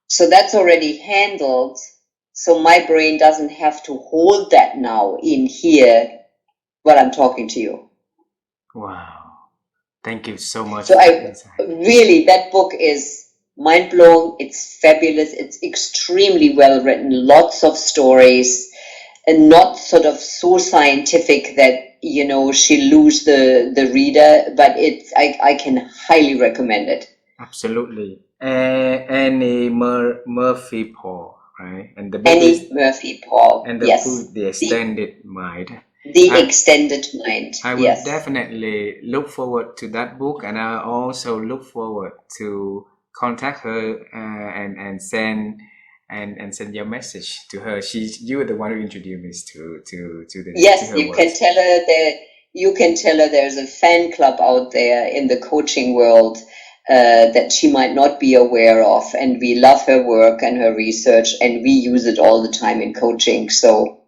So that's already handled. So my brain doesn't have to hold that now in here while I'm talking to you. Wow. Thank you so much. So that book is mind-blowing. It's fabulous. It's extremely well written. Lots of stories, and not sort of so scientific that, she'll lose the reader, but I can highly recommend it. Absolutely. Annie Murphy Paul. Right, and the book Annie Murphy Paul. And the Yes. book, The Extended Mind. The Extended Mind. I will Yes. definitely look forward to that book, and I also look forward to contact her and send and send your message to her. You were the one who introduced me to Yes, her you work. can tell her there's a fan club out there in the coaching world that she might not be aware of, and we love her work and her research, and we use it all the time in coaching. So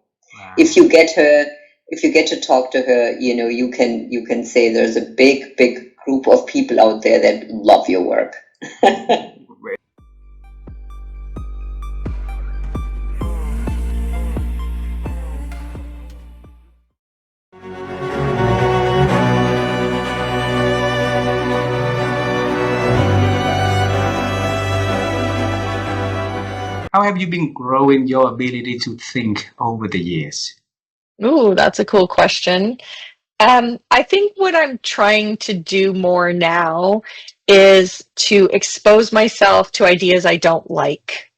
if you get to talk to her, you can say there's a big group of people out there that love your work. How have you been growing your ability to think over the years? Ooh, that's a cool question. I think what I'm trying to do more now is to expose myself to ideas I don't like.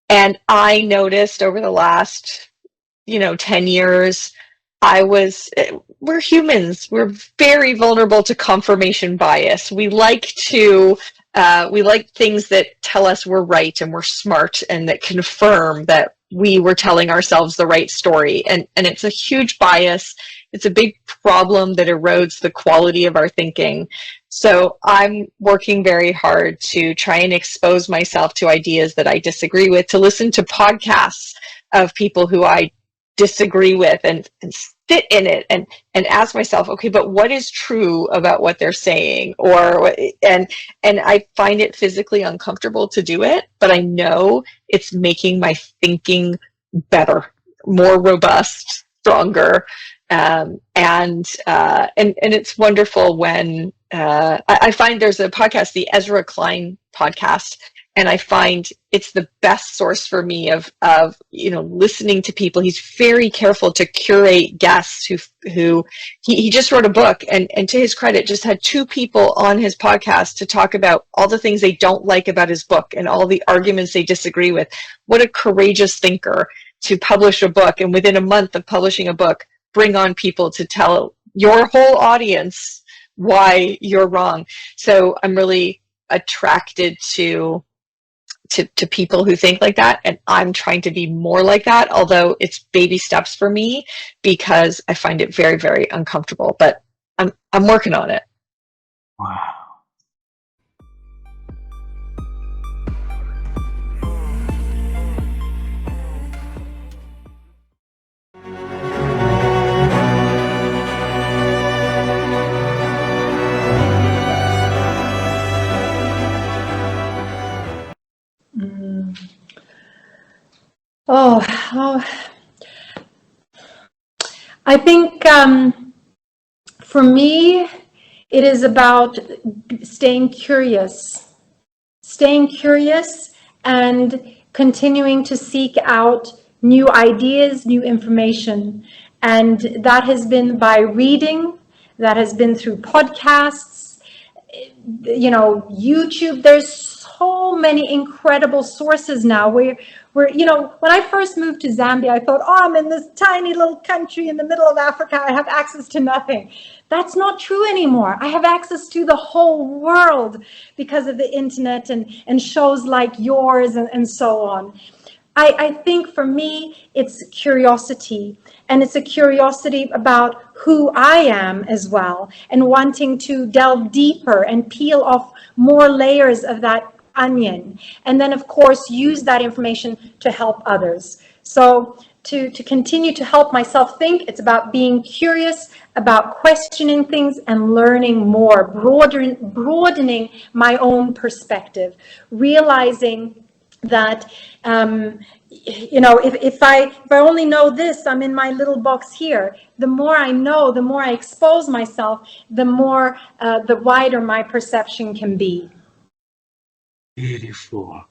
And I noticed over the last, 10 years, we're humans. We're very vulnerable to confirmation bias. We like things that tell us we're right and we're smart and that confirm that we were telling ourselves the right story. And it's a huge bias. It's a big problem that erodes the quality of our thinking. So I'm working very hard to try and expose myself to ideas that I disagree with, to listen to podcasts of people who I disagree with and sit in it and ask myself, okay, but what is true about what they're saying? And I find it physically uncomfortable to do it, but I know it's making my thinking better, more robust, stronger. And it's wonderful when I find there's a podcast, the Ezra Klein podcast, and I find it's the best source for me of listening to people. He's very careful to curate guests who he just wrote a book, and to his credit, just had 2 people on his podcast to talk about all the things they don't like about his book and all the arguments they disagree with. What a courageous thinker to publish a book, and within a month of publishing a book, bring on people to tell your whole audience why you're wrong. So I'm really attracted to people who think like that, and I'm trying to be more like that, although it's baby steps for me because I find it very, very uncomfortable, but I'm working on it. Wow. I think for me, it is about staying curious and continuing to seek out new ideas, new information. And that has been by reading, that has been through podcasts, YouTube. There's so many incredible sources now where when I first moved to Zambia, I thought, oh, I'm in this tiny little country in the middle of Africa. I have access to nothing. That's not true anymore. I have access to the whole world because of the internet and shows like yours and so on. I think for me, it's curiosity, and it's a curiosity about who I am as well, and wanting to delve deeper and peel off more layers of that onion. And then, of course, use that information to help others. So to continue to help myself think, it's about being curious, about questioning things and learning more, broadening my own perspective, realizing that if I only know this, I'm in my little box here. The more I know, the more I expose myself, the more the wider my perception can be. Beautiful.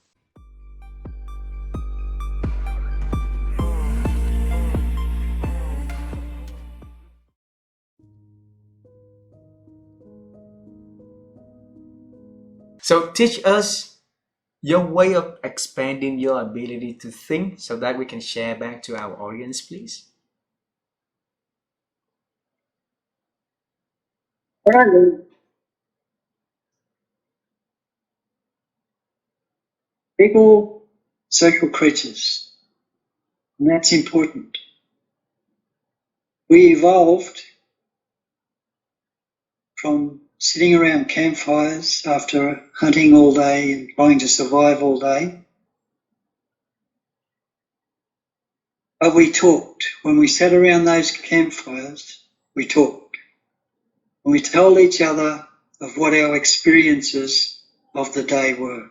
So teach us your way of expanding your ability to think so that we can share back to our audience, please. People social creatures, and that's important. We evolved from sitting around campfires after hunting all day and trying to survive all day. But we talked. When we sat around those campfires, we talked. And we told each other of what our experiences of the day were.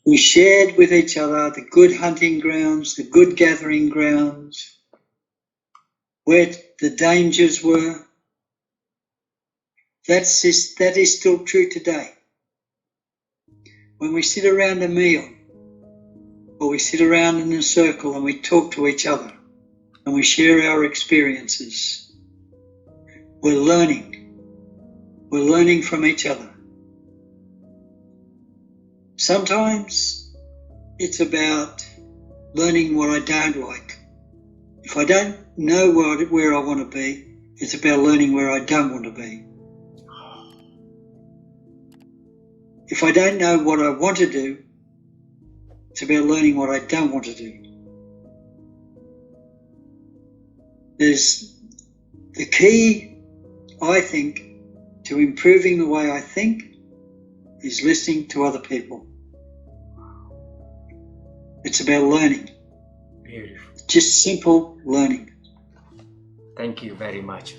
We shared with each other the good hunting grounds, the good gathering grounds, where the dangers were. That is still true today. When we sit around a meal, or we sit around in a circle and we talk to each other and we share our experiences, we're learning. We're learning from each other. Sometimes it's about learning what I don't like. If I don't know where I want to be, it's about learning where I don't want to be. If I don't know what I want to do, it's about learning what I don't want to do. There's the key, I think, to improving the way I think is listening to other people. It's about learning. Beautiful. Just simple learning. Thank you very much.